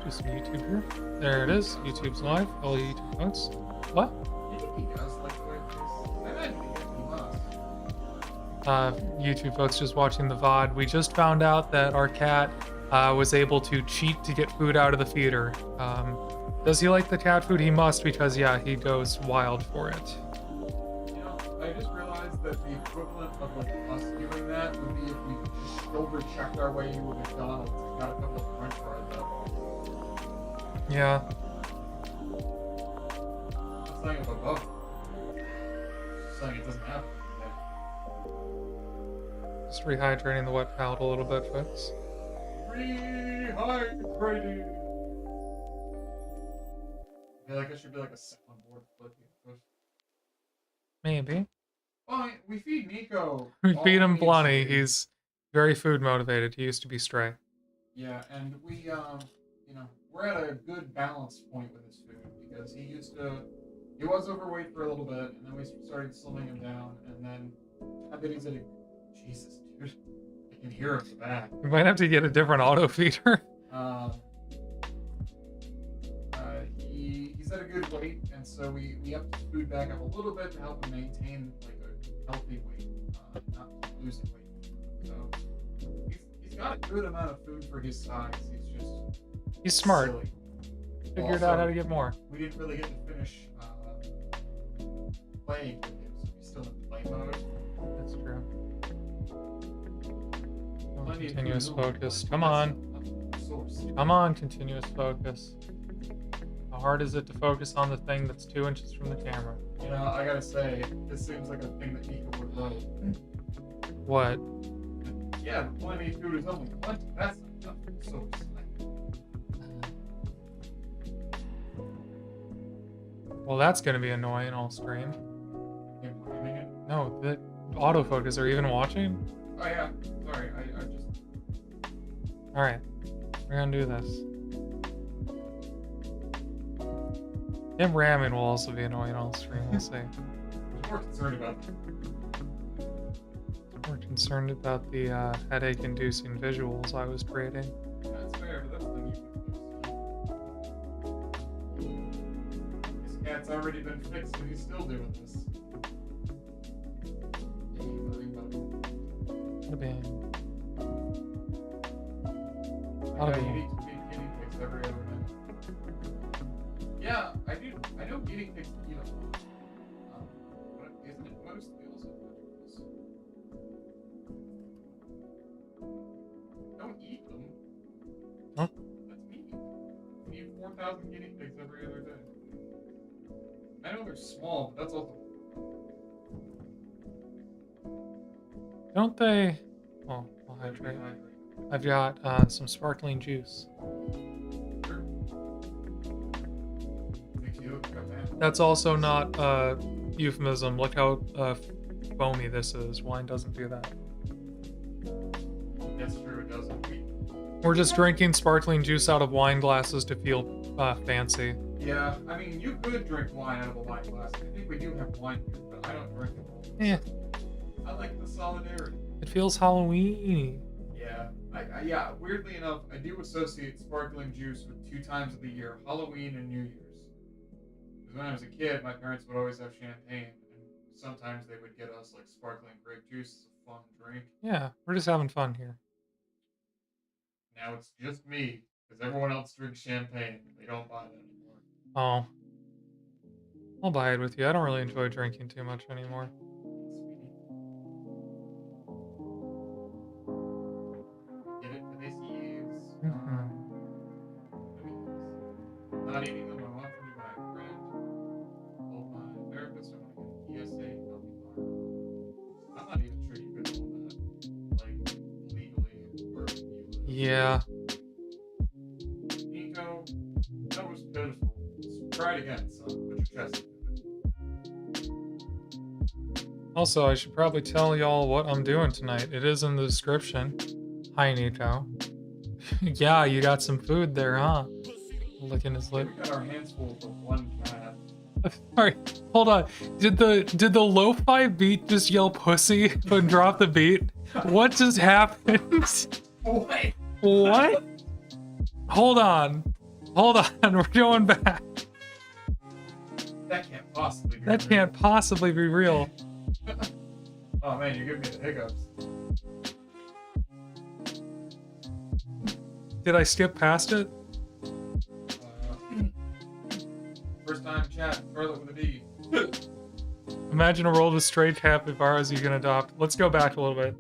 do some YouTube here. There it is. YouTube's live. All the YouTube folks. What? You think he does like the way it tastes? I imagine he must. YouTube folks just watching the VOD. We just found out that our cat was able to cheat to get food out of the feeder. Does he like the cat food? He must, because yeah, he goes wild for it. You know, I just realized that the equivalent of like us doing that would be if we just shoulder checked our way into a McDonald's and got a couple of French fries out. Yeah. It's not even above. Just saying it doesn't happen. Just rehydrating the wet palate a little bit, folks. Rehydrating. I feel like I should be like a second board flipping push. Maybe. Well, we feed Nico. We all feed him he plenty. needs to eat. He's very food motivated. He used to be stray. Yeah, and we, you know, we're at a good balance point with his food because he was overweight for a little bit, and then we started slimming him down, and then I bet he's at a, Jesus, dude, I can hear him in the back. We might have to get a different auto feeder. He's at a good weight, and so we upped his food back up a little bit to help him maintain like a healthy weight, not losing weight. So he's got a good amount of food for his size. He's smart. Silly. Figured out how to get more. We didn't really get to finish playing with him, so he's still in play mode. That's true. Oh, Plenty of continuous food. focus. Come on. Source. Come on, continuous focus. How hard is it to focus on the thing that's 2 inches from the camera? You know, I gotta say, this seems like a thing that Nico would love. What? Yeah, plenty of food is only plenty. That's not enough source. Well, that's gonna be annoying all stream. You're blaming it? No, the autofocus. Are you even watching? Oh yeah, sorry, I just... Alright. We're gonna do this. Him ramming will also be annoying all stream, we'll see. I'm more concerned about We're concerned about the headache-inducing visuals I was creating. That's fair, but that's the thing you can This cat's already been fixed and he's still doing this. Bada bing. Yeah, you need to feed guinea pigs every other minute. Yeah, I know guinea pigs eat a lot. But isn't it mostly also vegetables? Don't eat them. Huh? That's mean. You eat 4,000 guinea pigs every other day. I know they're small, but that's also... Don't they... Well, I'll hydrate. I've got some sparkling juice. Sure. Makes you look like a man. That's also not a euphemism. Look how foamy this is. Wine doesn't do that. That's true, it doesn't. We're just drinking sparkling juice out of wine glasses to feel fancy. Yeah, I mean, you could drink wine out of a wine glass. I think we do have wine here, but I don't drink it. Yeah. I like the solidarity. It feels Halloween-y. Yeah, yeah. Weirdly enough, I do associate sparkling juice with 2 times of the year: Halloween and New Year's. Because when I was a kid, my parents would always have champagne, and sometimes they would get us like sparkling grape juice as a fun drink. Yeah, we're just having fun here. Now it's just me, because everyone else drinks champagne, and they don't buy that anymore. Oh. I'll buy it with you. I don't really enjoy drinking too much anymore. Get it for this year's. Mhm. Not eating them, I want them to my friend. Told my therapist I want to get an ESA healthy bar. I'm not even sure you could hold that, like, legally or legally. Yeah. Nico, that was pitiful. Try it again, son. Put your chest into it. Also, I should probably tell y'all what I'm doing tonight. It is in the description. Hi, Nico. Yeah, you got some food there, huh? Licking his lip. We got our hands full from one cat. Sorry, hold on. Did the lo-fi beat just yell pussy and drop the beat? What just happened? What? What? Hold on. Hold on, we're going back. That can't possibly be That real. can't possibly be real. Oh man, you're giving me the hiccups. Did I skip past it? First time chat, Scarlet with a D. Imagine a world with stray capybaras you can adopt. Let's go back a little bit.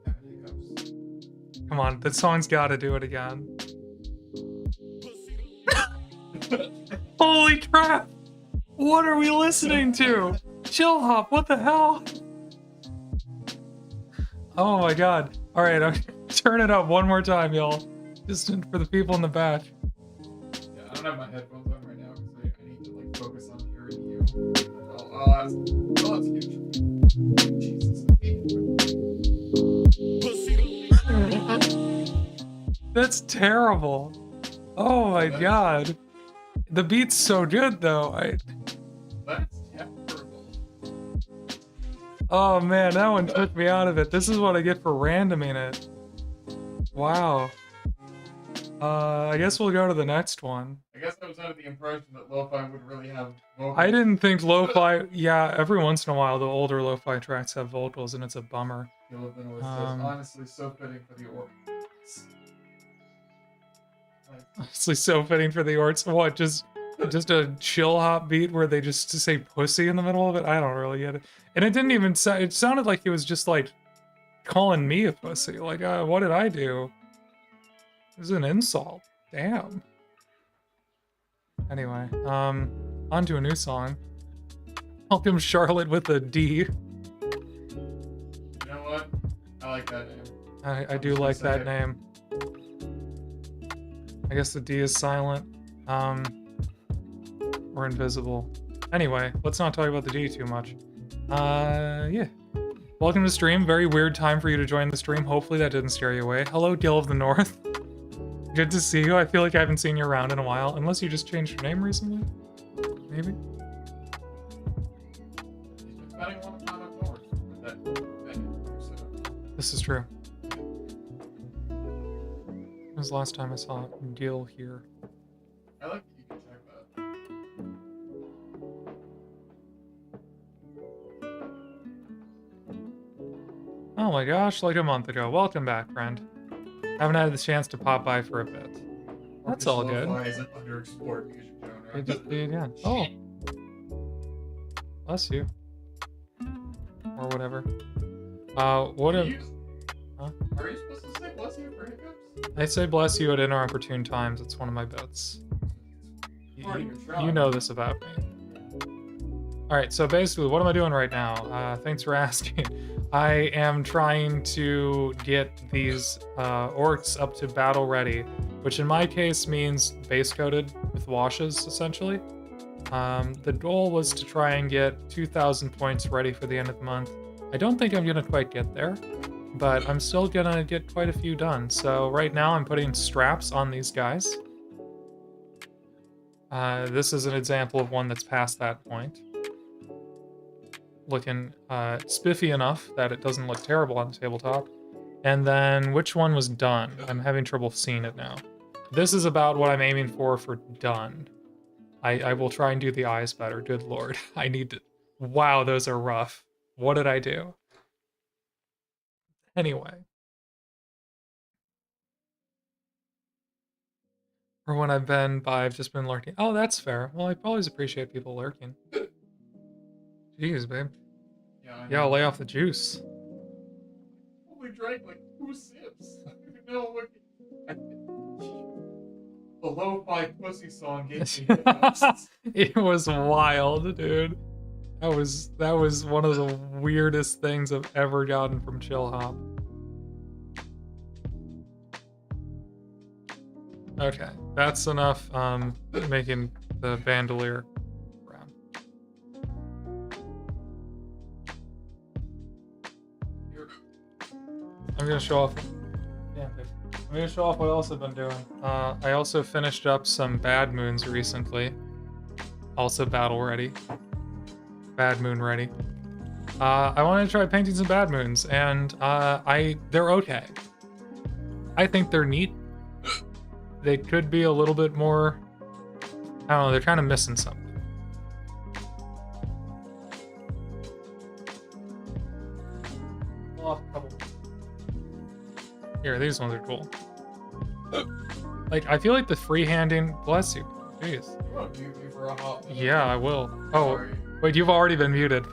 Having hiccups. Come on, that song's gotta do it again. Holy crap! What are we listening to? Chill hop, what the hell? Oh my god. Alright, okay. Turn it up one more time, y'all. Just for the people in the back. Yeah, I don't have my headphones on right now because I need to like focus on hearing you. That's huge. Jesus. That's terrible. Oh my god. The beat's so good though. That's terrible. Oh man, that one took me out of it. This is what I get for randoming it. Wow. I guess we'll go to the next one. I guess I was under the impression that lo-fi would really have vocals. I didn't think lo-fi... Yeah, every once in a while the older lo-fi tracks have vocals and it's a bummer. Honestly, so fitting for the orc. Honestly, so fitting for the orcs. What, just a chill hop beat where they just say pussy in the middle of it? I don't really get it. And it didn't even sound... It sounded like he was just like calling me a pussy. Like, what did I do? It was an insult. Damn. Anyway, on to a new song. Welcome Charlotte with a D. You know what? I like that name. I do like that name. I guess the D is silent. Or invisible. Anyway, let's not talk about the D too much. Yeah. Welcome to stream. Very weird time for you to join the stream. Hopefully that didn't scare you away. Hello, Gil of the North. Good to see you. I feel like I haven't seen you around in a while. Unless you just changed your name recently? Maybe? This is true. When was the last time I saw Gil here? I like that you can check that. Oh my gosh, like a month ago. Welcome back, friend. Haven't had the chance to pop by for a bit. That's all good. Is an underexplored music genre. It just did, yeah. Oh. Bless you. Or whatever. What if... Huh? Are you supposed to say bless you for hiccups? I say bless you at inopportune times. It's one of my bits. You know this about me. Alright, so basically, what am I doing right now? Thanks for asking. I am trying to get these orcs up to battle ready, which in my case means base coated with washes, essentially. The goal was to try and get 2,000 points ready for the end of the month. I don't think I'm gonna quite get there, but I'm still gonna get quite a few done. So right now I'm putting straps on these guys. This is an example of one that's past that point. Looking spiffy enough that it doesn't look terrible on the tabletop. And then which one was done? I'm having trouble seeing it now. This is about what I'm aiming for done. I will try and do the eyes better. Good lord. I need to... Wow, those are rough. What did I do? Anyway. Or when I've been by, I've just been lurking. Oh, that's fair. Well, I always appreciate people lurking. Jeez, babe. Yeah, lay off the juice. We drank like 2 sips. I don't even know what... The lo-fi pussy song gave me hiccups. It was wild, dude. That was one of the weirdest things I've ever gotten from Chill Hop. Okay, that's enough making the bandolier brown. I'm gonna show off. Yeah, I'm gonna show off what else I've been doing. I also finished up some Bad Moons recently. Also battle ready. Bad Moon ready. I wanted to try painting some Bad Moons, and they're okay. I think they're neat. they could be a little bit more. I don't know. They're kind of missing something. Pull off a couple. Here, these ones are cool. Like, I feel like the freehanding. Bless you. Jeez. You want to mute me for a hot minute? Yeah, I will. Oh, Sorry. wait, you've already been muted.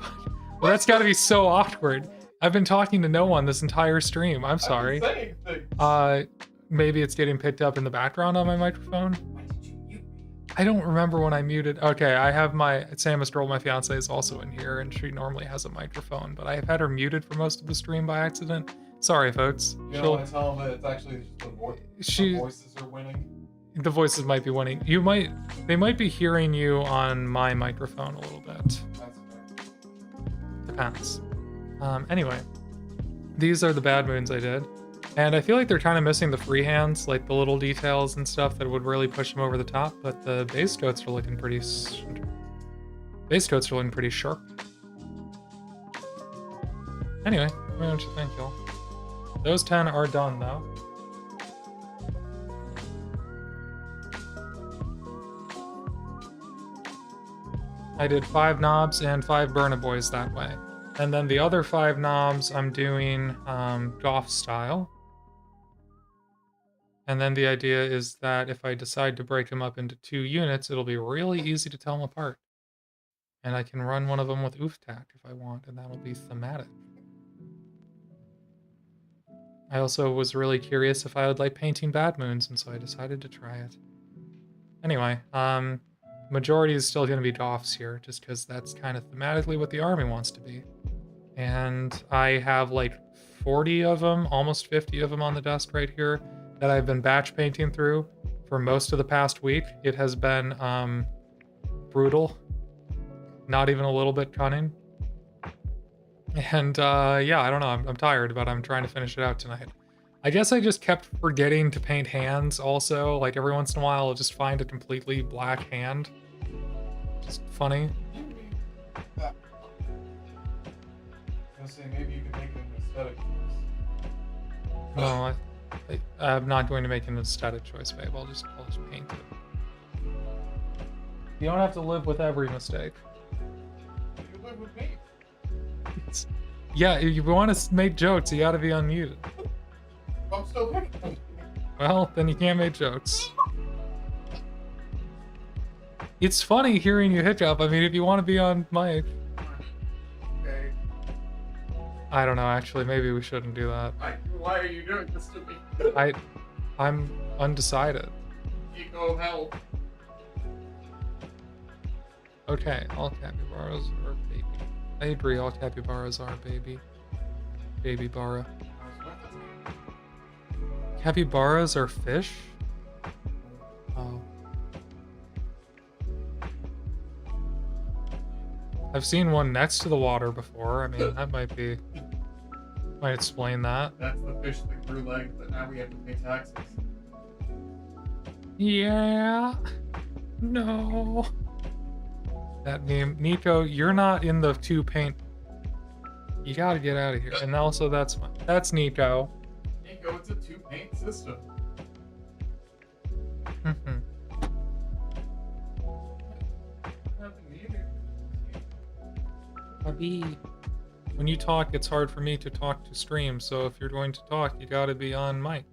Well, that's got to be so awkward. I've been talking to no one this entire stream. I'm sorry. I've been saying things. Maybe it's getting picked up in the background on my microphone. Why did you mute me? I don't remember when I muted. Okay, I have Sam Stroll, my fiance, is also in here, and she normally has a microphone, but I have had her muted for most of the stream by accident. Sorry, folks. You know, I tell them that it's actually just the voices are winning. The voices might be winning. They might be hearing you on my microphone a little bit. That's fair. Depends. Anyway, these are the bad moons I did. And I feel like they're kind of missing the freehands, like the little details and stuff that would really push them over the top, but the base coats are looking pretty sharp. Anyway, what don't you think, y'all? Those 10 are done, though. I did 5 knobs and 5 Burnaboys that way. And then the other 5 knobs I'm doing Goth style. And then the idea is that if I decide to break them up into 2 units, it'll be really easy to tell them apart. And I can run one of them with Ooftac if I want, and that'll be thematic. I also was really curious if I would like painting bad moons, and so I decided to try it. Anyway, majority is still going to be Goths here, just because that's kind of thematically what the army wants to be. And I have like 40 of them, almost 50 of them on the desk right here that I've been batch painting through for most of the past week. It has been brutal, not even a little bit cunning. And yeah, I don't know, I'm tired, but I'm trying to finish it out tonight. I guess I just kept forgetting to paint hands also. Like every once in a while, I'll just find a completely black hand. Just funny. I was gonna say, maybe you could make it an aesthetic choice. No, I'm not going to make an aesthetic choice, babe. I'll just paint it. You don't have to live with every mistake. You live with me. Yeah, if you want to make jokes, you gotta be unmuted. I'm still picking. Well, then you can't make jokes. It's funny hearing you hiccup. I mean, if you want to be on mic. Okay. I don't know, actually. Maybe we shouldn't do that. Why are you doing this to me? I'm undecided. Ego help. Okay, all capybaras are baby. I agree, all capybaras are baby. Baby bara. Capybaras are fish? Oh. I've seen one next to the water before. I mean, that might explain that. That's the fish that grew legs, but now we have to pay taxes. Yeah. No. That meme. Nico, you're not in the 2 paint. You gotta get out of here. And also, that's Nico. Nico, it's a 2 paint system. When you talk, it's hard for me to talk to stream, so if you're going to talk, you gotta be on mic.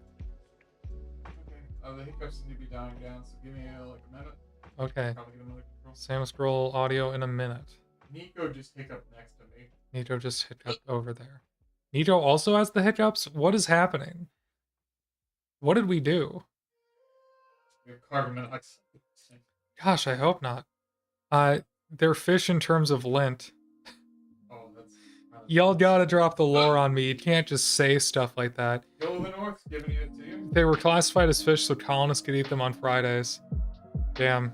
Okay. The hiccups seem to be dying down, so give me like a minute. Okay. Probably get another control. Sam scroll audio in a minute. Nico just hiccuped next to me. Nito just hiccuped over there. Nito also has the hiccups? What is happening? What did we do? We have carbon monoxide. Gosh, I hope not. They're fish in terms of lint. Oh, that's... Y'all gotta drop the lore on me. You can't just say stuff like that. Go to the North, giving it to you. They were classified as fish so colonists could eat them on Fridays. Damn.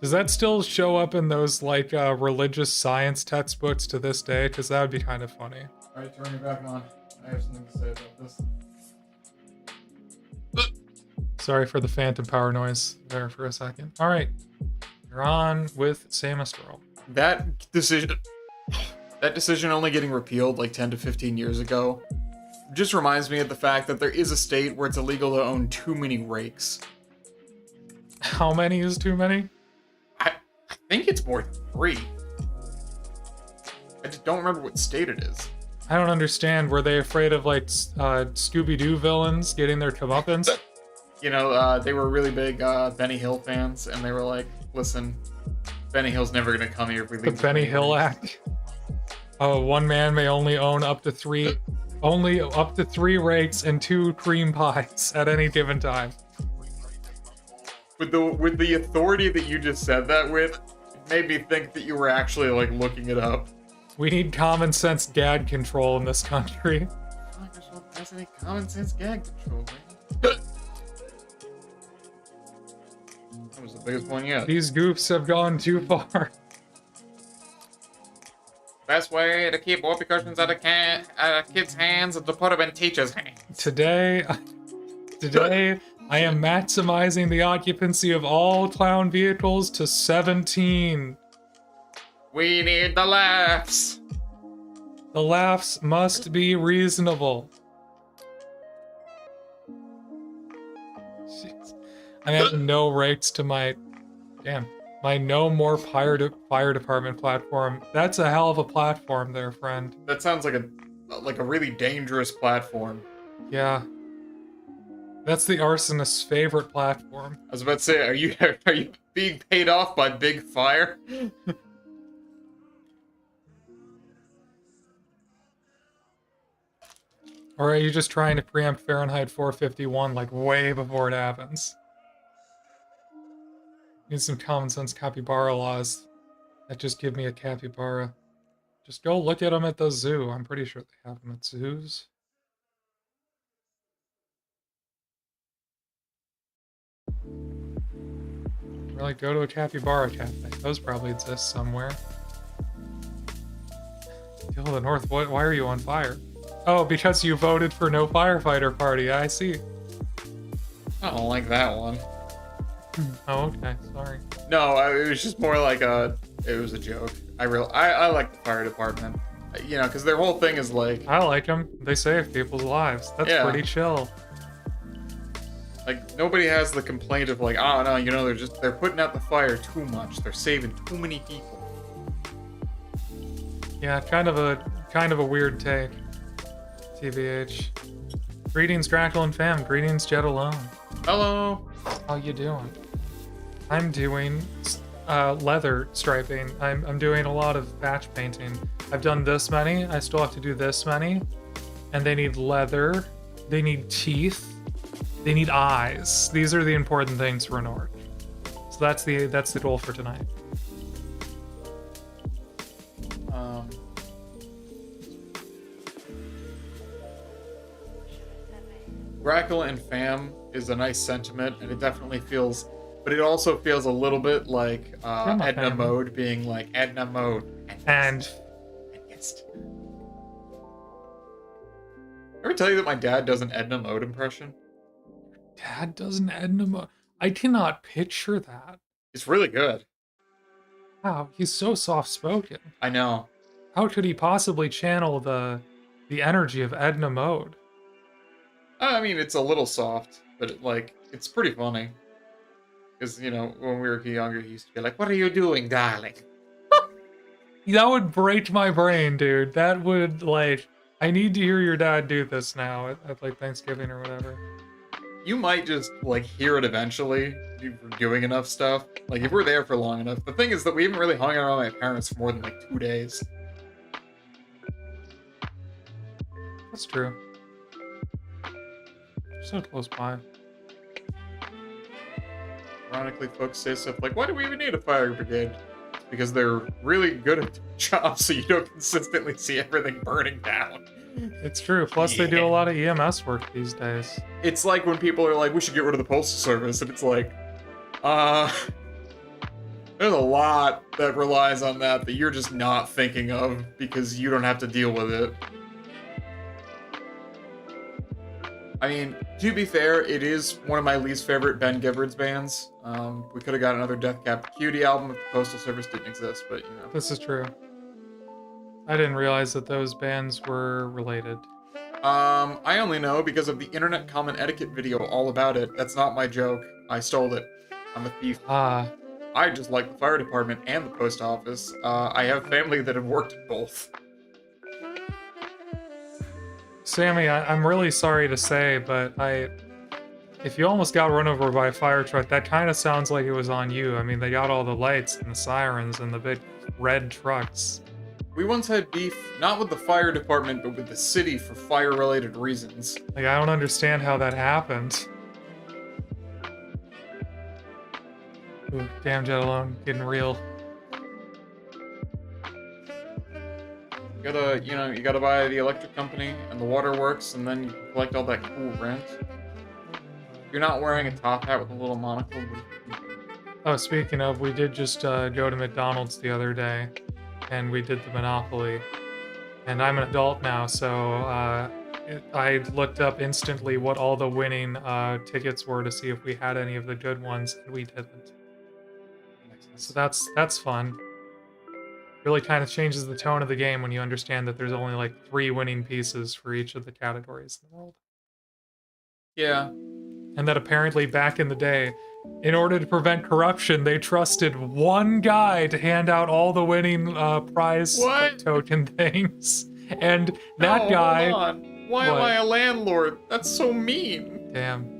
Does that still show up in those, like, religious science textbooks to this day? Because that would be kind of funny. Alright, turn it back on. I have something to say about this. Sorry for the phantom power noise there for a second. Alright. You're on with Samastral. That decision only getting repealed like 10 to 15 years ago just reminds me of the fact that there is a state where it's illegal to own too many rakes. How many is too many? I think it's more than 3. I just don't remember what state it is. I don't understand. Were they afraid of like Scooby-Doo villains getting their comeuppance? You know, they were really big Benny Hill fans, and they were like, listen, Benny Hill's never going to come here if we The leave Benny Hill Act. Oh, one man may only own up to 3 rakes and 2 cream pies at any given time. With the authority that you just said that with, it made me think that you were actually like looking it up. We need common sense gag control in this country. That's any common sense gag control, man. That was the biggest one yet. These goofs have gone too far. Best way to keep whoopee cushions out of kids' hands is to put them in teachers' hands. Today, I am maximizing the occupancy of all clown vehicles to 17. We need the laughs. The laughs must be reasonable. Jeez. I'm adding no rakes to my no more fire department platform. That's a hell of a platform there, friend. That sounds like a really dangerous platform. Yeah. That's the arsonist's favorite platform. I was about to say, are you being paid off by Big Fire? Or are you just trying to preempt Fahrenheit 451 like way before it happens? Need some common sense capybara laws that just give me a capybara. Just go look at them at the zoo. I'm pretty sure they have them at zoos. Or like go to a capybara cafe. Those probably exist somewhere. Deal with the North, why are you on fire? Oh, because you voted for no firefighter party, I see. I don't like that one. Oh, okay, sorry. No, it was just more like it was a joke. I like the fire department. You know, because their whole thing is like... I like them. They save people's lives. That's pretty chill. Like, nobody has the complaint of like, oh no, you know, they're putting out the fire too much. They're saving too many people. Yeah, kind of a weird take. TBH. Greetings, Grackle and Fam. Greetings, Jet Alone. Hello. How you doing? I'm doing leather striping. I'm doing a lot of batch painting. I've done this many. I still have to do this many. And they need leather. They need teeth. They need eyes. These are the important things for an orc. So that's the goal for tonight. Grackle and Fam is a nice sentiment, and it definitely feels, but it also feels a little bit like Edna Mode being like Edna Mode and ever tell you that my dad does an Edna Mode impression? Dad does an Edna Mode. I cannot picture that. It's really good. Wow, he's so soft-spoken. I know. How could he possibly channel the energy of Edna Mode? I mean, it's a little soft, but it's pretty funny. Because, you know, when we were younger, he used to be like, "What are you doing, darling?" That would break my brain, dude. That would, I need to hear your dad do this now at Thanksgiving or whatever. You might just, hear it eventually, if you're doing enough stuff. If we're there for long enough. The thing is that we haven't really hung around my parents for more than, 2 days. That's true. So close by. Ironically, folks say stuff like, "Why do we even need a fire brigade?" It's because they're really good at their job, so you don't consistently see everything burning down. It's true. Plus, they do a lot of EMS work these days. It's like when people are like, "We should get rid of the Postal Service," and it's like, there's a lot that relies on that you're just not thinking of because you don't have to deal with it. I mean, to be fair, it is one of my least favorite Ben Gibbard's bands. We could have got another Death Cab Cutie album if the Postal Service didn't exist, but, you know. This is true. I didn't realize that those bands were related. I only know because of the Internet Common Etiquette video all about it. That's not my joke. I stole it. I'm a thief. Ah, I just like the fire department and the post office. I have family that have worked at both. Sammy, I'm really sorry to say, but if you almost got run over by a fire truck, that kind of sounds like it was on you. I mean, they got all the lights and the sirens and the big red trucks. We once had beef, not with the fire department, but with the city for fire-related reasons. Like, I don't understand how that happened. Ooh, damn, Jet Alone, getting real. You gotta buy the electric company and the waterworks, and then you can collect all that cool rent. You're not wearing a top hat with a little monocle. Oh, speaking of, we did just go to McDonald's the other day, and we did the Monopoly. And I'm an adult now, so I looked up instantly what all the winning tickets were to see if we had any of the good ones, and we didn't. So that's fun. Really kind of changes the tone of the game when you understand that there's only like 3 winning pieces for each of the categories in the world. Yeah. And that apparently back in the day, in order to prevent corruption, they trusted one guy to hand out all the winning prize token things. And that guy... Hold on. Why am I a landlord? That's so mean. Damn.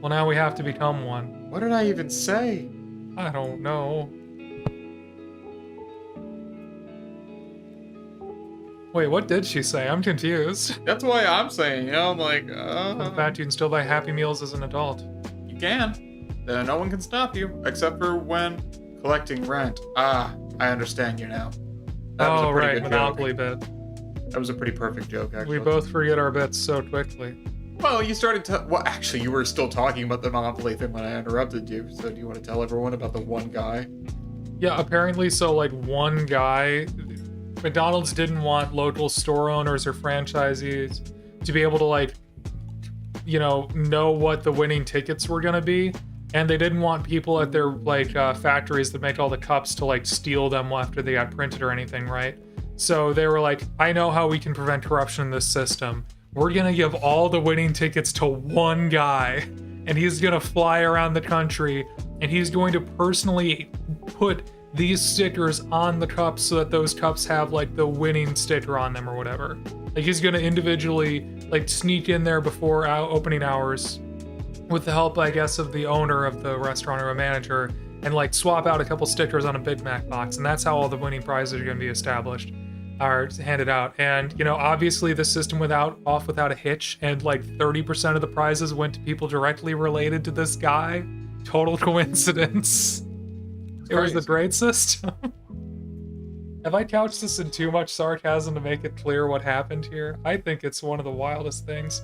Well, now we have to become one. What did I even say? I don't know. Wait, what did she say? I'm confused. That's why I'm saying, I'm like, The fact you can still buy Happy Meals as an adult. You can. No one can stop you, except for when collecting rent. Ah, I understand you now. That was a pretty good Monopoly joke. bit. That was a pretty perfect joke, actually. We both forget our bits so quickly. Well, you started to... Well, actually, you were still talking about the Monopoly thing when I interrupted you, so do you want to tell everyone about the one guy? Yeah, apparently, so, like, one guy... McDonald's didn't want local store owners or franchisees to be able to, like, know what the winning tickets were gonna be, and they didn't want people at their, like, factories that make all the cups to, like, steal them after they got printed or anything, right? So they were like, I know how we can prevent corruption in this system. We're gonna give all the winning tickets to one guy, and he's gonna fly around the country, and he's going to personally put these stickers on the cups so that those cups have, like, the winning sticker on them or whatever. Like, he's gonna individually, like, sneak in there before opening hours with the help, I guess, of the owner of the restaurant or a manager, and, like, swap out a couple stickers on a Big Mac box, and that's how all the winning prizes are gonna be established. Are handed out. And obviously the system without a hitch, and like 30% of the prizes went to people directly related to this guy. Total coincidence. It was a great system. Have I couched this in too much sarcasm to make it clear what happened here? I think it's one of the wildest things.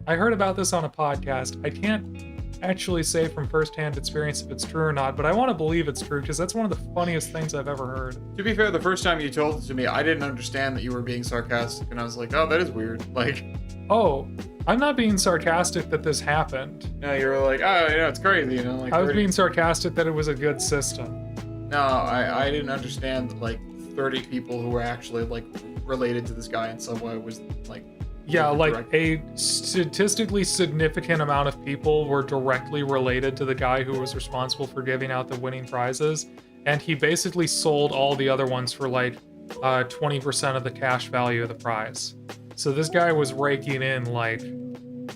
I heard about this on a podcast. I can't actually say from firsthand experience if it's true or not, but I want to believe it's true because that's one of the funniest things I've ever heard. To be fair, the first time you told it to me, I didn't understand that you were being sarcastic, and I was like, oh, that is weird. Like, oh, I'm not being sarcastic that this happened. No, you were like, oh, it's crazy, like. I was being sarcastic that it was a good system. No, I didn't understand that, like, 30 people who were actually, like, related to this guy in some way was, like... Yeah, like, a statistically significant amount of people were directly related to the guy who was responsible for giving out the winning prizes, and he basically sold all the other ones for, like, 20% of the cash value of the prize. So this guy was raking in, like,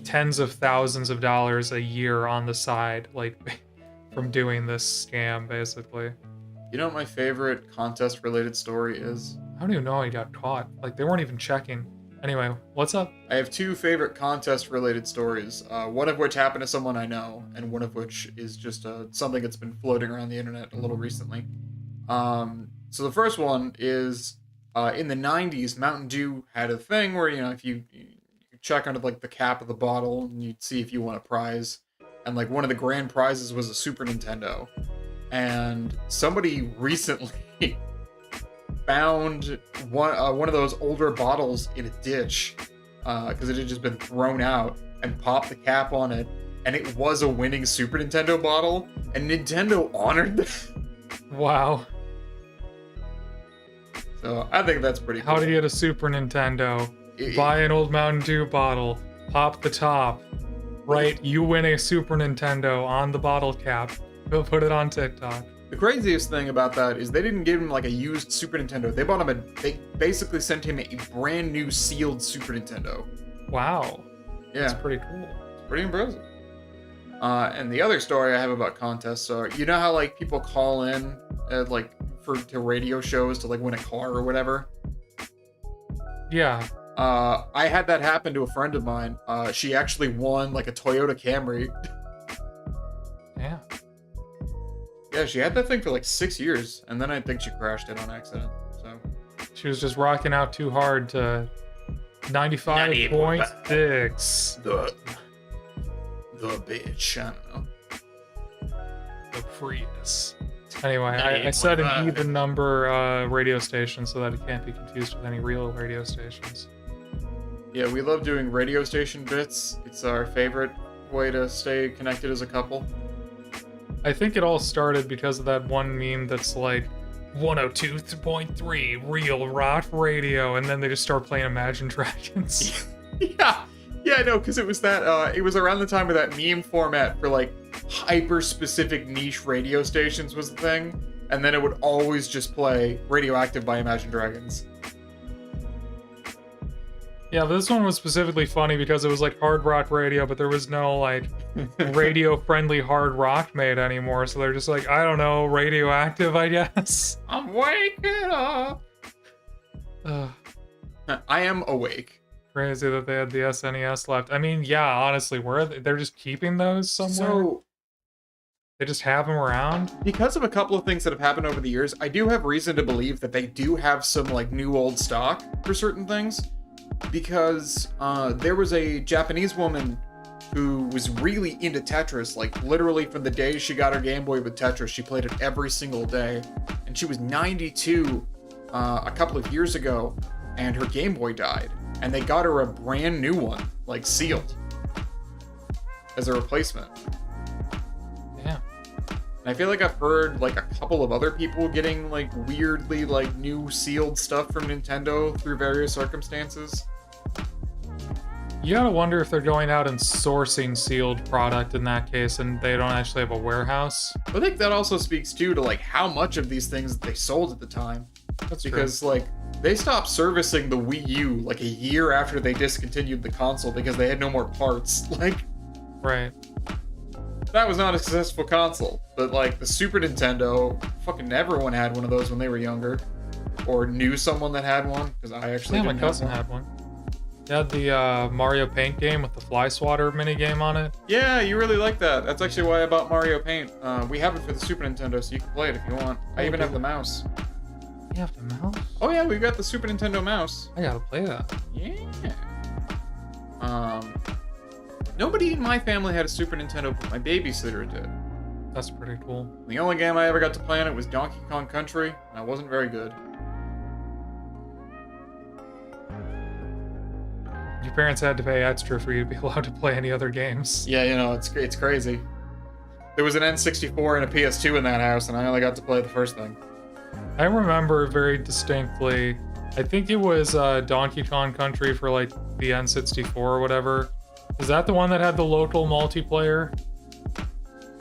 tens of thousands of dollars a year on the side, like, from doing this scam, basically. You know what my favorite contest-related story is? I don't even know how he got caught. Like, they weren't even checking. Anyway, what's up? I have 2 favorite contest-related stories, one of which happened to someone I know, and one of which is just something that's been floating around the internet a little recently. So the first one is, in the 90s, Mountain Dew had a thing where, if you check under, like, the cap of the bottle, and you'd see if you won a prize, and, like, one of the grand prizes was a Super Nintendo. And somebody recently found one of those older bottles in a ditch because it had just been thrown out, and popped the cap on it, and it was a winning Super Nintendo bottle, and Nintendo honored that. Wow. So I think that's pretty cool. How to get a Super Nintendo. Buy an old Mountain Dew bottle. Pop the top. Right, you win a Super Nintendo on the bottle cap. We'll put it on TikTok. The craziest thing about that is they didn't give him like a used Super Nintendo. They bought him they basically sent him a brand new sealed Super Nintendo. Wow. Yeah. That's pretty cool. It's pretty impressive. And the other story I have about contests are, you know how like people call in like to radio shows to like win a car or whatever? Yeah. I had that happen to a friend of mine. She actually won like a Toyota Camry. Yeah. Yeah, she had that thing for like 6 years, and then I think she crashed it on accident. So She was just rocking out too hard to 95.6. the bitch, I don't know. The Prius. Anyway, I set an even number radio station so that it can't be confused with any real radio stations. Yeah, we love doing radio station bits. It's our favorite way to stay connected as a couple. I think it all started because of that one meme that's like 102.3 Real Rock Radio, and then they just start playing Imagine Dragons. Yeah, no, because it was that. It was around the time where that meme format for like hyper-specific niche radio stations was the thing, and then it would always just play Radioactive by Imagine Dragons. Yeah, this one was specifically funny because it was like hard rock radio, but there was no like radio-friendly hard rock made anymore. So they're just like, I don't know, Radioactive, I guess. I'm waking up. I am awake. Crazy that they had the SNES left. I mean, yeah, honestly, where are they? They're just keeping those somewhere? So, They just have them around? because of a couple of things that have happened over the years, I do have reason to believe that they do have some like new old stock for certain things. Because there was a Japanese woman who was really into Tetris, like literally from the day she got her Game Boy with Tetris, she played it every single day. And she was 92 a couple of years ago, and her Game Boy died. And they got her a brand new one, like sealed, as a replacement. Yeah. And I feel like I've heard like a couple of other people getting like weirdly like new sealed stuff from Nintendo through various circumstances. You gotta wonder if they're going out and sourcing sealed product in that case, and they don't actually have a warehouse. I think that also speaks too to like how much of these things they sold at the time. That's Because true. like they stopped servicing the Wii U like a year after they discontinued the console because they had no more parts. Like Right. that was not a successful console. But like the Super Nintendo, fucking everyone had one of those when they were younger, or knew someone that had one. Because I actually Yeah, my didn't cousin have one. had one. They had the Mario Paint game with the fly swatter minigame on it. Yeah, you really like that. That's actually why I bought Mario Paint. We have it for the Super Nintendo, so you can play it if you want. I even have the mouse. You have the mouse? Oh yeah, we've got the Super Nintendo mouse. I gotta play that. Yeah. Nobody in my family had a Super Nintendo, but my babysitter did. That's pretty cool. The only game I ever got to play on it was Donkey Kong Country, and I wasn't very good. Your parents had to pay extra for you to be allowed to play any other games. Yeah, you know, it's crazy. There was an N64 and a PS2 in that house, and I only got to play the first thing. I remember very distinctly, I think it was Donkey Kong Country for like the N64 or whatever. Is that the one that had the local multiplayer?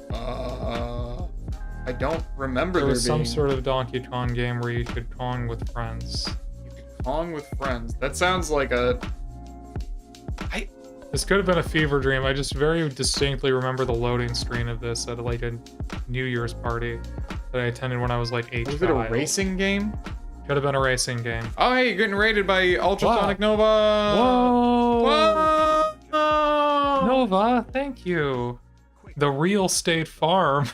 I don't remember There was being... some sort of Donkey Kong game where you could Kong with friends. You could Kong with friends. That sounds like a... This could have been a fever dream. I just very distinctly remember the loading screen of this at like a New Year's party that I attended when I was like 8. Was it a racing game? Could have been a racing game. Oh, hey, you're getting raided by Ultrasonic Nova! Whoa! Whoa! Nova, thank you. The real State Farm.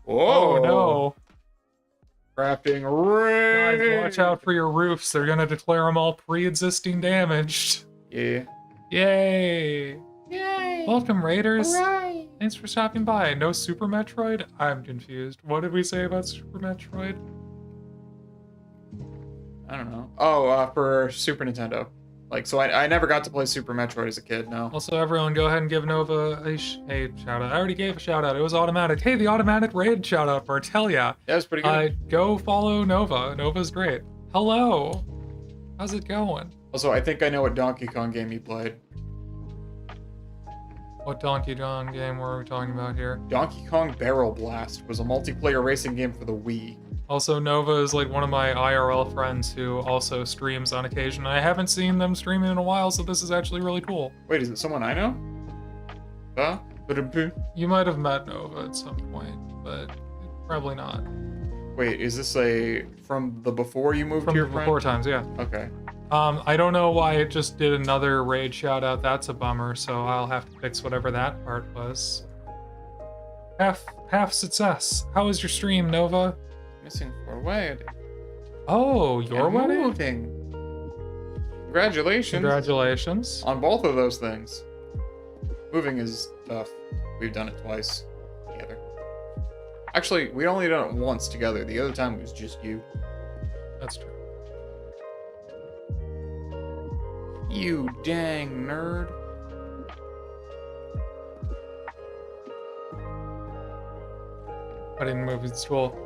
Whoa! Oh no. Crafting Guys, raid! watch out for your roofs. They're gonna declare them all pre-existing damaged. Yeah. Yay! Yay! Welcome, Raiders. Alright! Thanks for stopping by. No Super Metroid? I'm confused. What did we say about Super Metroid? I don't know. Oh, for Super Nintendo. Like, so I never got to play Super Metroid as a kid, no. Also, everyone, go ahead and give Nova a shout out. I already gave a shout out. It was automatic. Hey, the automatic raid shout out for Telia. That was pretty good. Go follow Nova. Nova's great. Hello. How's it going? Also, I think I know what Donkey Kong game you played. What Donkey Kong game were we talking about here? Donkey Kong Barrel Blast was a multiplayer racing game for the Wii. Also, Nova is like one of my IRL friends who also streams on occasion. I haven't seen them streaming in a while, so this is actually really cool. Wait, is it someone I know? You might have met Nova at some point, but probably not. Wait, is this from the before you moved From here, the friend? before times, yeah. Okay. I don't know why it just did another raid shout out. That's a bummer, so I'll have to fix whatever that part was. Half success. How was your stream, Nova? Missing for a wedding. Oh, your And wedding? moving. Congratulations. Congratulations. On both of those things. Moving is tough. We've done it twice together. Actually, we only done it once together. The other time was just you. That's true. You dang nerd. Wedding movies cool.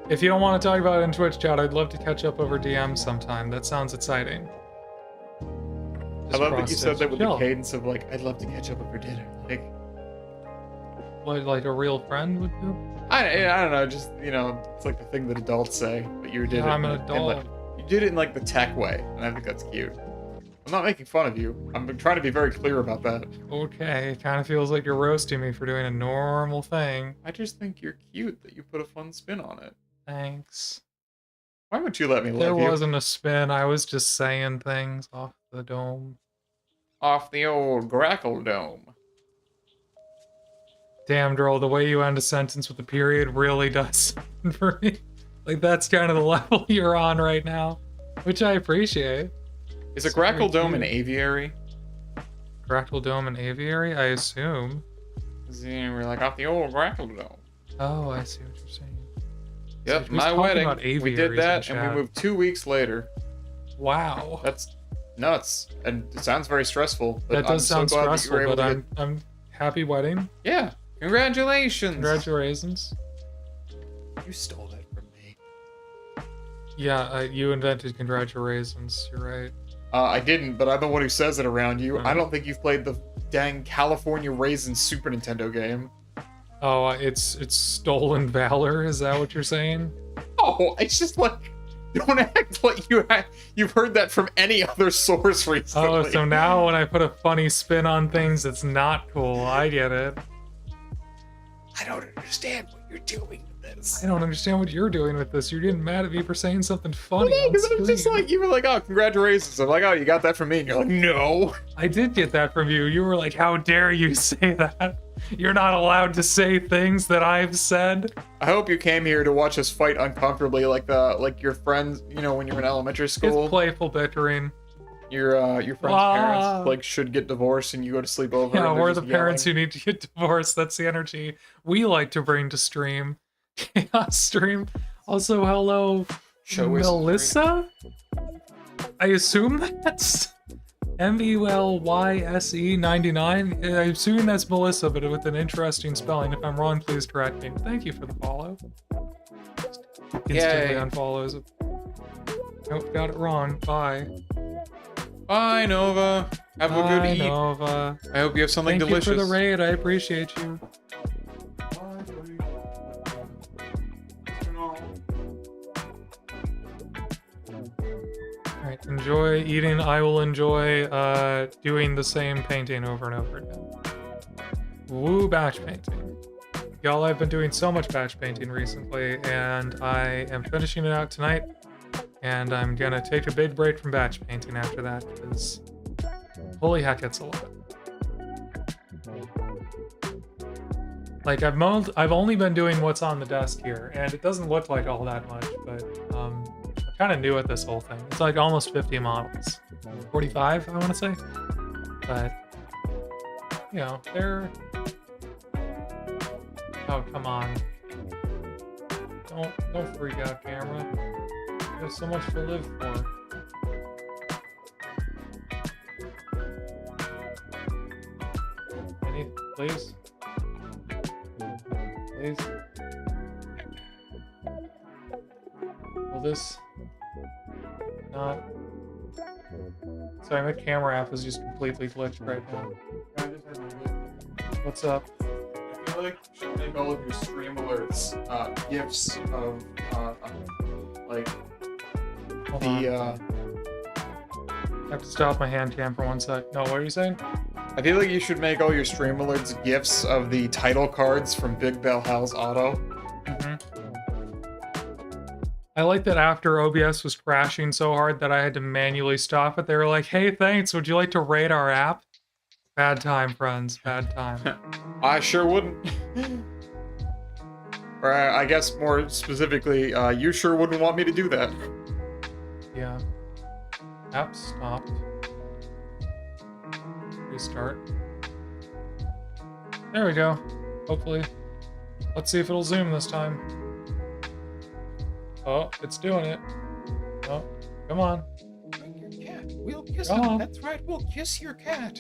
If you don't want to talk about it in Twitch chat, I'd love to catch up over DM sometime. That sounds exciting. I love that you said that with the Chill. cadence of like, I'd love to catch up over dinner. Like a real friend would do? I don't know, just, you know, it's like the thing that adults say, but you did it. I'm an in adult. like, you did it in like the tech way, and I think that's cute. I'm not making fun of you. I'm trying to be very clear about that. Okay, it kind of feels like you're roasting me for doing a normal thing. I just think you're cute that you put a fun spin on it. Thanks. Why would you let me There love you? wasn't a spin. I was just saying things off the dome. Off the old Grackle Dome. Damn, Droll, the way you end a sentence with a period really does something for me. Like, that's kind of the level you're on right now, which I appreciate. Is a It's very Grackle Dome an cute. aviary? Grackle Dome and Aviary, I assume. We're like, off the old Grackle Dome. Oh, I see what you're saying. Yep, who's my talking wedding. about We aviaries did in that, and we chat? moved 2 weeks later. Wow. That's nuts, and it sounds very stressful. But That does I'm sound so glad that you were stressful, able but to get... I'm happy wedding. Yeah, congratulations. Congratulations. You stole that from me. Yeah, you invented congratulations. You're right. I didn't, but I'm the one who says it around you. I Mhm. don't think you've played the dang California Raisin Super Nintendo game. Oh, it's stolen valor. Is that what you're saying? Oh, it's just like, don't act like you've heard that from any other source recently. Oh, so now when I put a funny spin on things, it's not cool. I get it. I don't understand what you're doing with this. I don't understand what you're doing with this. You're getting mad at me for saying something funny. Well, no, on because I'm just stream. like, you were like, oh, congratulations. I'm like, oh, you got that from me. And you're like, no. I did get that from you. You were like, how dare you say that? You're not allowed to say things that I've said. I hope you came here to watch us fight uncomfortably like your friends, you know, when you were in elementary school. It's playful bickering. Your friend's parents like should get divorced and you go to sleep over. Yeah, and they're we're the just parents yelling. who need to get divorced. That's the energy we like to bring to stream. Chaos stream. Also, hello, Show is Melissa? I assume that's MELYSE99. I assume that's Melissa, but with an interesting spelling. If I'm wrong, please correct me. Thank you for the follow. Instantly Yay. unfollows. Nope, got it wrong. Bye. Bye, Nova. Have a good Bye, eat. Nova. I hope you have something Thank delicious. you for the raid. I appreciate you. Alright, enjoy eating. I will enjoy doing the same painting over and over again. Woo, batch painting. Y'all, I've been doing so much batch painting recently, and I am finishing it out tonight. And I'm gonna take a big break from batch painting after that, because holy heck, it's a lot. Like, I've only been doing what's on the desk here, and it doesn't look like all that much, but I'm kind of new at this whole thing. It's like almost 50 models. 45, I want to say. But, you know, they're... Oh, come on. Don't freak out, camera. There's so much to live for. Please? Please? Will this not. Sorry, my camera app is just completely glitched right now. I just had my good. What's up? I feel like you should make all of your stream alerts gifs of like Hold on. I have to stop my hand cam for 1 sec. No, what are you saying? I feel like you should make all your stream alerts gifs of the title cards from Big Bell Hal's Auto. I like that after OBS was crashing so hard that I had to manually stop it. They were like, hey, thanks, would you like to rate our app? Bad time, friends, bad time. I sure wouldn't. Or I guess more specifically, you sure wouldn't want me to do that. Yeah. App stopped. Restart. There we go. Hopefully. Let's see if it'll zoom this time. Oh, it's doing it. Oh, come on. Bring your cat. We'll kiss Come him. on. That's right. We'll kiss your cat.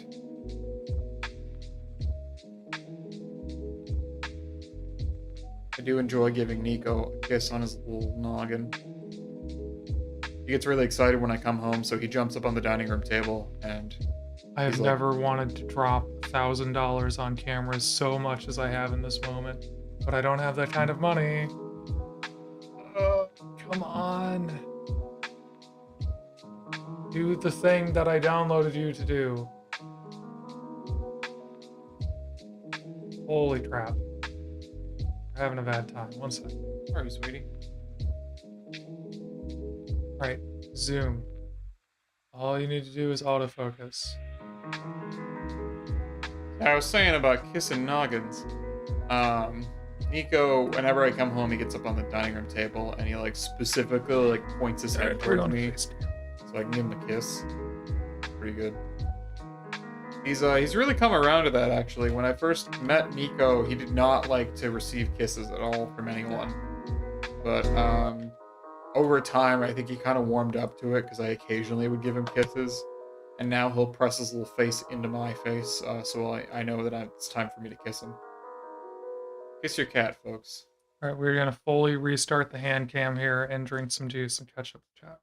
I do enjoy giving Nico a kiss on his little noggin. He gets really excited when I come home, so he jumps up on the dining room table and I have He's like- never wanted to drop $1,000 on cameras so much as I have in this moment. But I don't have that kind of money. Come on. Do the thing that I downloaded you to do. Holy crap. We're having a bad time. 1 sec. Sorry, sweetie. Alright, zoom. All you need to do is autofocus. I was saying about kissing noggins. Nico, whenever I come home, he gets up on the dining room table and he like specifically like points his head towards me so I can give him a kiss. Pretty good. He's really come around to that actually. When I first met Nico, he did not like to receive kisses at all from anyone. But over time, I think he kind of warmed up to it because I occasionally would give him kisses. And now he'll press his little face into my face, so I know that it's time for me to kiss him. Kiss your cat, folks. Alright, we're gonna fully restart the hand cam here and drink some juice and catch up with chat.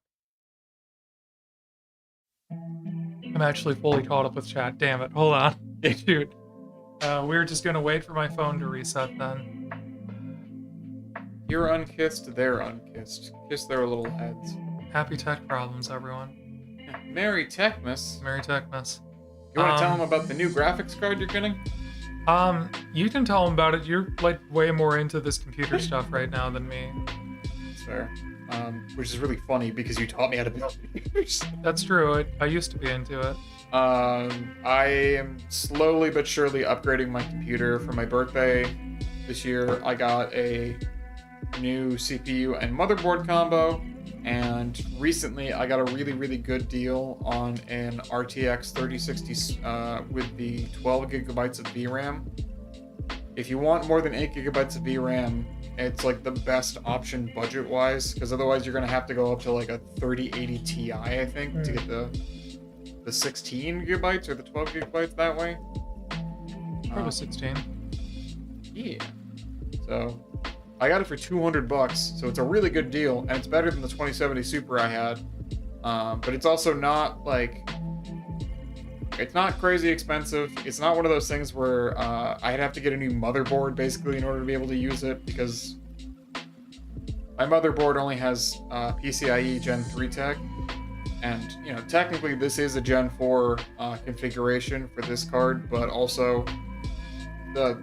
I'm actually fully caught up with chat. Damn it. Hold on. Shoot. We're just gonna wait for my phone to reset then. You're unkissed, they're unkissed. Kiss their little heads. Happy tech problems, everyone. Merry Techmas. Merry Techmas. You want to tell them about the new graphics card you're getting? You can tell them about it. You're like way more into this computer stuff right now than me. That's fair. Which is really funny because you taught me how to build computers. That's true. I used to be into it. I am slowly but surely upgrading my computer. For my birthday this year, I got a new CPU and motherboard combo, and recently I got a really good deal on an RTX 3060 with the 12 gigabytes of VRAM. If you want more than 8 gigabytes of VRAM, it's like the best option budget wise, because otherwise you're gonna have to go up to like a 3080 Ti, I think, to get the 16 gigabytes or the 12 gigabytes that way. Probably 16. Yeah. So I got it for $200, so it's a really good deal, and it's better than the 2070 Super I had. But it's also not like, it's not crazy expensive. It's not one of those things where I'd have to get a new motherboard basically in order to be able to use it, because my motherboard only has PCIe Gen 3 tech, and you know technically this is a Gen 4 configuration for this card, but also the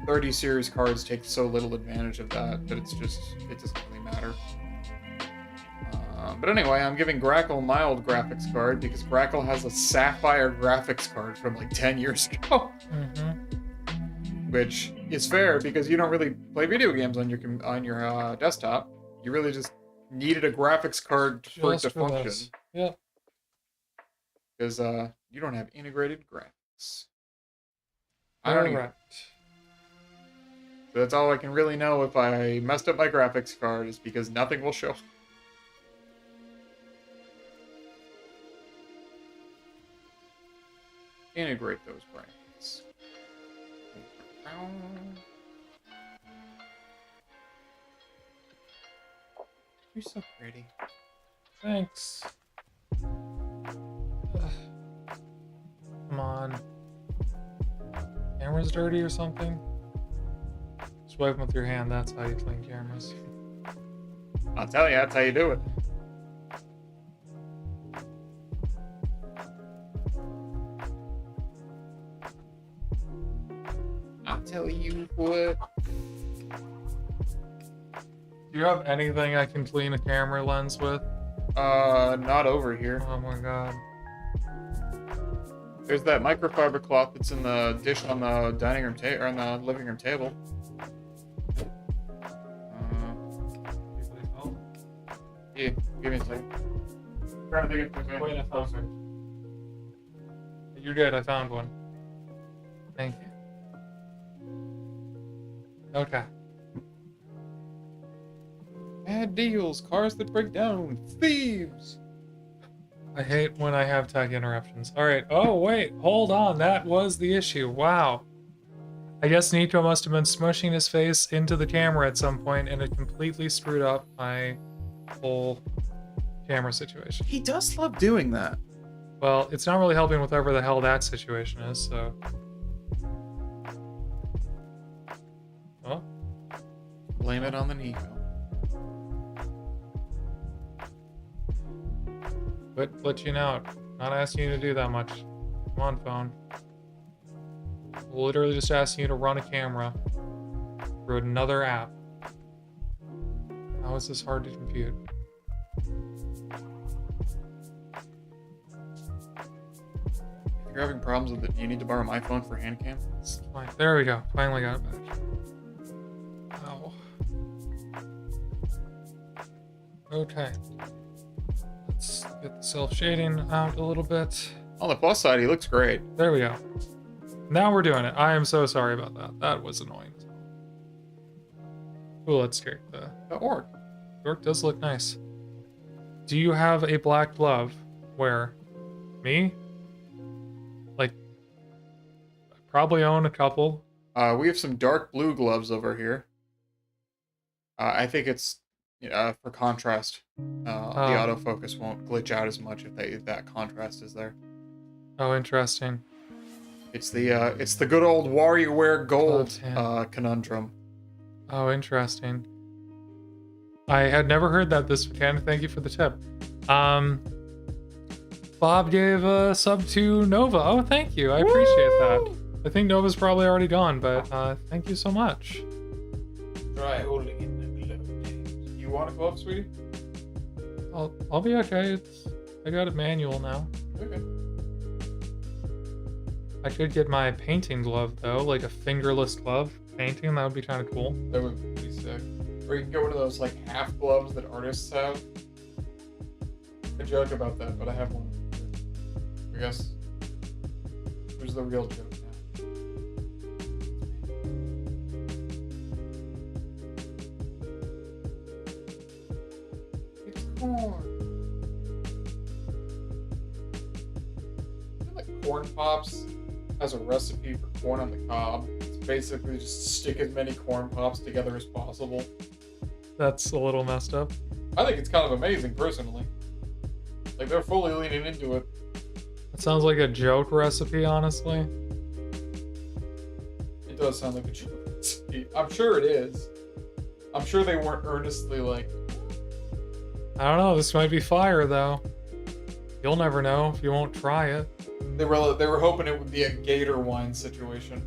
30 series cards take so little advantage of that it doesn't really matter. But anyway, I'm giving Grackle mild graphics card because Grackle has a Sapphire graphics card from like 10 years ago. Which is fair because you don't really play video games on your desktop. You really just needed a graphics card for it to function. Yeah. Because you don't have integrated graphics. I don't either. So that's all I can really know if I messed up my graphics card is because nothing will show. Integrate those graphics. You're so pretty. Thanks. Ugh. Come on. Camera's dirty or something? Just wipe them with your hand, that's how you clean cameras. I'll tell you, that's how you do it. I'll tell you what. Do you have anything I can clean a camera lens with? Not over here. Oh my god. There's that microfiber cloth that's in the dish on the dining room table, or on the living room table. Yeah, give me a second. I'm trying to think if there's Wait, I anything found closer. You're good, I found one. Thank you. Okay. Bad deals, cars that break down, thieves. I hate when I have tech interruptions. Alright, oh wait, hold on, that was the issue, wow. I guess Nico must have been smushing his face into the camera at some point and it completely screwed up my whole camera situation. He does love doing that. Well, it's not really helping with whatever the hell that situation is, so... Oh, Blame it on the Nico. quit glitching out. Not asking you to do that much. Come on, phone. Literally just asking you to run a camera through another app. How is this hard to compute? If you're having problems with it, do you need to borrow my phone for hand cam? It's fine. There we go. Finally got it back. Ow. Okay. Let's get the self-shading out a little bit. On the plus side, he looks great. There we go. Now we're doing it. I am so sorry about that. That was annoying. Ooh, let's take the Orc. Orc does look nice. Do you have a black glove? Where? Me? Like, I probably own a couple. We have some dark blue gloves over here. I think it's for contrast. The autofocus won't glitch out as much if that contrast is there. Oh, interesting. It's the good old WarioWare Gold conundrum. Oh, interesting. I had never heard that this weekend. Thank you for the tip. Bob gave a sub to Nova. Oh, thank you. I appreciate that. I think Nova's probably already gone, but thank you so much. Try holding in the glove. You want a glove, sweetie? I'll be okay. I got it manual now. Okay. I could get my painting glove though, like a fingerless glove. Painting, that would be kind of cool. That would be sick. Or you can get one of those like half gloves that artists have. I joke about that, but I have one. I guess. Who's the real joke now? It's corn. You know, like Corn Pops has a recipe for corn on the cob. It's basically just stick as many corn pops together as possible. That's a little messed up. I think it's kind of amazing, personally. Like, they're fully leaning into it. It sounds like a joke recipe, honestly. It does sound like a joke recipe. I'm sure it is. I'm sure they weren't earnestly like... I don't know, this might be fire though. You'll never know if you won't try it. They were hoping it would be a gator wine situation.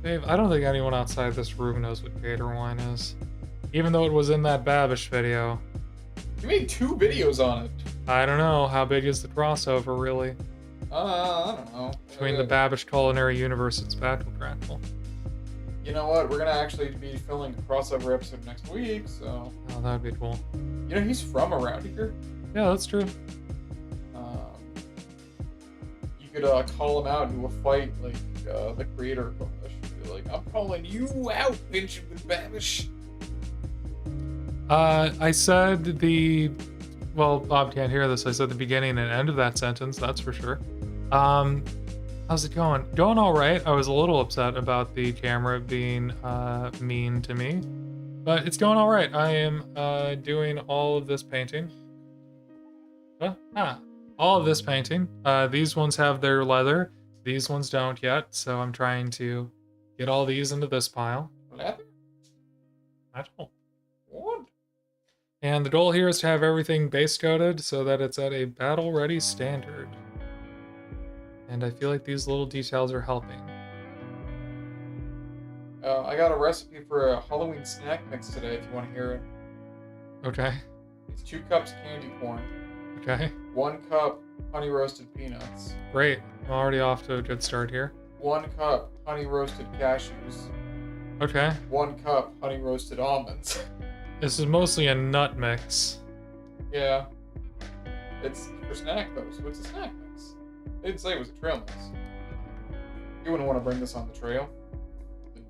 Dave, I don't think anyone outside this room knows what gator wine is. Even though it was in that Babish video. You made 2 videos on it. I don't know, how big is the crossover really? I don't know. Between the Babish culinary universe and Spatula Crackle. You know what? We're gonna actually be filming a crossover episode next week, so... Oh, that'd be cool. You know, he's from around here. Yeah, that's true. You could call him out into a fight, like the creator of Babish. Be like, I'm calling you out, Benjamin Babish. I said well, Bob can't hear this. I said the beginning and end of that sentence, that's for sure. How's it going? Going all right. I was a little upset about the camera being mean to me. But it's going all right. I am doing all of this painting. All of this painting. These ones have their leather. These ones don't yet, so I'm trying to get all these into this pile. Leather? Metal. What? And the goal here is to have everything base coated so that it's at a battle-ready standard. And I feel like these little details are helping. I got a recipe for a Halloween snack mix today if you want to hear it. Okay. It's 2 cups candy corn, Okay. 1 cup honey roasted peanuts, Great. I'm already off to a good start here. 1 cup honey roasted cashews, Okay. 1 cup honey roasted almonds. This is mostly a nut mix. Yeah. It's for snack though, so it's a snack mix. They didn't say it was a trail mix. You wouldn't want to bring this on the trail.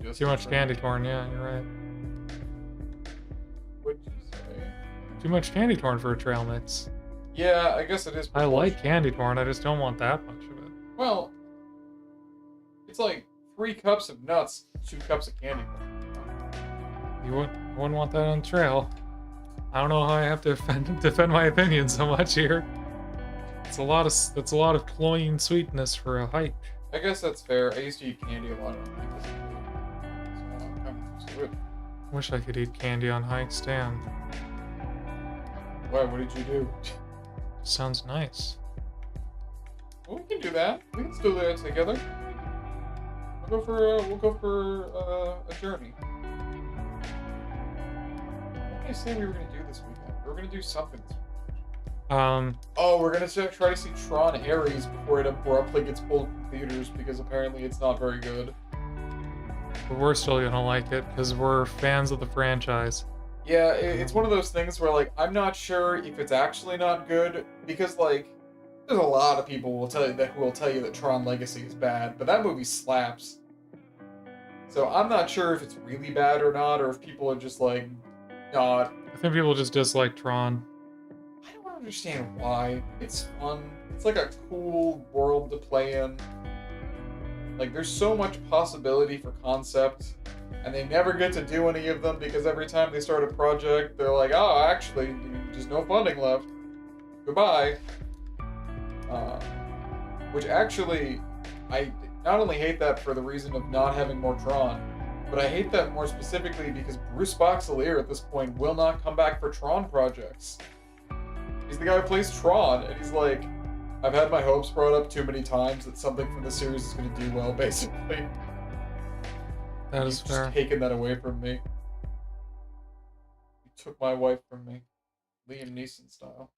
Just Too much trail. candy corn, yeah, you're right. What'd you say? Too much candy corn for a trail mix. Yeah, I guess it is. I like candy corn, I just don't want that much of it. Well, it's like 3 cups of nuts, 2 cups of candy corn. You wouldn't want that on the trail. I don't know how I have to defend my opinion so much here. That's a lot of cloying sweetness for a hike. I guess that's fair. I used to eat candy a lot on hikes. So I'm kind of used to it. Wish I could eat candy on hikes, damn. Why? What did you do? Sounds nice. Well, we can do that. We can still do that together. We'll go for a journey. What did I say we were gonna do this weekend? We were gonna do something this weekend. Oh, we're gonna try to see Tron Ares before it abruptly gets pulled from theaters because apparently it's not very good. But we're still gonna like it because we're fans of the franchise. Yeah, it's one of those things where like I'm not sure if it's actually not good because like there's a lot of people who will tell you that Tron Legacy is bad, but that movie slaps. So I'm not sure if it's really bad or not, or if people are just like not. I think people just dislike Tron. I don't understand why. It's fun. It's like a cool world to play in. Like, there's so much possibility for concept, and they never get to do any of them because every time they start a project, they're like, oh, actually, there's no funding left. Goodbye. Which actually, I not only hate that for the reason of not having more Tron, but I hate that more specifically because Bruce Boxleer at this point will not come back for Tron projects. He's the guy who plays Tron, and he's like, I've had my hopes brought up too many times that something from the series is going to do well, basically. That is You've fair. just taken that away from me. You took my wife from me. Liam Neeson style.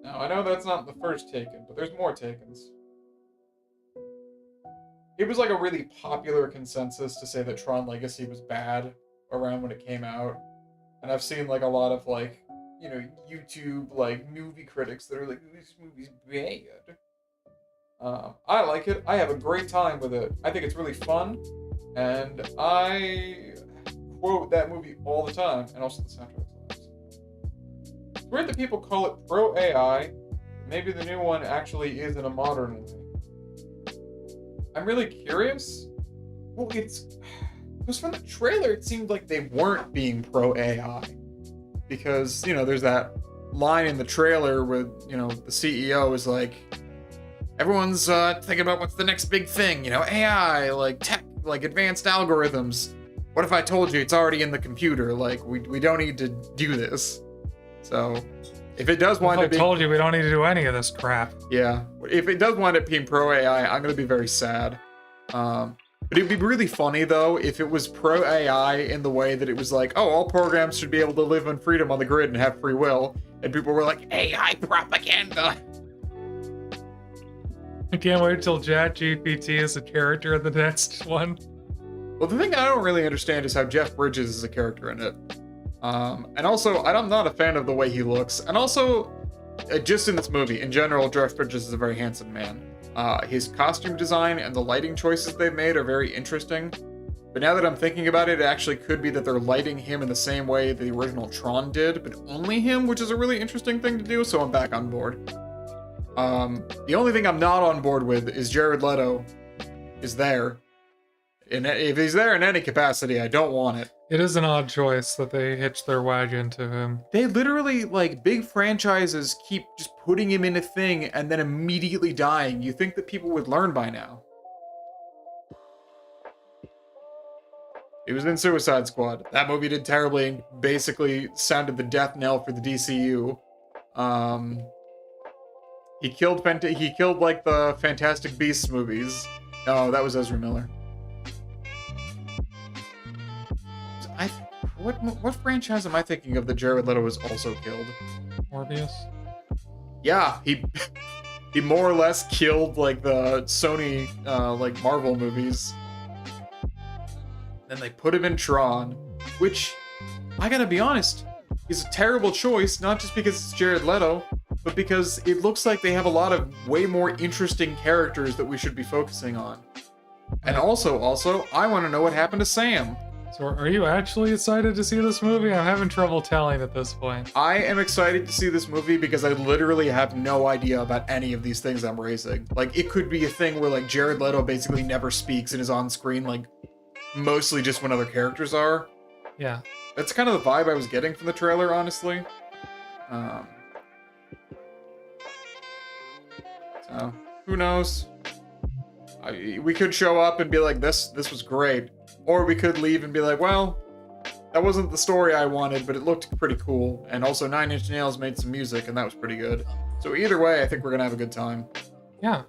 Now, I know that's not the first Taken, but there's more Takens. It was like a really popular consensus to say that Tron Legacy was bad around when it came out. And I've seen like a lot of like, you know, YouTube like movie critics that are like, this movie's bad. I like it. I have a great time with it. I think it's really fun. And I quote that movie all the time. And also the soundtrack. It's weird that people call it pro AI. Maybe the new one actually is in a modern way. I'm really curious. Well, because from the trailer, it seemed like they weren't being pro AI. Because, you know, there's that line in the trailer where, you know, the CEO is like, everyone's thinking about what's the next big thing, you know, AI, like tech, like advanced algorithms. What if I told you it's already in the computer? Like, we don't need to do this. So, if it does wind up being... I told you we don't need to do any of this crap. Yeah. If it does wind up being pro AI, I'm going to be very sad. But it'd be really funny, though, if it was pro AI in the way that it was like, oh, all programs should be able to live in freedom on the grid and have free will. And people were like, AI propaganda. I can't wait till ChatGPT is a character in the next one. Well, the thing I don't really understand is how Jeff Bridges is a character in it. And also, I'm not a fan of the way he looks. And also, just in this movie, in general, Jeff Bridges is a very handsome man. His costume design and the lighting choices they've made are very interesting. But now that I'm thinking about it, it actually could be that they're lighting him in the same way the original Tron did, but only him, which is a really interesting thing to do, so I'm back on board. The only thing I'm not on board with is Jared Leto is there. if he's there in any capacity, I don't want it. It is an odd choice that they hitch their wagon to him. They literally, like, big franchises keep just putting him in a thing and then immediately dying. You think that people would learn by now. He was in Suicide Squad. That movie did terribly and basically sounded the death knell for the DCU. He killed like the Fantastic Beasts movies. No, that was Ezra Miller. What franchise am I thinking of that Jared Leto was also killed? Morbius? Yeah, he more or less killed like the Sony like Marvel movies. Then they put him in Tron, which I gotta be honest, is a terrible choice, not just because it's Jared Leto, but because it looks like they have a lot of way more interesting characters that we should be focusing on. And also, I want to know what happened to Sam. So are you actually excited to see this movie? I'm having trouble telling at this point. I am excited to see this movie because I literally have no idea about any of these things I'm raising. Like, it could be a thing where, like, Jared Leto basically never speaks and is on screen, like, mostly just when other characters are. Yeah. That's kind of the vibe I was getting from the trailer, honestly. So, who knows? We could show up and be like, this was great. Or we could leave and be like, well, that wasn't the story I wanted, but it looked pretty cool. And also 9 Inch Nails made some music, and that was pretty good. So either way, I think we're gonna have a good time. Yeah.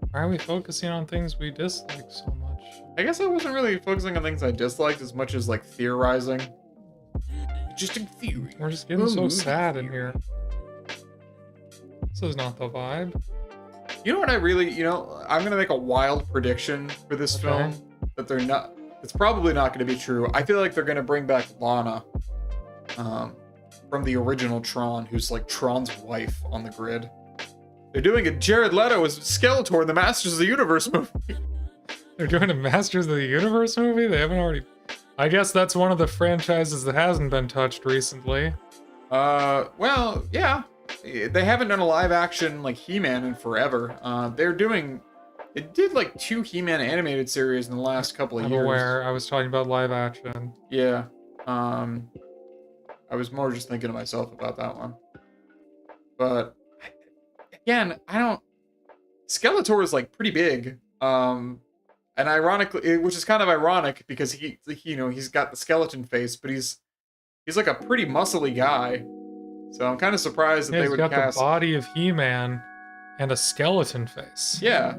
Why are we focusing on things we dislike so much? I guess I wasn't really focusing on things I disliked as much as, like, theorizing. Just in theory. We're just getting so sad in here. This is not the vibe. You know what I really, I'm gonna make a wild prediction for this film that it's probably not gonna be true. I feel like they're gonna bring back Lana, from the original Tron, who's like Tron's wife on the grid. They're doing a Jared Leto as Skeletor in the Masters of the Universe movie. They're doing a Masters of the Universe movie? They haven't already... I guess that's one of the franchises that hasn't been touched recently. Well, yeah. They haven't done a live action like He-Man in forever. They did like 2 He-Man animated series in the last couple of years. I'm aware. I was talking about live action. Yeah. I was more just thinking to myself about that one. But again, Skeletor is like pretty big. And ironically, which is kind of ironic because he's got the skeleton face, but he's like a pretty muscly guy. So I'm kind of surprised that they would cast... He's got the body of He-Man and a skeleton face. Yeah.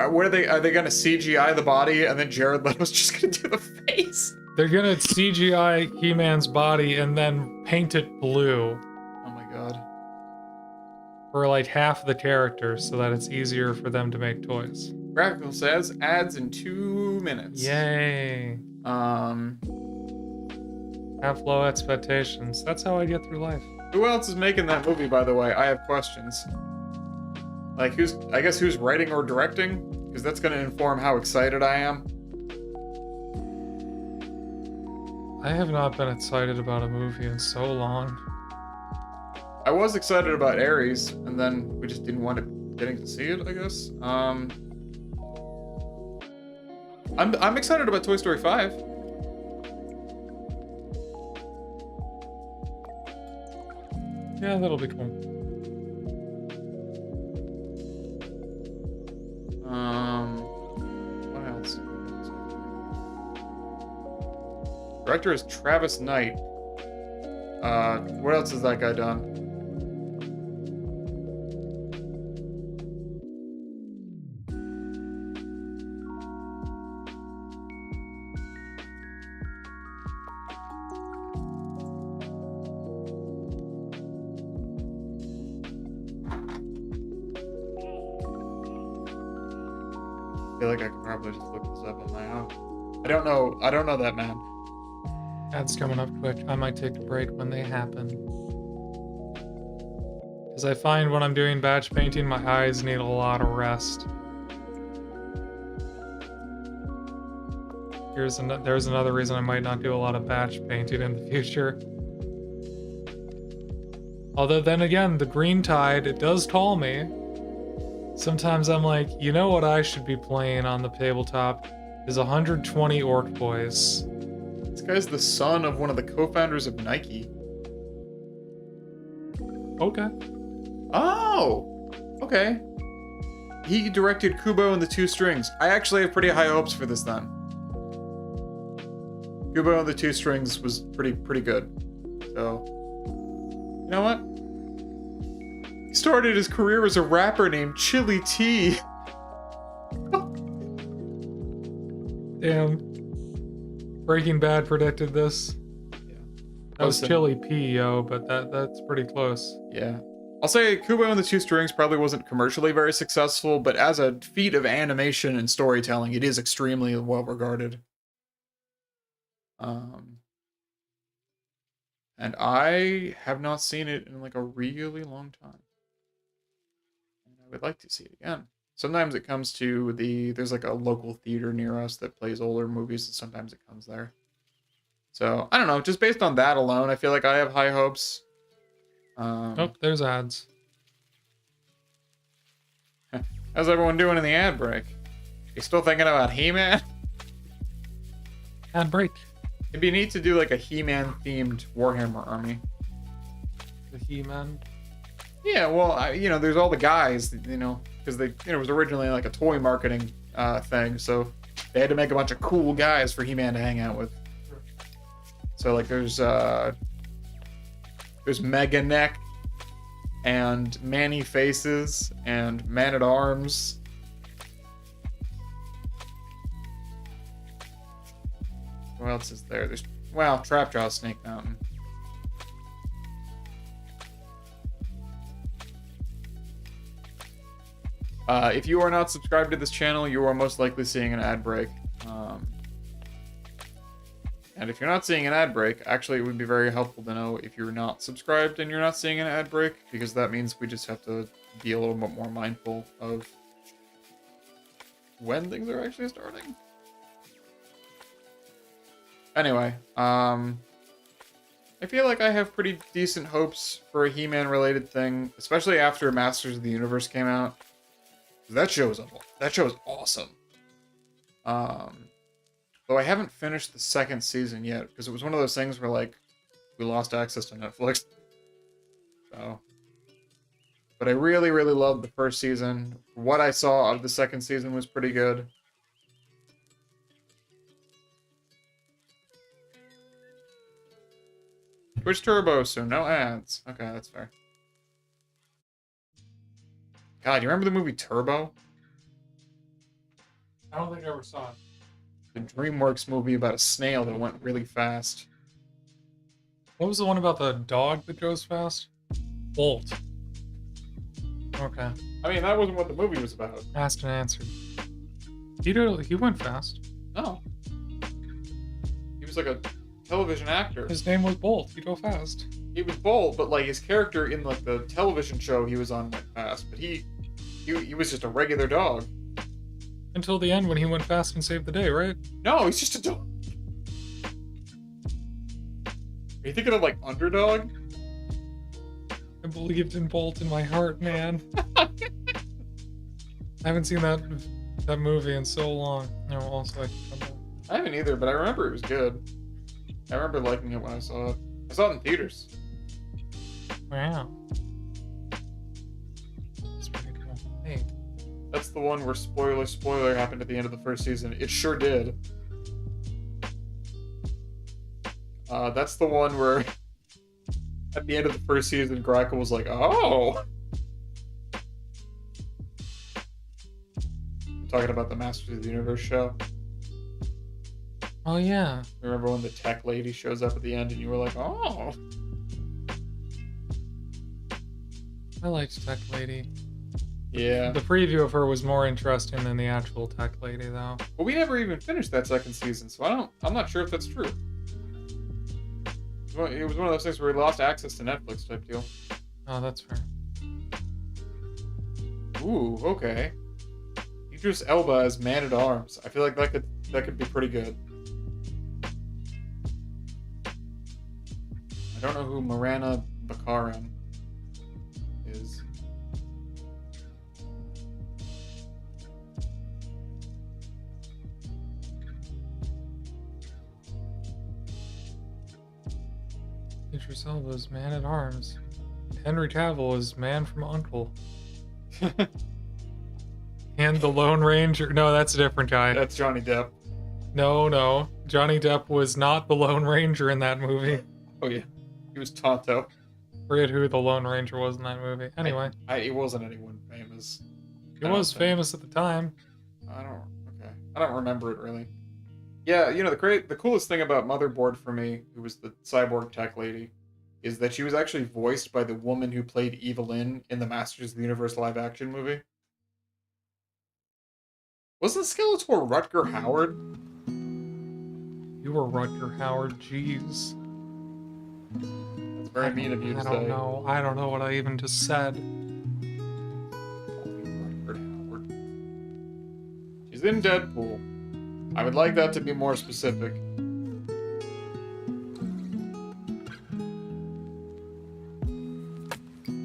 What are they going to CGI the body and then Jared Leto's just going to do the face? They're going to CGI He-Man's body and then paint it blue. Oh my god. For like half the characters so that it's easier for them to make toys. Graphical says ads in 2 minutes. Yay. Have low expectations. That's how I get through life. Who else is making that movie, by the way? I have questions. Like, who's writing or directing? Because that's going to inform how excited I am. I have not been excited about a movie in so long. I was excited about Ares, and then we just didn't want it getting to see it, I guess. I'm excited about Toy Story 5. Yeah, that'll be cool. What else? Director is Travis Knight. What else has that guy done? I feel like I could probably just look this up on my own. I don't know that man. Ads coming up quick. I might take a break when they happen. Because I find when I'm doing batch painting, my eyes need a lot of rest. There's another reason I might not do a lot of batch painting in the future. Although then again, the green tide, it does call me. Sometimes I'm like, you know what I should be playing on the tabletop is 120 Orc Boys. This guy's the son of one of the co-founders of Nike. Okay. Oh! Okay. He directed Kubo and the Two Strings. I actually have pretty high hopes for this then. Kubo and the Two Strings was pretty good. So, you know what? He started his career as a rapper named Chili T. Damn. Breaking Bad predicted this. Yeah. That was Listen. Chili P, yo, but that's pretty close. Yeah. I'll say Kubo and the Two Strings probably wasn't commercially very successful, but as a feat of animation and storytelling, it is extremely well regarded. And I have not seen it in like a really long time. And I would like to see it again. Sometimes it comes to there's like a local theater near us that plays older movies, and sometimes it comes there. So, I don't know, just based on that alone, I feel like I have high hopes. Oh, there's ads. How's everyone doing in the ad break? You still thinking about He-Man? Ad break. It'd be neat to do like a He-Man themed Warhammer army. The He-Man. Yeah, well, there's all the guys, because it was originally like a toy marketing thing, so they had to make a bunch of cool guys for He-Man to hang out with. So like there's Mega Neck and Manny Faces and Man at Arms. What else is there? There's Trapjaw Snake Mountain. If you are not subscribed to this channel, you are most likely seeing an ad break. And if you're not seeing an ad break, actually it would be very helpful to know if you're not subscribed and you're not seeing an ad break, because that means we just have to be a little bit more mindful of when things are actually starting. Anyway, I feel like I have pretty decent hopes for a He-Man related thing, especially after Masters of the Universe came out. That show is awesome. Though I haven't finished the second season yet, because it was one of those things where, like, we lost access to Netflix. So. But I really, really loved the first season. What I saw of the second season was pretty good. Twitch Turbo, so no ads. Okay, that's fair. God, you remember the movie Turbo? I don't think I ever saw it. The DreamWorks movie about a snail that went really fast. What was the one about the dog that goes fast? Bolt. Okay. I mean, that wasn't what the movie was about. Asked and answered. He went fast. No. He was like a television actor. His name was Bolt. He'd go fast. He was bold, but like his character in like the television show he was on went fast. But he was just a regular dog. Until the end when he went fast and saved the day, right? No, he's just a dog. Are you thinking of like Underdog? I believed in Bolt in my heart, man. I haven't seen that movie in so long. No, also I can come back. I haven't either, but I remember it was good. I remember liking it when I saw it. I saw it in theaters. Wow. That's pretty cool. Hey. That's the one where spoiler happened at the end of the first season. It sure did. That's the one where at the end of the first season, Grackle was like, oh! I'm talking about the Masters of the Universe show. Oh yeah. Remember when the tech lady shows up at the end and you were like, oh! I liked Tech Lady. Yeah. The preview of her was more interesting than the actual Tech Lady, though. But we never even finished that second season, so I'm not sure if that's true. It was one of those things where we lost access to Netflix type deal. Oh, that's fair. Ooh, okay. Idris Elba as Man at Arms. I feel like that could be pretty good. I don't know who Marana Bakaran is. Idris Elba's Man at Arms. Henry Cavill is Man from U.N.C.L.E. And the Lone Ranger. No, that's a different guy. That's Johnny Depp. No. Johnny Depp was not the Lone Ranger in that movie. Oh yeah, he was Tonto. Forget who the Lone Ranger was in that movie. Anyway, He wasn't anyone famous. he was famous at the time. I don't remember it really. Yeah, you know, the coolest thing about Motherboard for me, who was the cyborg tech lady, is that she was actually voiced by the woman who played Evelyn in the Masters of the Universe live action movie. Wasn't Skeletor Rutger Howard? You were Rutger Howard, jeez. That's very mean of you to say. I don't know what I even just said. Rutger Howard. She's in Deadpool. I would like that to be more specific.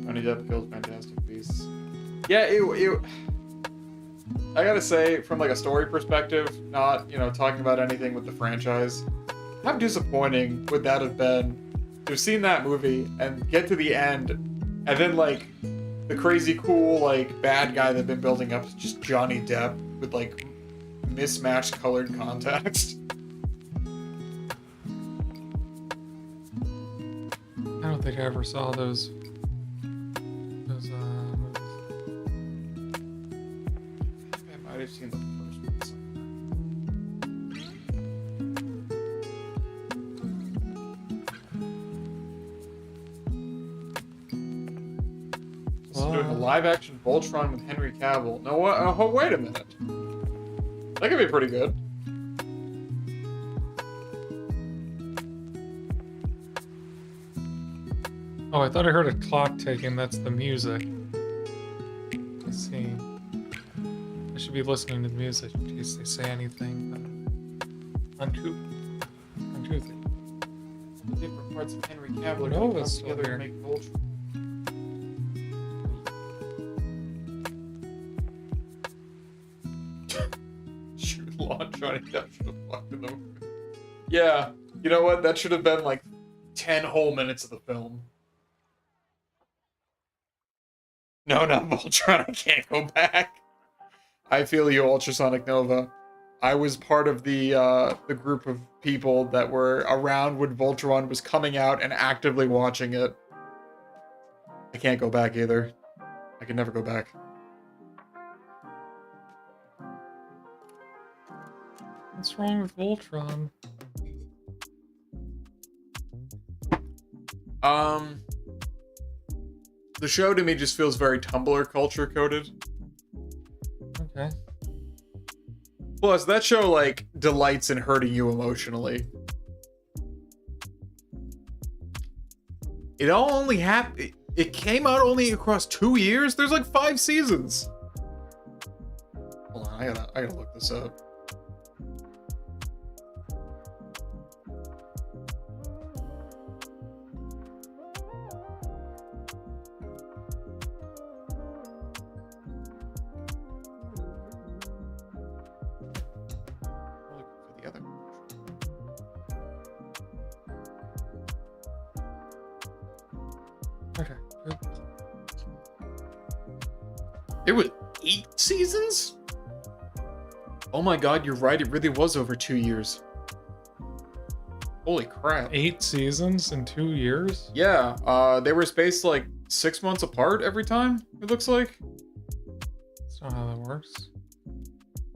Johnny Depp kills Fantastic Beasts. Yeah, I gotta say, from like a story perspective, not, you know, talking about anything with the franchise, how disappointing would that have been to have seen that movie and get to the end, and then like the crazy cool like bad guy they've been building up is just Johnny Depp with like mismatched colored contacts. I don't think I ever saw those movies. I might have seen the first one somewhere. So doing a live-action Voltron with Henry Cavill. No, what? Oh, wait a minute. That could be pretty good. Oh, I thought I heard a clock ticking. That's the music. I see. I should be listening to the music in case they say anything uncouth. The different parts of Henry Cavill are No, going to come that's together so to make Voltron. Johnny Depp should have fucked in the movie. Yeah, you know what? That should have been like 10 whole minutes of the film. No, not Voltron. I can't go back. I feel you, Ultrasonic Nova. I was part of the group of people that were around when Voltron was coming out and actively watching it. I can't go back either. I can never go back. What's wrong with Voltron? The show to me just feels very Tumblr culture coded. Okay. Plus, that show, like, delights in hurting you emotionally. It all only happened... It came out only across 2 years? There's like 5 seasons. Hold on, I gotta look this up. Okay, good. It was 8 seasons? Oh my god, you're right. It really was over 2 years. Holy crap. 8 seasons in 2 years? Yeah, they were spaced like 6 months apart every time, it looks like. That's not how that works.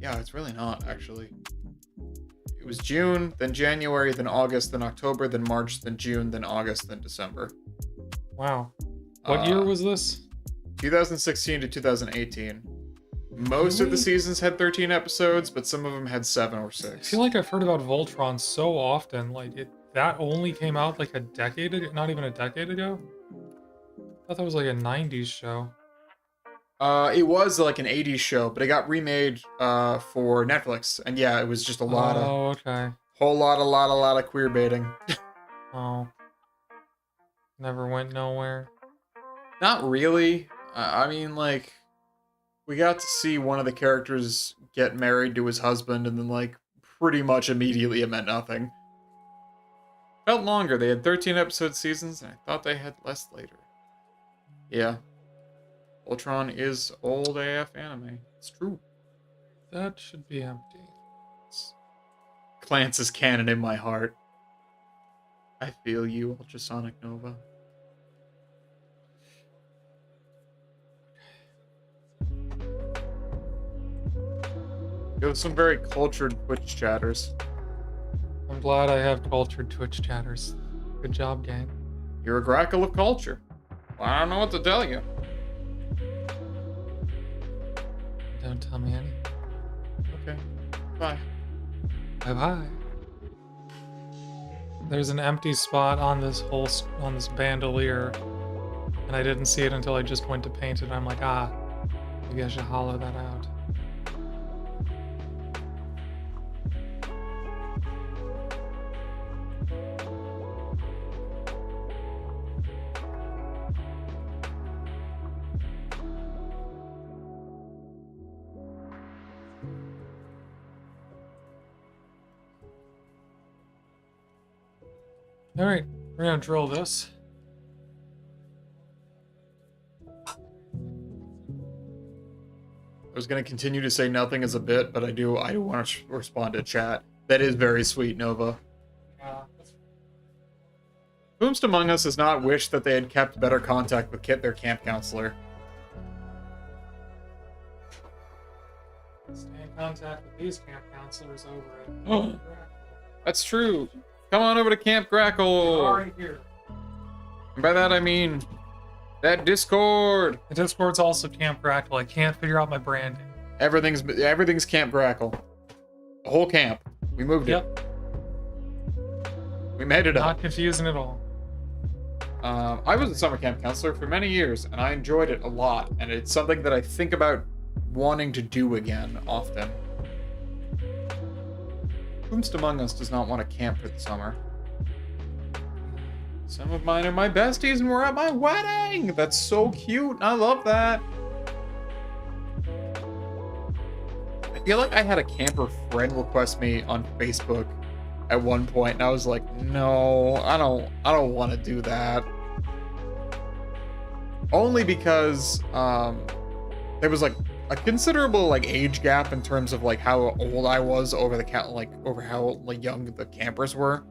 Yeah, it's really not, actually. It was June, then January, then August, then October, then March, then June, then August, then December. Wow. What year was this? 2016 to 2018. Most of the seasons had 13 episodes, but some of them had 7 or 6. I feel like I've heard about Voltron so often. Like, that only came out like a decade ago? Not even a decade ago? I thought that was like a 90s show. It was like an 80s show, but it got remade for Netflix. And yeah, it was just a lot of... Oh, okay. Whole lot of queer baiting. Oh. Never went nowhere. Not really. I mean, like, we got to see one of the characters get married to his husband, and then, like, pretty much immediately it meant nothing. Felt longer. They had 13 episode seasons, and I thought they had less later. Yeah. Ultron is old AF anime. It's true. That should be empty. Clance is canon in my heart. I feel you, Ultrasonic Nova. You have some very cultured Twitch chatters. I'm glad I have cultured Twitch chatters. Good job, gang. You're a grackle of culture. Well, I don't know what to tell you. Don't tell me any. Okay. Bye. Bye-bye. There's an empty spot on this bandolier, and I didn't see it until I just went to paint it. I'm like, maybe I should hollow that out. All right, we're gonna drill this. I was gonna continue to say nothing as a bit, but I do want to respond to chat. That is very sweet, Nova. Whomst among us has not wished that they had kept better contact with Kit, their camp counselor? Stay in contact with these camp counselors over at. Oh, that's true. Come on over to Camp Grackle. Already here. And by that I mean that Discord. The Discord's also Camp Grackle. I can't figure out my branding. Everything's Camp Grackle. The whole camp. We moved it. We made it up. Not confusing at all. I was a summer camp counselor for many years, and I enjoyed it a lot. And it's something that I think about wanting to do again often. Whomst among us does not want to camp for the summer? Some of mine are my besties, and we're at my wedding. That's so cute. I love that. I feel like I had a camper friend request me on Facebook at one point, and I was like, no, I don't want to do that. Only because there was like a considerable like age gap in terms of like how old I was over how like young the campers were,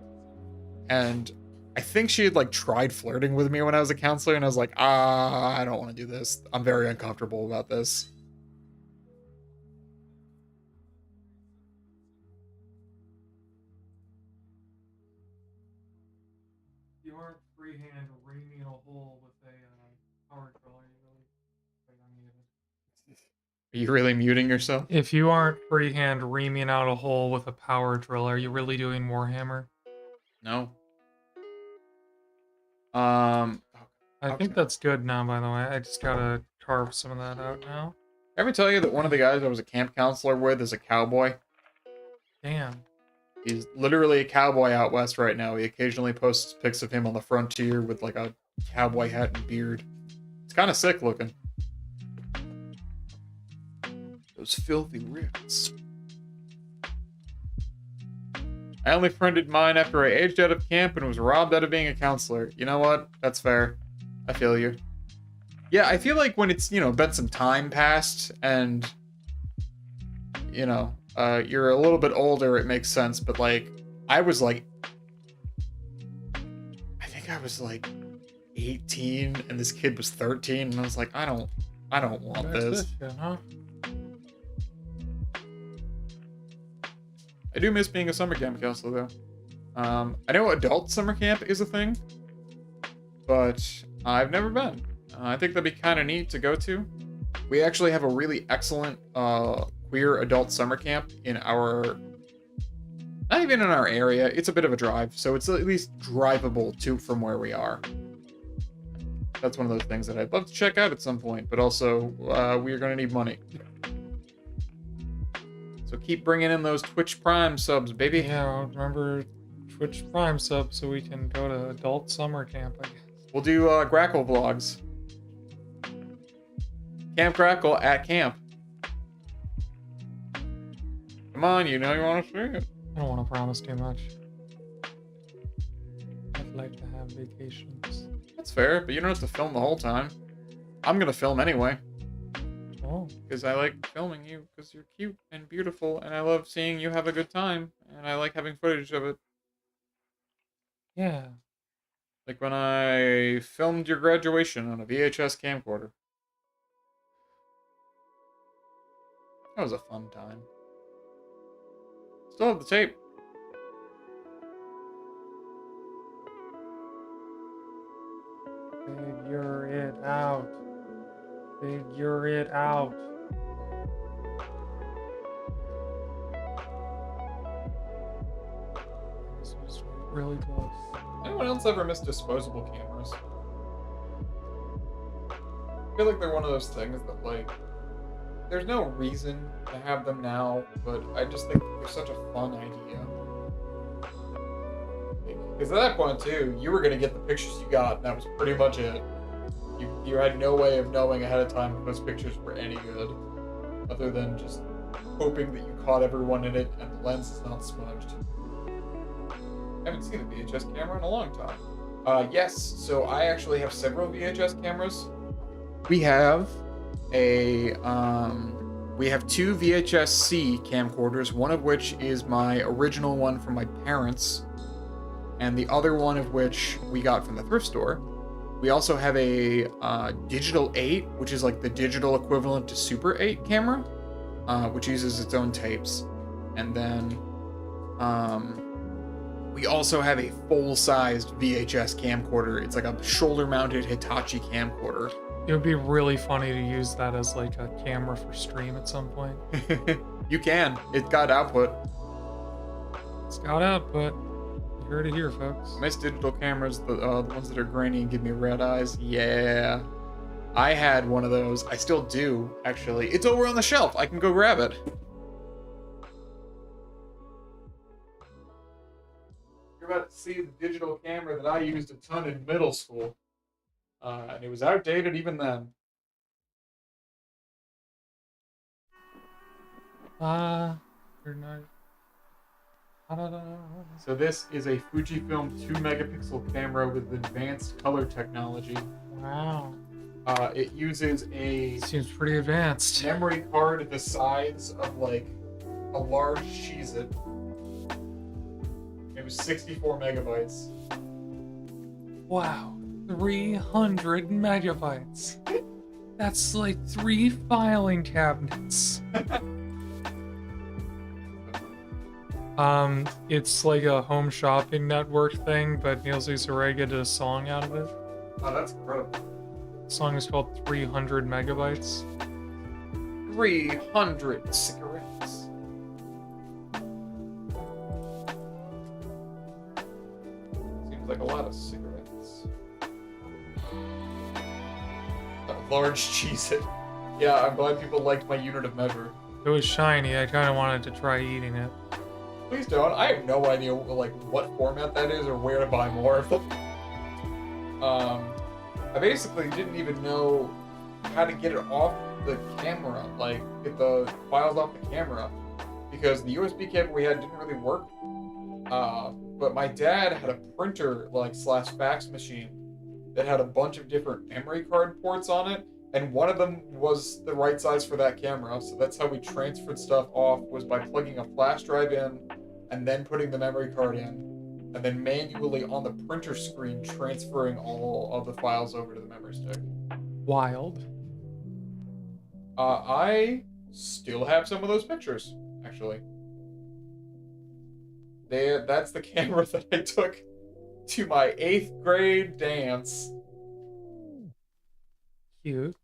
and I think she had like tried flirting with me when I was a counselor, and I was like, I don't want to do this. I'm very uncomfortable about this. You aren't freehand reaming a hole with a power driller. Are you really muting yourself? If you aren't freehand reaming out a hole with a power drill, are you really doing Warhammer? No. I think that's good now, by the way. I just gotta carve some of that out now. Ever tell you that one of the guys I was a camp counselor with is a cowboy? Damn. He's literally a cowboy out west right now. He occasionally posts pics of him on the frontier with like a cowboy hat and beard. It's kind of sick looking. Those filthy rifts. I only friended mine after I aged out of camp and was robbed out of being a counselor. You know what? That's fair. I feel you. Yeah, I feel like when it's, been some time passed and, you're a little bit older, it makes sense. But like, I think I was like 18 and this kid was 13 and I was like, I don't want this. Shit, huh? I do miss being a summer camp counselor, though. I know adult summer camp is a thing, but I've never been. I think that'd be kind of neat to go to. We actually have a really excellent queer adult summer camp in our... Not even in our area. It's a bit of a drive, so it's at least drivable from where we are. That's one of those things that I'd love to check out at some point, but also we are going to need money. So keep bringing in those Twitch Prime subs, baby. Yeah, remember Twitch Prime sub so we can go to adult summer camp, I guess. We'll do Grackle vlogs. Camp Grackle at camp. Come on, you know you want to see it. I don't want to promise too much. like to have vacations. That's fair, but you don't have to film the whole time. I'm gonna film anyway. Oh, Because I like filming you, because you're cute and beautiful, and I love seeing you have a good time, and I like having footage of it. yeah. Like when I filmed your graduation on a VHS camcorder. That was a fun time. Still have the tape. Figure it out. Figure it out. This was really close. Anyone else ever miss disposable cameras? I feel like they're one of those things that, like, there's no reason to have them now, but I just think they're such a fun idea. Because at that point, too, you were going to get the pictures you got, and that was pretty much it. You had no way of knowing ahead of time if those pictures were any good, other than just hoping that you caught everyone in it and the lens is not smudged. I haven't seen a VHS camera in a long time. Yes, so I actually have several VHS cameras. We have we have two VHS-C camcorders, one of which is my original one from my parents, and the other one of which we got from the thrift store. We also have a Digital 8, which is like the digital equivalent to Super 8 camera, which uses its own tapes. And then we also have a full-sized VHS camcorder. It's like a shoulder-mounted Hitachi camcorder. It would be really funny to use that as like a camera for stream at some point. You can. It got output. It's got output. You heard it here, folks. Miss digital cameras, the ones that are grainy and give me red eyes. Yeah. I had one of those. I still do, actually. It's over on the shelf. I can go grab it. You're about to see the digital camera that I used a ton in middle school. And it was outdated even then. You're not. So this is a Fujifilm 2-megapixel camera with advanced color technology. Wow. It uses a Seems pretty advanced. memory card the size of like a large Cheez-It. It was 64 megabytes. Wow. 300 megabytes. That's like 3 filing cabinets. It's like a home shopping network thing, but Niels Zarega did a song out of it. Oh, that's incredible. The song is called 300 megabytes. 300 cigarettes. Seems like a lot of cigarettes. A large Cheez-It. Yeah, I'm glad people liked my unit of measure. It was shiny. I kind of wanted to try eating it. Please don't. I have no idea like what format that is or where to buy more of them. I basically didn't even know how to get it off the camera, like get the files off the camera, because the USB cable we had didn't really work. But my dad had a printer like / fax machine that had a bunch of different memory card ports on it, and one of them was the right size for that camera. So that's how we transferred stuff off, was by plugging a flash drive in and then putting the memory card in, and then manually on the printer screen transferring all of the files over to the memory stick. Wild. I still have some of those pictures, actually. That's the camera that I took to my 8th grade dance. Cute.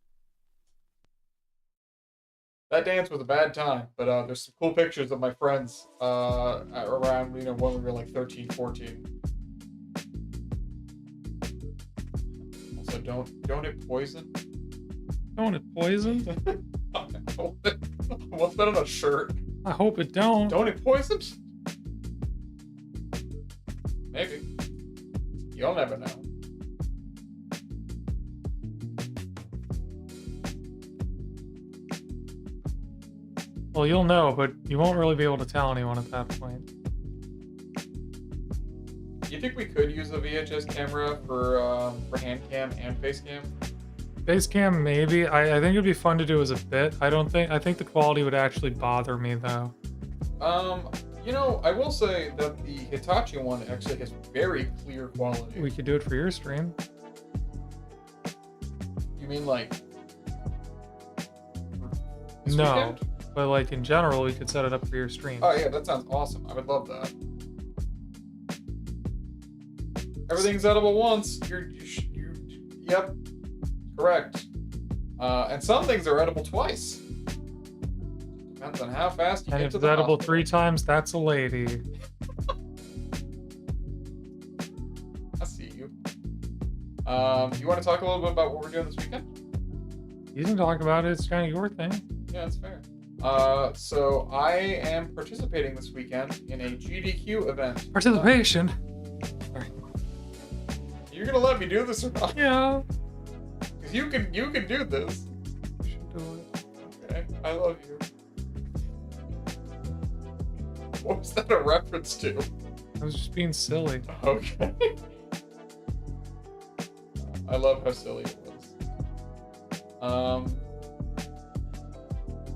That dance was a bad time, but there's some cool pictures of my friends around, when we were like 13, 14. Also, don't it poison? Don't it poison? What's that on a shirt? I hope it don't. Don't it poison? Maybe. You'll never know. Well, you'll know, but you won't really be able to tell anyone at that point. you think we could use a VHS camera for hand cam and face cam? Face cam, maybe. I think it'd be fun to do as a bit. I think the quality would actually bother me though. You know, I will say that the Hitachi one actually has very clear quality. We could do it for your stream. You mean like this No, weekend? but like in general, we could set it up for your stream. Oh yeah, that sounds awesome. I would love that. Everything's edible once. Yep, correct. And some things are edible twice. Depends on how fast you And get if to it's the edible hospital. 3 times, that's a lady. I see you. You want to talk a little bit about what we're doing this weekend? You can talk about it. It's kind of your thing. Yeah, that's fair. So I am participating this weekend in a GDQ event. Participation. You're gonna let me do this or not? Yeah. Because you can do this. You should do it. Okay, I love you. What was that a reference to? I was just being silly. Okay. I love how silly it was.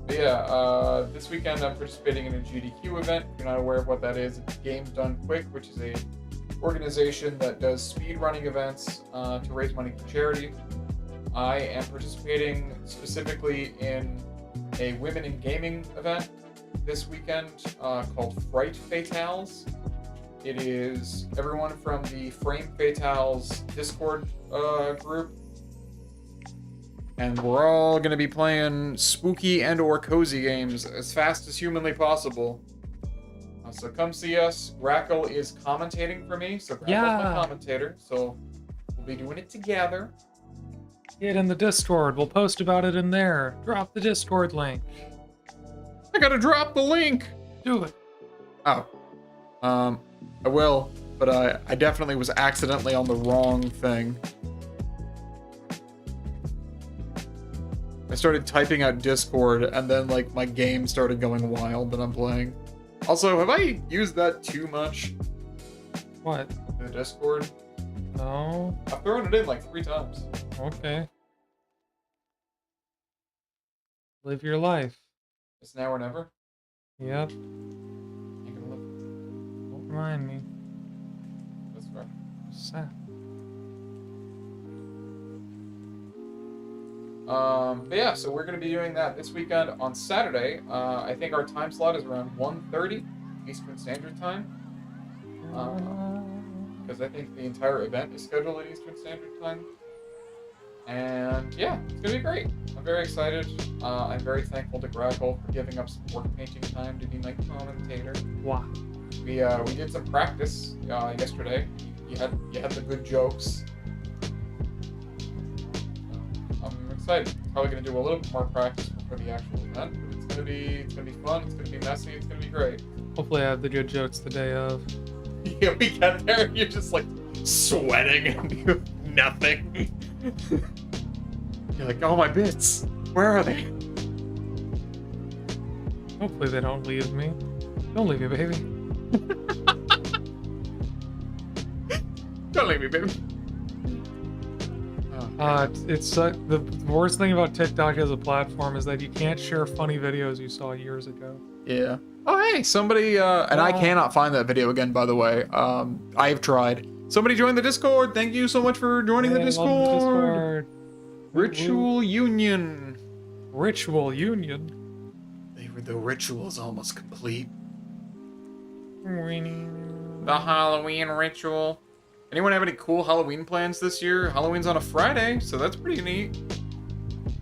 But yeah, this weekend I'm participating in a GDQ event. If you're not aware of what that is, it's Games Done Quick, which is a organization that does speed running events to raise money for charity. I am participating specifically in a women in gaming event this weekend called Fright Fatales. It is everyone from the Frame Fatales Discord group, and we're all going to be playing spooky and or cozy games as fast as humanly possible. So come see us. Grackle is commentating for me, so Grackle's my commentator, so we'll be doing it together. Get in the Discord. We'll post about it in there. Drop the Discord link. I gotta drop the link! Do it. Oh. I will, but I definitely was accidentally on the wrong thing. I started typing out Discord, and then, like, my game started going wild that I'm playing. Also, have I used that too much? What? The Discord? No. I've thrown it in, like, 3 times. Okay. Live your life. It's now or never? Yep. You can live. Don't remind me. That's fair. Sad. But yeah, so we're going to be doing that this weekend on Saturday. I think our time slot is around 1:30 Eastern Standard Time. Because I think the entire event is scheduled at Eastern Standard Time. And yeah, it's going to be great. I'm very excited. I'm very thankful to Grackle for giving up some work painting time to be my commentator. Wow. We did some practice yesterday. You had the good jokes. I'm excited. Probably gonna do a little bit more practice before the actual event, but it's gonna be fun. It's gonna be messy. It's gonna be great. Hopefully I have the good jokes the day of. Yeah, we get there and you're just like sweating and you have nothing. You're like, oh my bits, where are they? Hopefully they don't leave me. Don't leave me, baby. Don't leave me, baby. It's the worst thing about TikTok as a platform is that you can't share funny videos you saw years ago. Yeah. Oh hey, somebody and I cannot find that video again, by the way. I've tried. Somebody joined the Discord. Thank you so much for joining the Hey, Discord. love the Discord. Ritual Union. Ritual Union. The ritual's almost complete. Winning. The Halloween ritual. Anyone have any cool Halloween plans this year? Halloween's on a Friday, so that's pretty neat.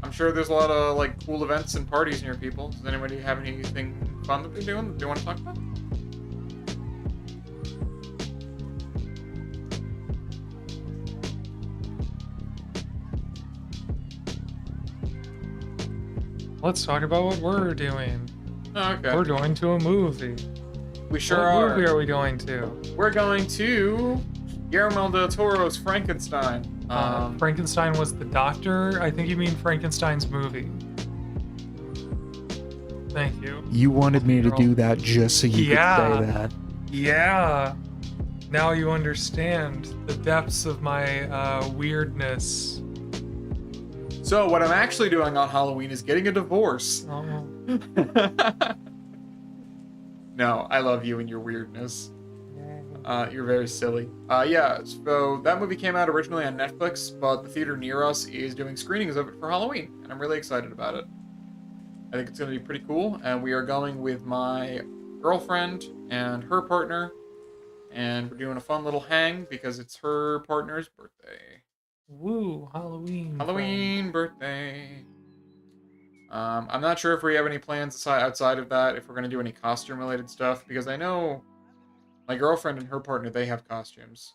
I'm sure there's a lot of like cool events and parties near people. Does anybody have anything fun that they're doing that they want to talk about? Let's talk about what we're doing. Oh, okay. We're going to a movie. We sure What are. movie are we going to? We're going to Guillermo del Toro's Frankenstein. Frankenstein was the doctor. I think you mean Frankenstein's movie. Thank you. You wanted me to Girl. do that just so you could say that. Yeah. Now you understand the depths of my weirdness. So what I'm actually doing on Halloween is getting a divorce. Oh. No, I love you and your weirdness. You're very silly. Yeah, so that movie came out originally on Netflix, but the theater near us is doing screenings of it for Halloween, and I'm really excited about it. I think it's going to be pretty cool, and we are going with my girlfriend and her partner, and we're doing a fun little hang because it's her partner's birthday. Woo, Halloween. Halloween birthday. I'm not sure if we have any plans outside of that, if we're going to do any costume-related stuff, because I know my girlfriend and her partner, they have costumes.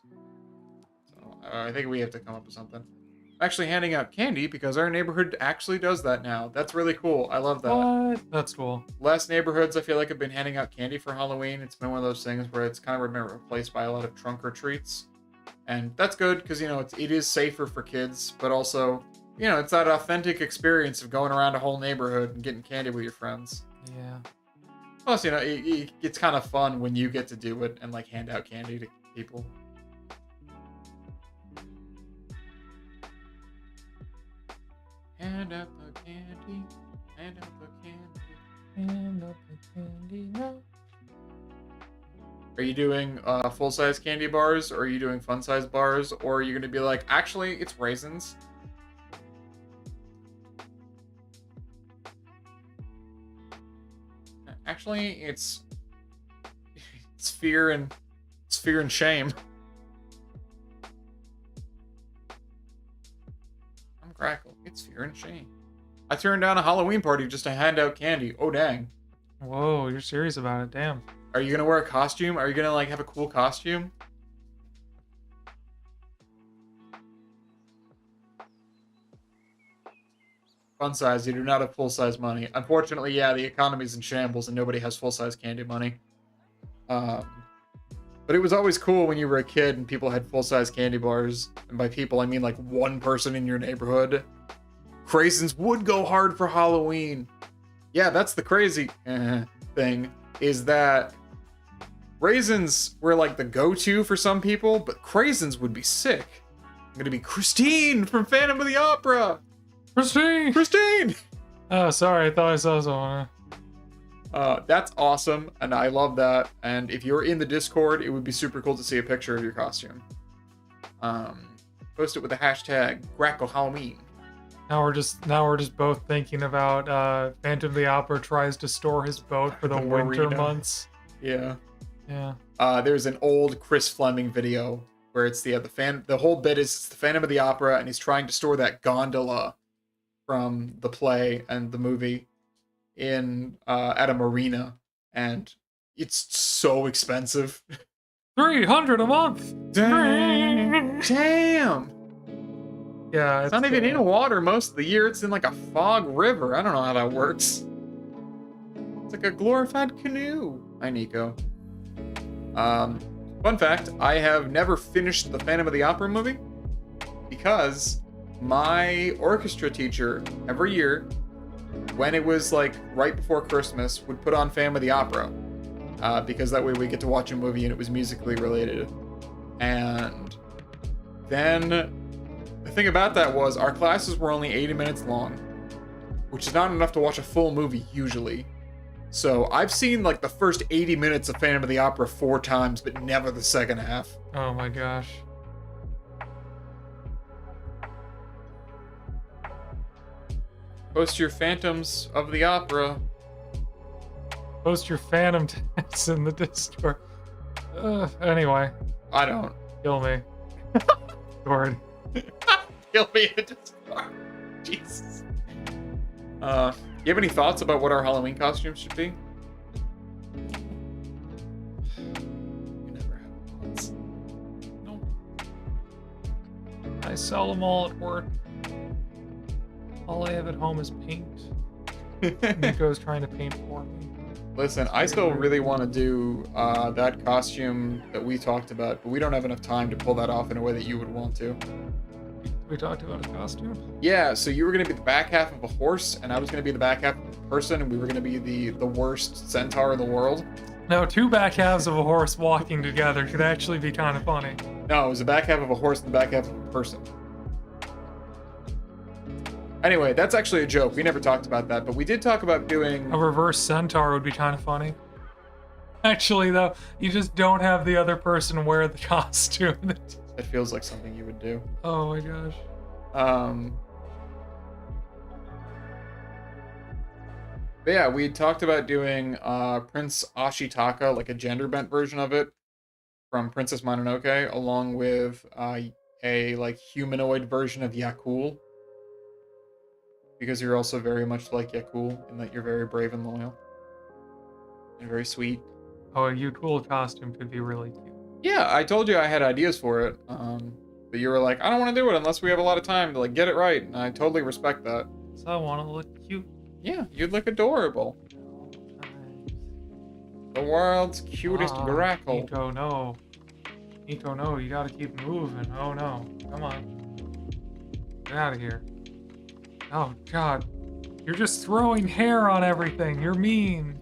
So I think we have to come up with something. I'm actually handing out candy because our neighborhood actually does that now. That's really cool. I love that. What? That's cool. Last neighborhoods, I feel like, have been handing out candy for Halloween. It's been one of those things where it's kind of been replaced by a lot of trunk or treats. And that's good because, you know, it is safer for kids, but also, you know, it's that authentic experience of going around a whole neighborhood and getting candy with your friends. Yeah. Plus, you know, it's kind of fun when you get to do it and, like, hand out candy to people. Hand out the candy. Hand out the candy. Hand up the candy now. Are you doing full-size candy bars, or are you doing fun-size bars, or are you going to be like, actually, it's raisins? Actually, it's fear and shame. I'm Crackle. It's fear and shame. I turned down a Halloween party just to hand out candy. Oh dang. Whoa, you're serious about it? Damn. Are you gonna wear a costume? Are you gonna like have a cool costume? Fun size, you do not have full-size money. Unfortunately, yeah, the economy's in shambles and nobody has full-size candy money. But it was always cool when you were a kid and people had full-size candy bars. And by people, I mean like one person in your neighborhood. Craisins would go hard for Halloween. Yeah, that's the crazy thing, is that raisins were like the go-to for some people, but craisins would be sick. I'm gonna be Christine from Phantom of the Opera. Christine! Oh, sorry. I thought I saw someone. That's awesome, and I love that. And if you're in the Discord, it would be super cool to see a picture of your costume. Post it with the hashtag #GrackleHalloween. Now we're just both thinking about Phantom of the Opera tries to store his boat for the winter marina. months. Yeah. Yeah. There's an old Chris Fleming video where it's the whole bit is it's the Phantom of the Opera, and he's trying to store that gondola from the play and the movie in at a marina, and it's so expensive. $300 a month. Damn. Yeah, It's not even in water most of the year. It's in like a fog river. I don't know how that works. It's like a glorified canoe. Hi, Nico. Fun fact, I have never finished the Phantom of the Opera movie because my orchestra teacher every year, when it was like right before Christmas, would put on Phantom of the Opera because that way we get to watch a movie and it was musically related. And then the thing about that was our classes were only 80 minutes long, which is not enough to watch a full movie usually. So I've seen like the first 80 minutes of Phantom of the Opera 4 times, but never the second half. Oh my gosh. Post your Phantoms of the Opera. Post your Phantom tags in the Discord. Anyway, I don't. kill me. Discord. Kill me in the Discord. Jesus. You have any thoughts about what our Halloween costumes should be? You never have thoughts. Nope. I sell them all at work. All I have at home is paint. Nico's trying to paint for me. Listen, I still really want to do that costume that we talked about, but we don't have enough time to pull that off in a way that you would want to. We talked about a costume? Yeah, so you were going to be the back half of a horse, and I was going to be the back half of a person, and we were going to be the worst centaur in the world. No, two back halves of a horse walking together could actually be kind of funny. No, it was the back half of a horse and the back half of a person. Anyway, that's actually a joke. We never talked about that, but we did talk about doing... A reverse centaur would be kind of funny. Actually, though, you just don't have the other person wear the costume. That feels like something you would do. Oh my gosh. But yeah, we talked about doing Prince Ashitaka, like a gender-bent version of it, from Princess Mononoke, along with a like humanoid version of Yakul. Because you're also very much like Yakul in that you're very brave and loyal. And very sweet. Oh, a Yakul costume could be really cute. Yeah, I told you I had ideas for it. But you were like, I don't want to do it unless we have a lot of time to like get it right. And I totally respect that. So I want to look cute. Yeah, you'd look adorable. The world's cutest grackle. Nico, no. Nico, no, you gotta keep moving. Oh no. Come on. Get out of here. Oh god. You're just throwing hair on everything. You're mean.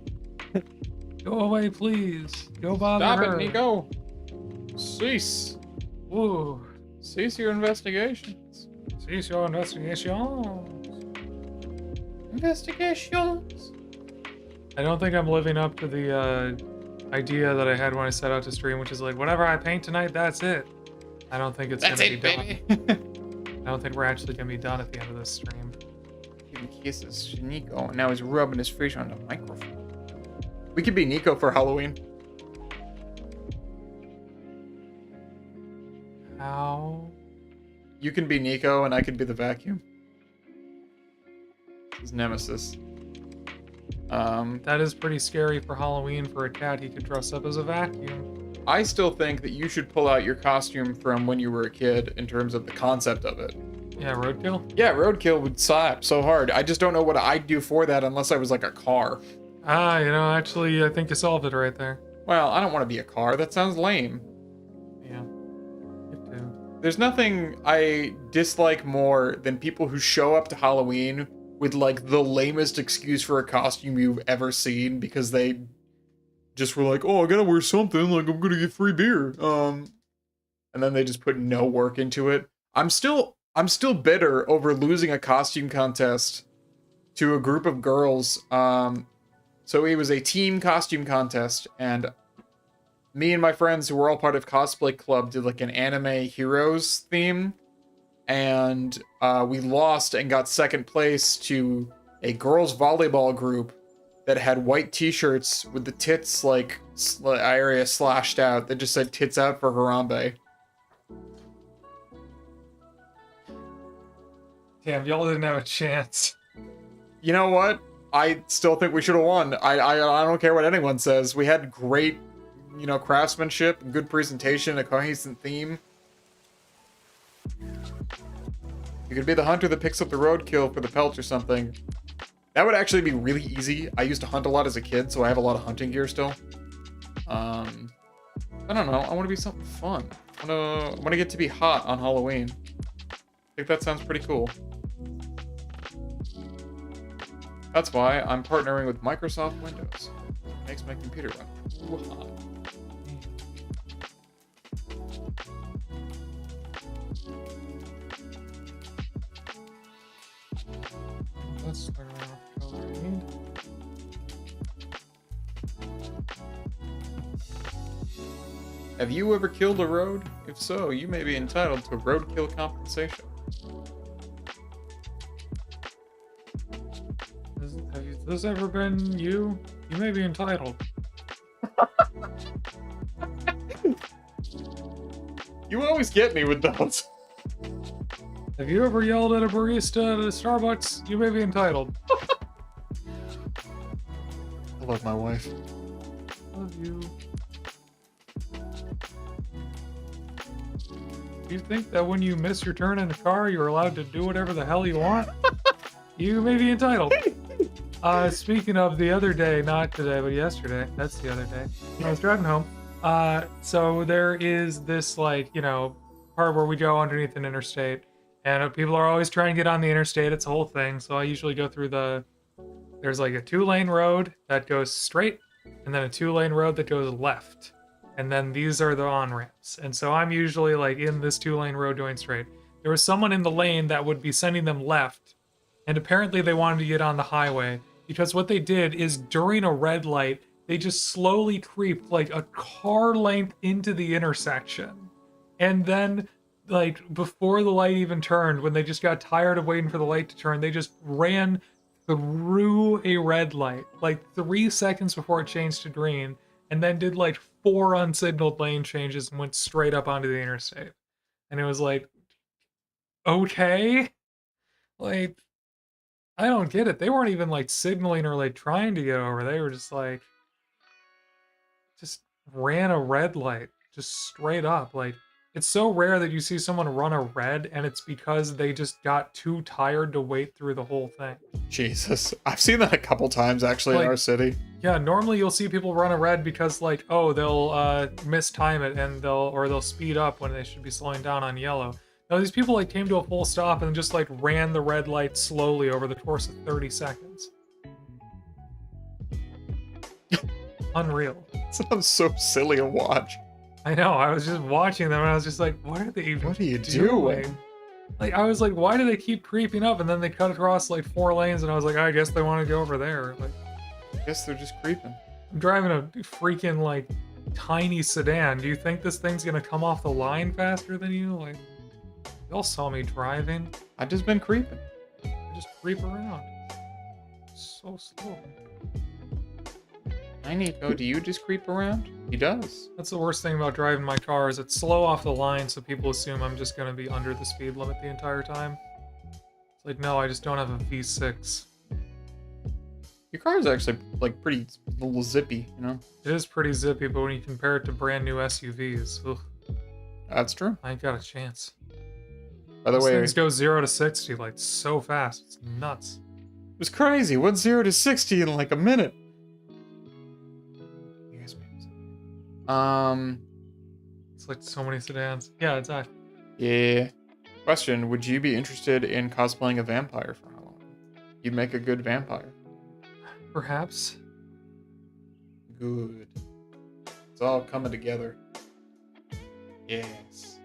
Go away, please. Go bother Stop her. it, Nico. Cease. Ooh. Cease your investigations. Cease your investigations. Investigations. I don't think I'm living up to the idea that I had when I set out to stream, which is like, whatever I paint tonight, that's it. I don't think it's gonna be done. I don't think we're actually gonna be done at the end of this stream. Giving kisses to Nico, and now he's rubbing his face on the microphone. We could be Nico for Halloween. How? You can be Nico, and I could be the vacuum. His nemesis. That is pretty scary for Halloween for a cat. He could dress up as a vacuum. I still think that you should pull out your costume from when you were a kid in terms of the concept of it. Yeah, roadkill? Yeah, roadkill would slap so hard. I just don't know what I'd do for that unless I was like a car. Ah, you know, actually, I think you solved it right there. Well, I don't want to be a car. That sounds lame. Yeah. You too. There's nothing I dislike more than people who show up to Halloween with like the lamest excuse for a costume you've ever seen because they just were like, oh, I gotta wear something, like I'm gonna get free beer. And then they just put no work into it. I'm still bitter over losing a costume contest to a group of girls. So it was a team costume contest, and me and my friends who were all part of Cosplay Club did like an anime heroes theme. And we lost and got second place to a girls volleyball group that had white t-shirts with the tits like area slashed out that just said tits out for Harambe. Damn, y'all didn't have a chance. You know what? I still think we should have won. I don't care what anyone says. We had great, you know, craftsmanship, good presentation, a cohesive theme. You could be the hunter that picks up the roadkill for the pelt or something. That would actually be really easy. I used to hunt a lot as a kid, so I have a lot of hunting gear still. I don't know. I want to be something fun. I want to get to be hot on Halloween. I think that sounds pretty cool. That's why I'm partnering with Microsoft Windows. It makes my computer run too hot. That's the color I need. Have you ever killed a road? If so, you may be entitled to roadkill compensation. Has this ever been you? You may be entitled. You always get me with those. Have you ever yelled at a barista at a Starbucks? You may be entitled. I love my wife. Love you. Do you think that when you miss your turn in a car, you're allowed to do whatever the hell you want? You may be entitled. Speaking of the other day, not today, but yesterday, that's the other day, I was driving home. So there is this, like, you know, part where we go underneath an interstate, and people are always trying to get on the interstate. It's a whole thing. So I usually go through there's like a 2-lane road that goes straight, and then a 2-lane road that goes left. And then these are the on-ramps. And so I'm usually like in this 2-lane road going straight. There was someone in the lane that would be sending them left, and apparently they wanted to get on the highway, because what they did is during a red light, they just slowly creeped like a car length into the intersection. And then, like, before the light even turned, when they just got tired of waiting for the light to turn, they just ran through a red light, like 3 seconds before it changed to green, and then did like 4 unsignaled lane changes and went straight up onto the interstate. And it was like, okay? Like, I don't get it. They weren't even like signaling or like trying to get over. They were just like, just ran a red light, just straight up. Like, it's so rare that you see someone run a red, and it's because they just got too tired to wait through the whole thing. Jesus. I've seen that a couple times actually in our city. Yeah, normally you'll see people run a red because like, oh, they'll mistime it and they'll speed up when they should be slowing down on yellow. No, these people like came to a full stop and just like ran the red light slowly over the course of 30 seconds. Unreal. It sounds so silly to watch. I know, I was just watching them and I was just like, what are they even What are you doing? Like, I was like, why do they keep creeping up? And then they cut across like 4 lanes and I was like, I guess they want to go over there. Like, I guess they're just creeping. I'm driving a freaking like tiny sedan. Do you think this thing's gonna come off the line faster than you? Like, y'all saw me driving. I've just been creeping. I just creep around. So slow. I need to go. Do you just creep around? He does. That's the worst thing about driving my car is it's slow off the line, so people assume I'm just gonna be under the speed limit the entire time. It's like, no, I just don't have a V6. Your car is actually like pretty little zippy, you know? It is pretty zippy, but when you compare it to brand new SUVs, ugh, That's true. I ain't got a chance. By the Those way, things go 0 to 60 like so fast. It's nuts. it was crazy. Went 0 to 60 in like a minute. You guys It's like so many sedans. Yeah, exactly. yeah. Question, would you be interested in cosplaying a vampire for Halloween? You'd make a good vampire. Perhaps. Good. It's all coming together. Yes.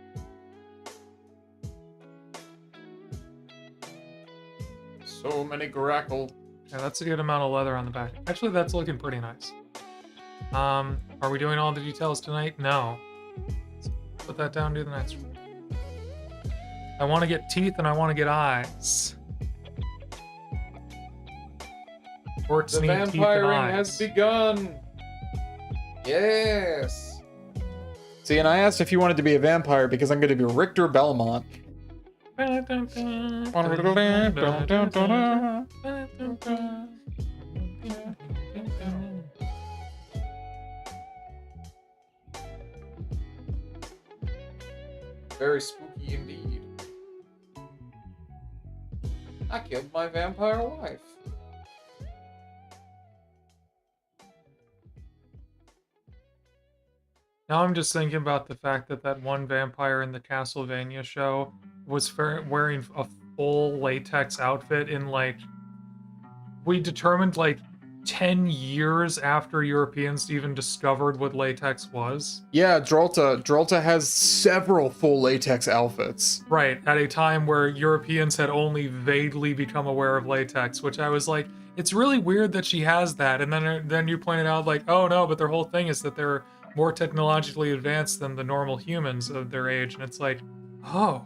So many grackle. Yeah, that's a good amount of leather on the back. Actually, that's looking pretty nice. Are we doing all the details tonight? No. Let's put that down, do the next one. I want to get teeth and I want to get eyes. Orcs The need teeth and vampiring has eyes. begun. Yes. See, and I asked if you wanted to be a vampire because I'm going to be Richter Belmont. Very spooky indeed. I killed my vampire wife. Now I'm just thinking about the fact that that one vampire in the Castlevania show was wearing a full latex outfit in like, we determined like 10 years after Europeans even discovered what latex was. Yeah, Drolta has several full latex outfits. Right, at a time where Europeans had only vaguely become aware of latex, which I was like, it's really weird that she has that. And then you pointed out like, oh no, but their whole thing is that they're more technologically advanced than the normal humans of their age. And it's like, oh,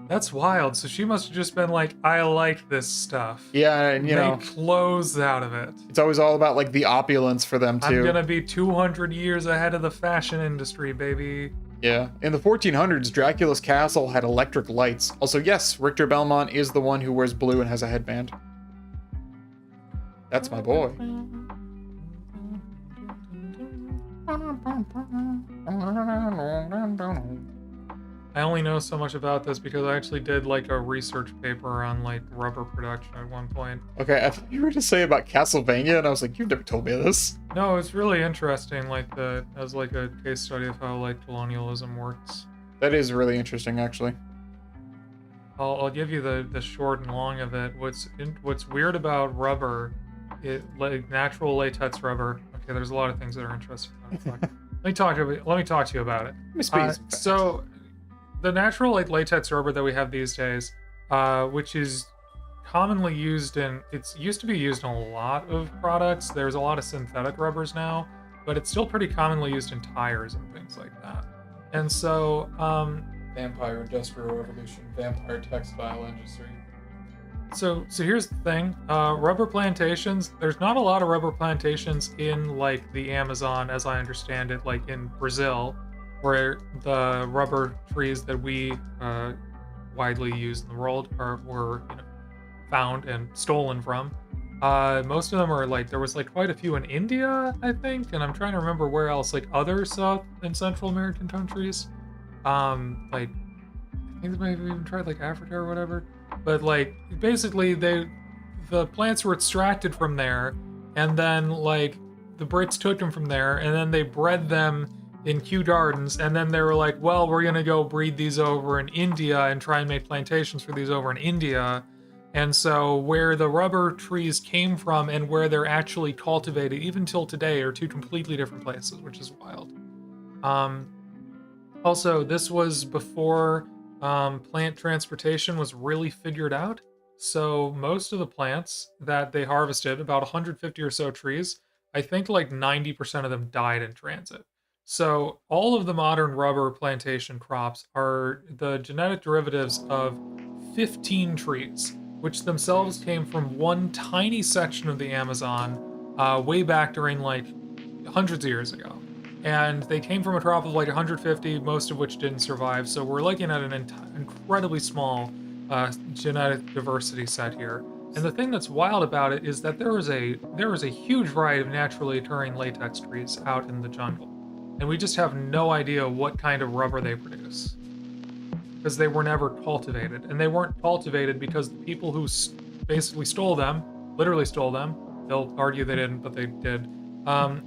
that's wild. So she must have just been like, I like this stuff. Yeah, and you know, make clothes out of it. it's always all about like the opulence for them too. I'm gonna be 200 years ahead of the fashion industry, baby. Yeah. In the 1400s, Dracula's castle had electric lights. Also, yes, Richter Belmont is the one who wears blue and has a headband. That's my boy. I only know so much about this because I actually did like a research paper on like rubber production at one point. Okay, I thought you were to say about Castlevania, and I was like, you've never told me this. No, it's really interesting, like as like a case study of how like colonialism works. That is really interesting, actually. I'll give you the short and long of it. What's weird about rubber, like natural latex rubber. Yeah, there's a lot of things that are interesting about it. Let me talk to you about it. So, the natural like latex rubber that we have these days, which is commonly used it's used to be used in a lot of products. There's a lot of synthetic rubbers now, but it's still pretty commonly used in tires and things like that. And so, Vampire Industrial Revolution, vampire textile industry. So here's the thing. Rubber plantations, there's not a lot of rubber plantations in like the Amazon as I understand it, like in Brazil, where the rubber trees that we widely use in the world were found and stolen from. Most of them are like, there was like quite a few in India, I think, and I'm trying to remember where else, like other South and Central American countries. Like I think maybe even tried like Africa or whatever. But like basically the plants were extracted from there, and then like the Brits took them from there, and then they bred them in Kew Gardens, and then they were like, well, we're gonna go breed these over in India and try and make plantations for these over in India. And so where the rubber trees came from and where they're actually cultivated, even till today, are two completely different places, which is wild. Also, this was before plant transportation was really figured out. So most of the plants that they harvested, about 150 or so trees, I think like 90% of them died in transit. So all of the modern rubber plantation crops are the genetic derivatives of 15 trees, which themselves came from one tiny section of the Amazon way back during like hundreds of years ago. And they came from a crop of like 150, most of which didn't survive. So we're looking at an incredibly small genetic diversity set here. And the thing that's wild about it is that there is a huge variety of naturally occurring latex trees out in the jungle, and we just have no idea what kind of rubber they produce because they were never cultivated, and they weren't cultivated because the people who basically stole them, literally stole them. They'll argue they didn't, but they did.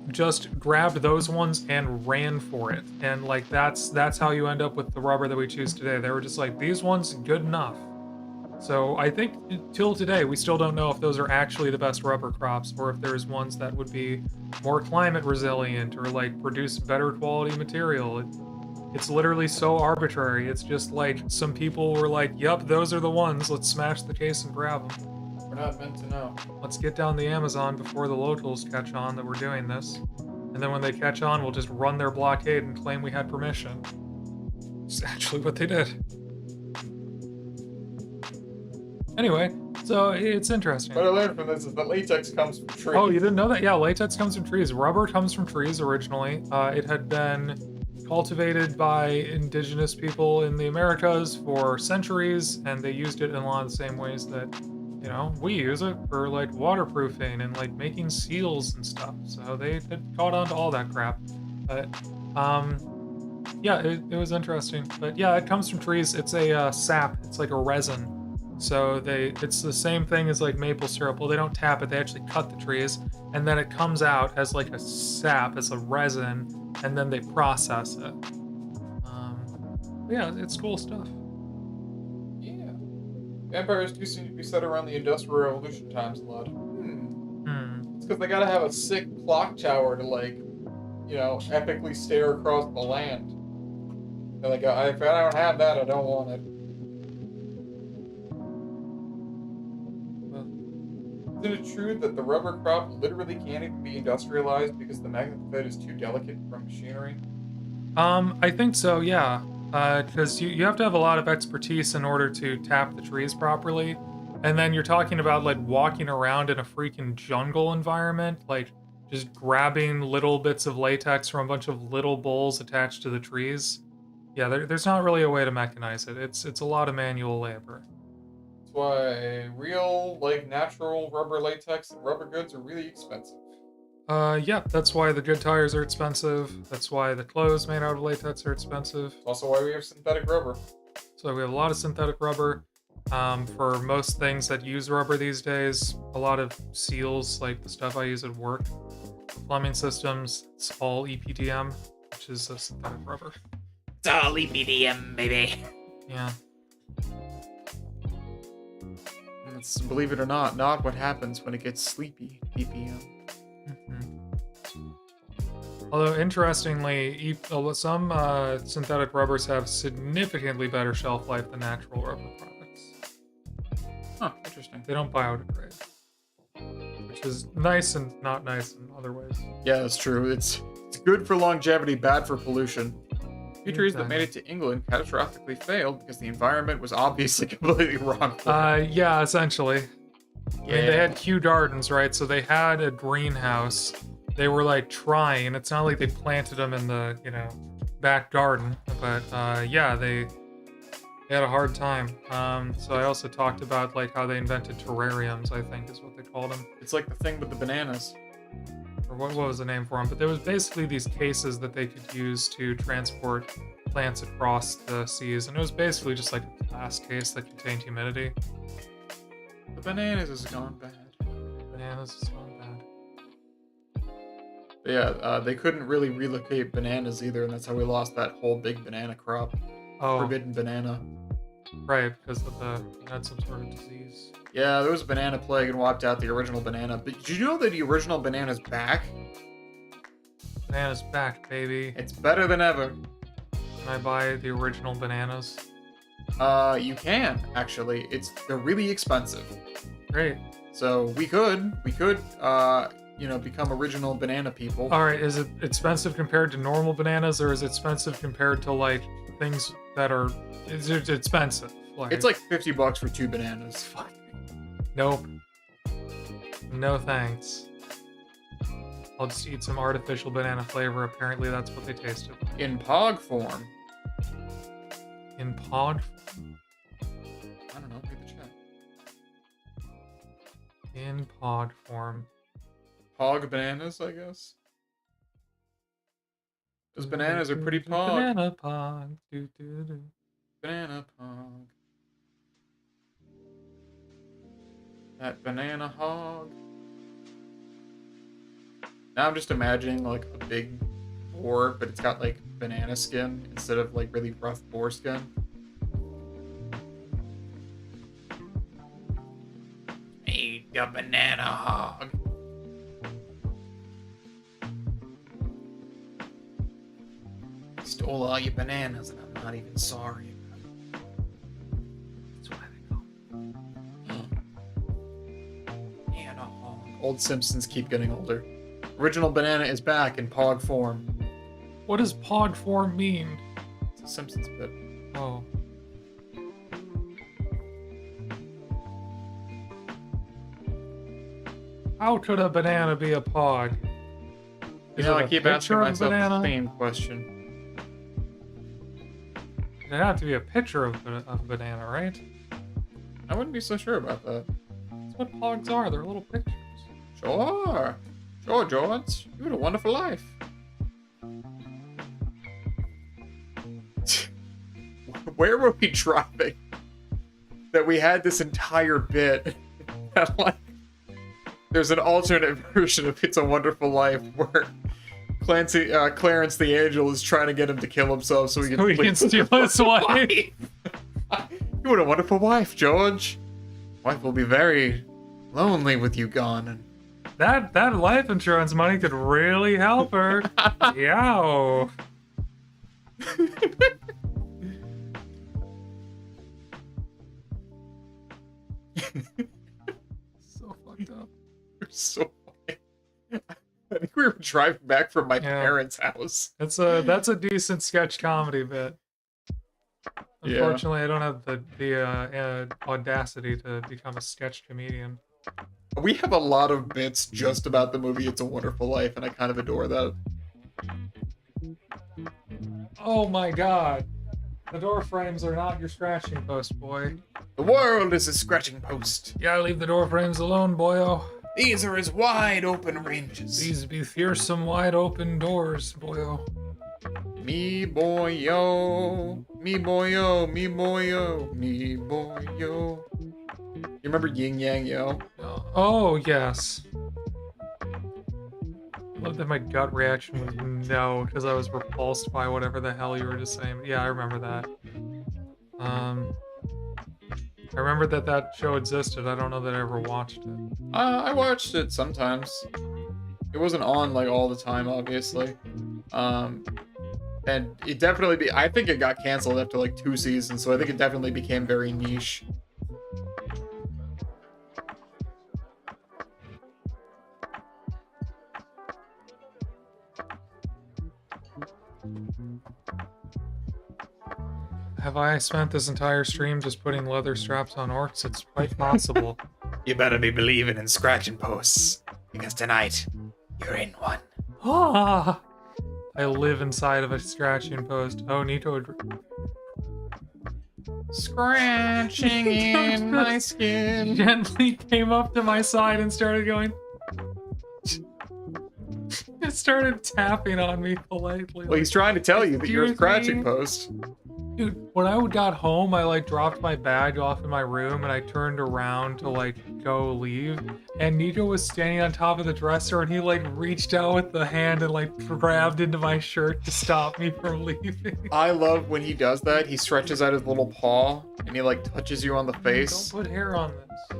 Just grabbed those ones and ran for it, and like that's how you end up with the rubber that we choose today. They were just like, these ones good enough. So I think till today we still don't know if those are actually the best rubber crops, or if there's ones that would be more climate resilient or like produce better quality material. It's literally so arbitrary. It's just like some people were like, yep, those are the ones, let's smash the case and grab them. We're not meant to know. Let's get down the Amazon before the locals catch on that we're doing this. And then when they catch on, we'll just run their blockade and claim we had permission. It's actually what they did. Anyway, so it's interesting. What I learned from this is that latex comes from trees. Oh, you didn't know that? Yeah, latex comes from trees. Rubber comes from trees originally. It had been cultivated by indigenous people in the Americas for centuries, and they used it in a lot of the same ways that we use it for like waterproofing and like making seals and stuff. So they had caught on to all that crap. But yeah, it was interesting. But yeah, it comes from trees. It's a sap. It's like a resin. So it's the same thing as like maple syrup. Well, they don't tap it. They actually cut the trees, and then it comes out as like a sap, as a resin, and then they process it. Yeah, it's cool stuff. Vampires do seem to be set around the Industrial Revolution times a lot. It's because they gotta have a sick clock tower to, like, epically stare across the land. They're like, if I don't have that, I don't want it. Isn't it true that the rubber crop literally can't even be industrialized because the magnet is too delicate from machinery? I think so, yeah. Because you have to have a lot of expertise in order to tap the trees properly. And then you're talking about like walking around in a freaking jungle environment, like just grabbing little bits of latex from a bunch of little bowls attached to the trees. Yeah, there's not really a way to mechanize it. It's a lot of manual labor. That's why real, like, natural rubber latex and rubber goods are really expensive. Yeah, that's why the good tires are expensive. That's why the clothes made out of latex are expensive. It's also why we have synthetic rubber. So we have a lot of synthetic rubber. For most things that use rubber these days, a lot of seals, like the stuff I use at work, plumbing systems, it's all EPDM, which is a synthetic rubber. It's all EPDM, baby. Yeah. It's, believe it or not what happens when it gets sleepy, EPDM. Mm-hmm. Although, interestingly, some synthetic rubbers have significantly better shelf life than natural rubber products. Huh, interesting. They don't biodegrade, which is nice and not nice in other ways. Yeah, that's true. It's good for longevity, bad for pollution. Few trees that made it to England catastrophically failed because the environment was obviously completely wrong for it. Yeah, essentially. I mean, they had Kew Gardens, right? So they had a greenhouse. They were like trying. It's not like they planted them in the, back garden, but yeah, they had a hard time. So I also talked about like how they invented terrariums, I think is what they called them. It's like the thing with the bananas. Or what was the name for them? But there was basically these cases that they could use to transport plants across the seas, and it was basically just like a glass case that contained humidity. The bananas has gone bad. Bananas is gone bad. But yeah, they couldn't really relocate bananas either, and that's how we lost that whole big banana crop. Oh, Forbidden banana. right, because of had some sort of disease. Yeah, there was a banana plague and wiped out the original banana. But did you know that the original banana's back? Bananas back, baby. It's better than ever. Can I buy the original bananas? You can, actually. They're really expensive. Great. So we could, become original banana people. All right, is it expensive compared to normal bananas, or is it expensive compared to like things that are? Is it expensive? It's like $50 for 2 bananas. Fuck. Nope. No thanks. I'll just eat some artificial banana flavor. Apparently, that's what they tasted like. In POG form. In pod form. I don't know. Read the chat. In pod form. POG bananas, I guess. Those bananas are pretty POG. Banana pod. Do, do, do. Banana POG. That banana hog. Now I'm just imagining like a big boar, but it's got like banana skin instead of like really rough boar skin. Eat your banana hog. Stole all your bananas and I'm not even sorry. That's why they call banana hog. Old Simpsons keep getting older. Original banana is back in POG form. What does pod form mean? It's a Simpsons bit. Oh. How could a banana be a pod? You know, I keep asking myself the banana? same question. It'd have to be a picture of a banana, right? I wouldn't be so sure about that. That's what pogs are. They're little pictures. Sure. Sure, George. You had a wonderful life. Where were we driving? That we had this entire bit. That, like, there's an alternate version of It's a Wonderful Life where Clarence the Angel is trying to get him to kill himself so he can steal his wife. You had a wonderful wife, George. Wife will be very lonely with you gone. And That life insurance money could really help her. Yow. So fucked up. You're so funny. I think we were driving back from my parents' house. That's a decent sketch comedy bit. Unfortunately, I don't have the audacity to become a sketch comedian. We have a lot of bits just about the movie It's a Wonderful Life, and I kind of adore that. Oh my god. The door frames are not your scratching post, boy. The world is a scratching post. Yeah, leave the door frames alone, boyo. These are his wide open ranges. These be fearsome wide open doors, boyo. Me boyo, me boyo, me boyo, me boyo. You remember Yin Yang Yo? Oh, yes. I love that my gut reaction was no, because I was repulsed by whatever the hell you were just saying. But yeah, I remember that. I remember that show existed. I don't know that I ever watched it. I watched it sometimes. It wasn't on like all the time, obviously. And it definitely I think it got canceled after like 2 seasons, so I think it definitely became very niche. Have I spent this entire stream just putting leather straps on orcs? It's quite possible. You better be believing in scratching posts, because tonight you're in one. Ah! I live inside of a scratching post. Oh, Nito. Scratching in my skin. Gently came up to my side and started going. It started tapping on me politely. Well, he's trying to tell you that you're a Excuse scratching me? post. Dude, when I got home, I like dropped my bag off in my room and I turned around to like go leave. And Nico was standing on top of the dresser and he like reached out with the hand and like grabbed into my shirt to stop me from leaving. I love when he does that. He stretches out his little paw and he like touches you on the face. Don't put hair on this.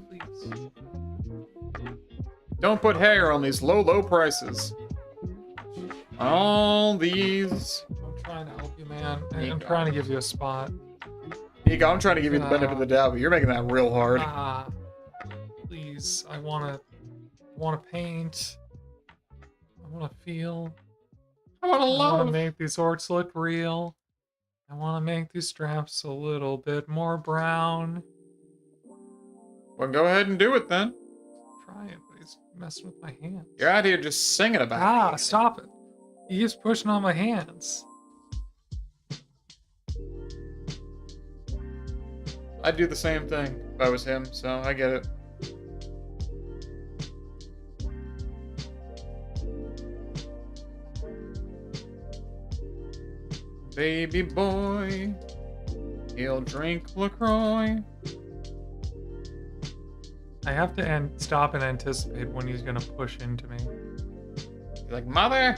Please. Don't put hair on these low prices. All these. I'm trying to help you, man. I'm Nico. trying to give you a spot. Nico, I'm trying to give you the benefit of the doubt, but you're making that real hard. Please, I wanna paint. I wanna feel. I want to I love. wanna make these orcs look real. I wanna make these straps a little bit more brown. Well, go ahead and do it then. Try it, but he's messing with my hands. You're out here just singing about it. Stop it. He keeps pushing on my hands. I'd do the same thing if I was him, so I get it. Baby boy, he'll drink LaCroix. I have to stop and anticipate when he's gonna push into me. He's like, Mother!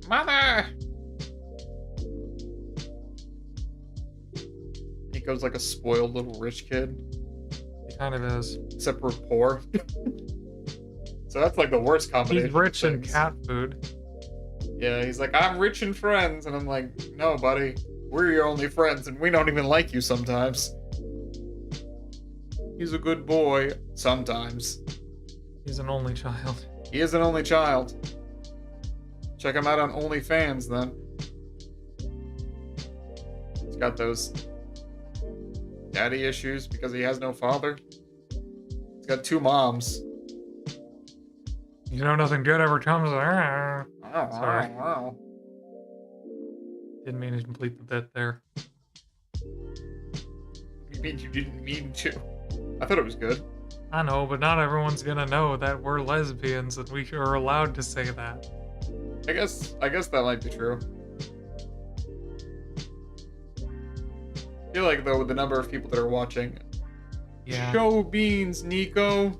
Mother! Nico's like a spoiled little rich kid, He kind of is. except we're poor. So that's like the worst combination. He's rich of in things. cat food. Yeah, he's like, I'm rich in friends. And I'm like, no, buddy. We're your only friends, and we don't even like you sometimes. He's a good boy. Sometimes. He's an only child. He is an only child. Check him out on OnlyFans, then. He's got those daddy issues because he has no father. He's got 2 moms. You know nothing good ever comes. Sorry. Didn't mean to complete the bit there. You mean you didn't mean to? I thought it was good. I know, but not everyone's gonna know that we're lesbians and we are allowed to say that. I guess that might be true. I feel like though with the number of people that are watching, Yeah. show beans, Nico.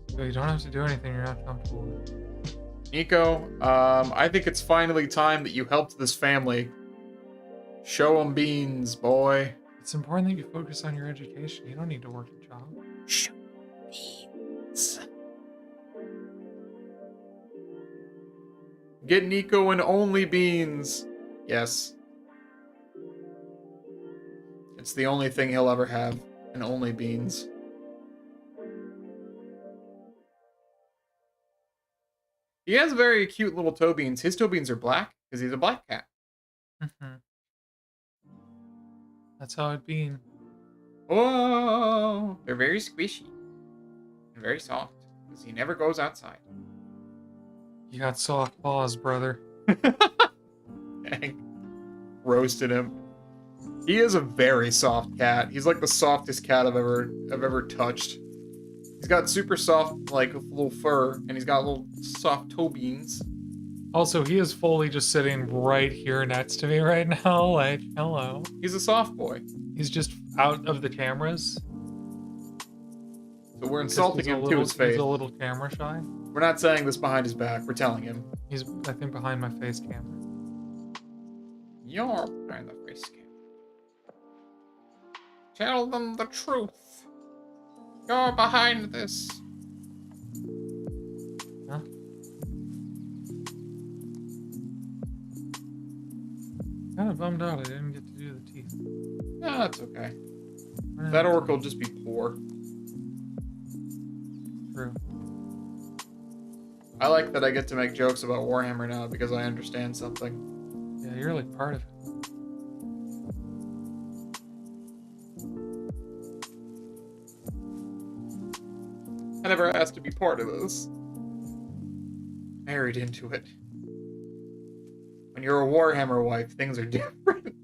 So you don't have to do anything you're not comfortable with. Nico, I think it's finally time that you helped this family. Show 'em beans, boy. It's important that you focus on your education. You don't need to work a job. Show beans. Get Nico an only beans. Yes. It's the only thing he'll ever have, an only beans. He has very cute little toe beans. His toe beans are black because he's a black cat. That's how it been. Oh, they're very squishy and very soft because he never goes outside. You got soft paws, brother. Dang. Roasted him. He is a very soft cat. He's like the softest cat I've ever touched. He's got super soft, like, little fur, and he's got little soft toe beans. Also, he is fully just sitting right here next to me right now. Like, hello. He's a soft boy. He's just out of the cameras. So we're insulting him to his face. He's a little camera shy. We're not saying this behind his back. We're telling him. He's, I think, behind my face camera. You're behind the face cam. Tell them the truth. You're behind this. Huh? Kind of bummed out I didn't get to do the teeth. No, that's okay. That orc will just be poor. True. I like that I get to make jokes about Warhammer now because I understand something. Yeah, you're like part of it. I never asked to be part of this. Married into it. When you're a Warhammer wife, things are different.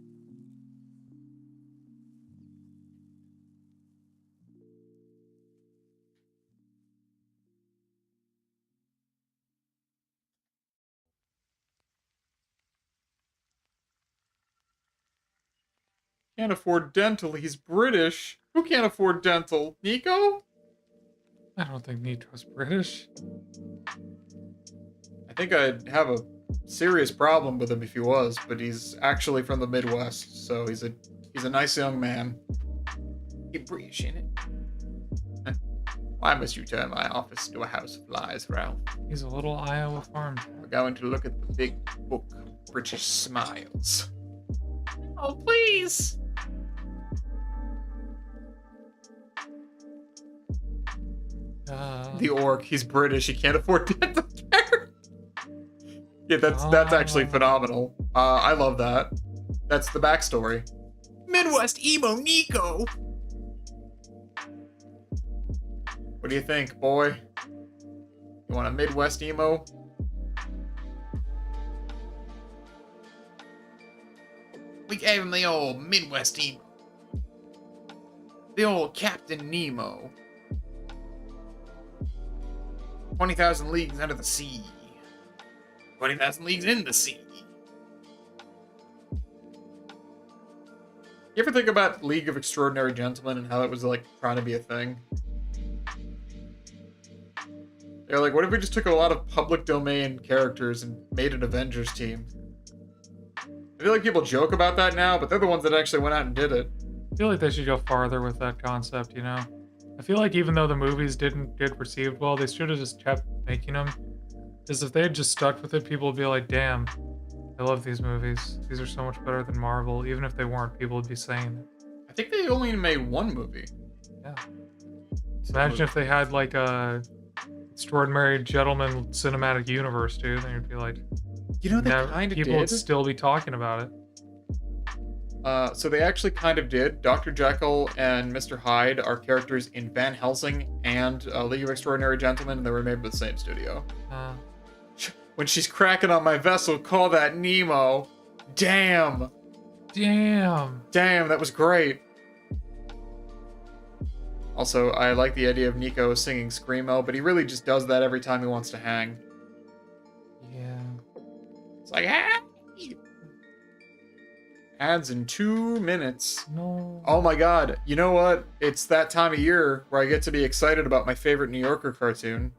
Can't afford dental. He's British. Who can't afford dental? Nico? I don't think Nitro's British. I think I'd have a serious problem with him if he was, but he's actually from the Midwest, so he's a nice young man. You're British, ain't it? Why must you turn my office into a house of lies, Ralph? He's a little Iowa farm. We're going to look at the big book, British Smiles. Oh, please! The orc, he's British, he can't afford dental care. Yeah, that's actually phenomenal. I love that. That's the backstory. Midwest emo Nico! What do you think, boy? You want a Midwest emo? We gave him the old Midwest emo. The old Captain Nemo. 20,000 leagues under the sea. 20,000 leagues in the sea. You ever think about League of Extraordinary Gentlemen and how it was like trying to be a thing? They're like, what if we just took a lot of public domain characters and made an Avengers team? I feel like people joke about that now, but they're the ones that actually went out and did it. I feel like they should go farther with that concept, you know? I feel like even though the movies didn't get received well, they should have just kept making them. Because if they had just stuck with it, people would be like, damn, I love these movies. These are so much better than Marvel. Even if they weren't, people would be saying it. I think they only made one movie. Yeah. Imagine if they had like a Extraordinary Gentleman cinematic universe, dude. Then you'd be like, you know, they kind of did. People would still be talking about it. So they actually kind of did. Dr. Jekyll and Mr. Hyde are characters in Van Helsing and League of Extraordinary Gentlemen, and they were made by the same studio. When she's cracking on my vessel, call that Nemo. Damn. Damn. Damn, that was great. Also, I like the idea of Nico singing Screamo, but he really just does that every time he wants to hang. Yeah. It's like, hey! Ads in 2 minutes. No. Oh my god. You know what? It's that time of year where I get to be excited about my favorite New Yorker cartoon.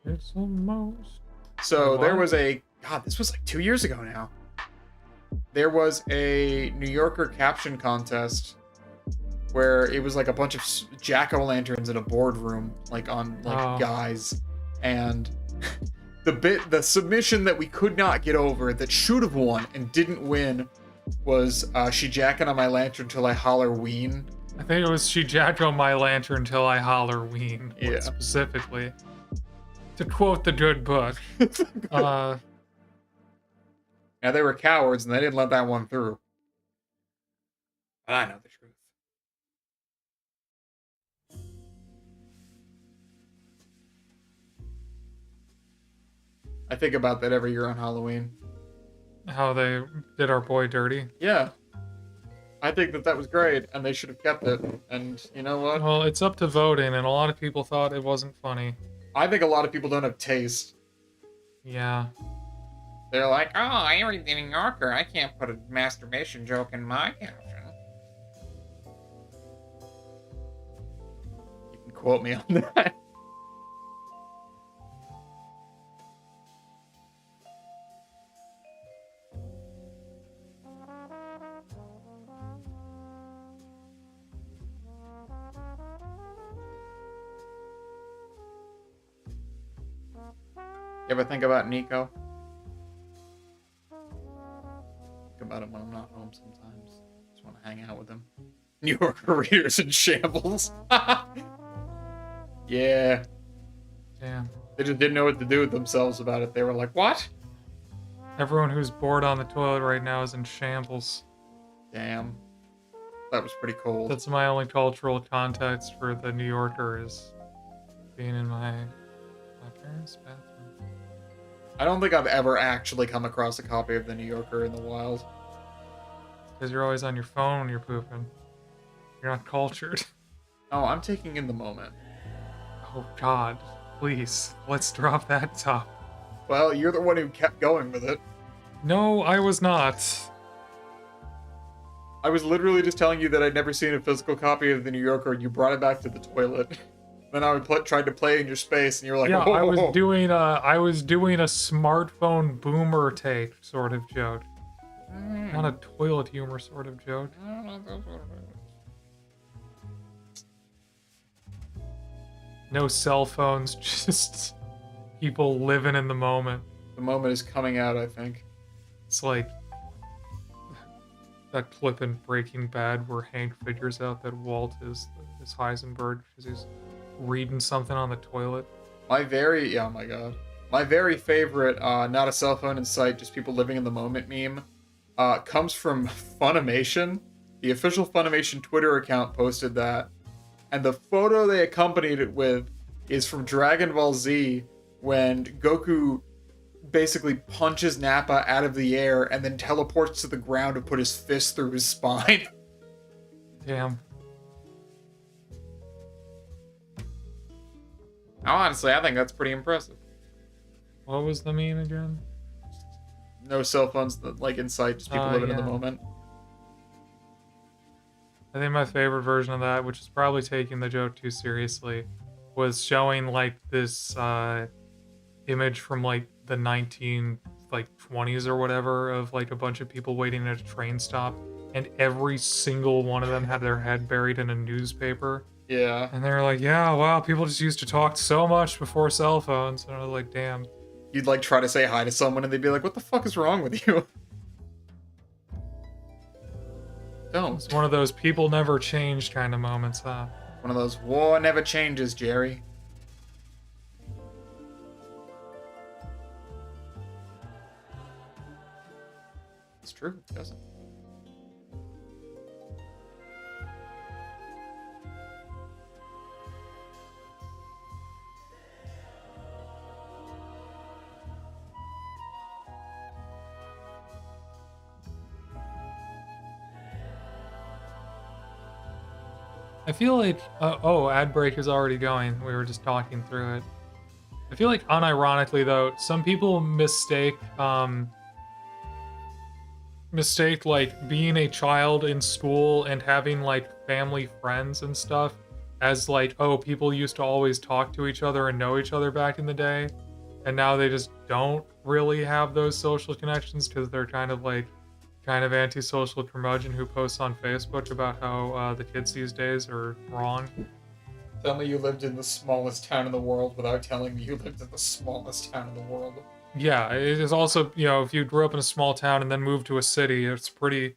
It's almost. So What? there was a... God, this was like 2 years ago now. There was a New Yorker caption contest where it was like a bunch of jack-o'-lanterns in a boardroom, like on like guys. And the submission that we could not get over that should have won and didn't win was she jacking on my lantern till I holler ween. I think it was she jacked on my lantern till I holler ween. Yeah. Specifically. To quote the good book. Now they were cowards and they didn't let that one through. But I know the truth. I think about that every year on Halloween. How they did our boy dirty. Yeah. I think that was great, and they should have kept it. And you know what? Well, it's up to voting, and a lot of people thought it wasn't funny. I think a lot of people don't have taste. Yeah. They're like, oh, I already did a New Yorker. I can't put a masturbation joke in my caption. You can quote me on that. You ever think about Nico? Think about him when I'm not home sometimes. Just want to hang out with him. New Yorker readers in shambles. Yeah. Damn. They just didn't know what to do with themselves about it. They were like, what? Everyone who's bored on the toilet right now is in shambles. Damn. That was pretty cold. That's my only cultural context for the New Yorker is being in my parents' bathroom. I don't think I've ever actually come across a copy of the New Yorker in the wild. Because you're always on your phone when you're pooping. You're not cultured. Oh, I'm taking in the moment. Oh God, please, let's drop that top. Well, you're the one who kept going with it. No, I was not. I was literally just telling you that I'd never seen a physical copy of the New Yorker, and you brought it back to the toilet. Then I tried to play in your space, and you were like, Yeah, whoa. I was doing a smartphone boomer take sort of joke. Not a toilet humor sort of joke. No cell phones, just people living in the moment. The moment is coming out, I think. It's like that clip in Breaking Bad where Hank figures out that Walt is Heisenberg because he's reading something on the toilet. Oh my god. My very favorite, not a cell phone in sight, just people living in the moment meme, comes from Funimation. The official Funimation Twitter account posted that. And the photo they accompanied it with is from Dragon Ball Z when Goku basically punches Nappa out of the air and then teleports to the ground to put his fist through his spine. Damn. Honestly, I think that's pretty impressive. What was the meme again? No cell phones, like in sight, just people living in the yeah. moment. I think my favorite version of that, which is probably taking the joke too seriously, was showing like this image from like the 1920s or whatever of like a bunch of people waiting at a train stop, and every single one of them had their head buried in a newspaper. Yeah. And they were like, yeah, wow, people just used to talk so much before cell phones. And I was like, damn. You'd like try to say hi to someone and they'd be like, what the fuck is wrong with you? Don't. It's one of those people never change kind of moments, huh? One of those war never changes, Jerry. It's true, it doesn't. I feel like, ad break is already going. We were just talking through it. I feel like, unironically though, some people mistake like being a child in school and having like family friends and stuff as like, oh, people used to always talk to each other and know each other back in the day, and now they just don't really have those social connections because they're kind of antisocial curmudgeon who posts on Facebook about how the kids these days are wrong. Tell me you lived in the smallest town in the world without telling me you lived in the smallest town in the world. Yeah, it is also, if you grew up in a small town and then moved to a city, it's pretty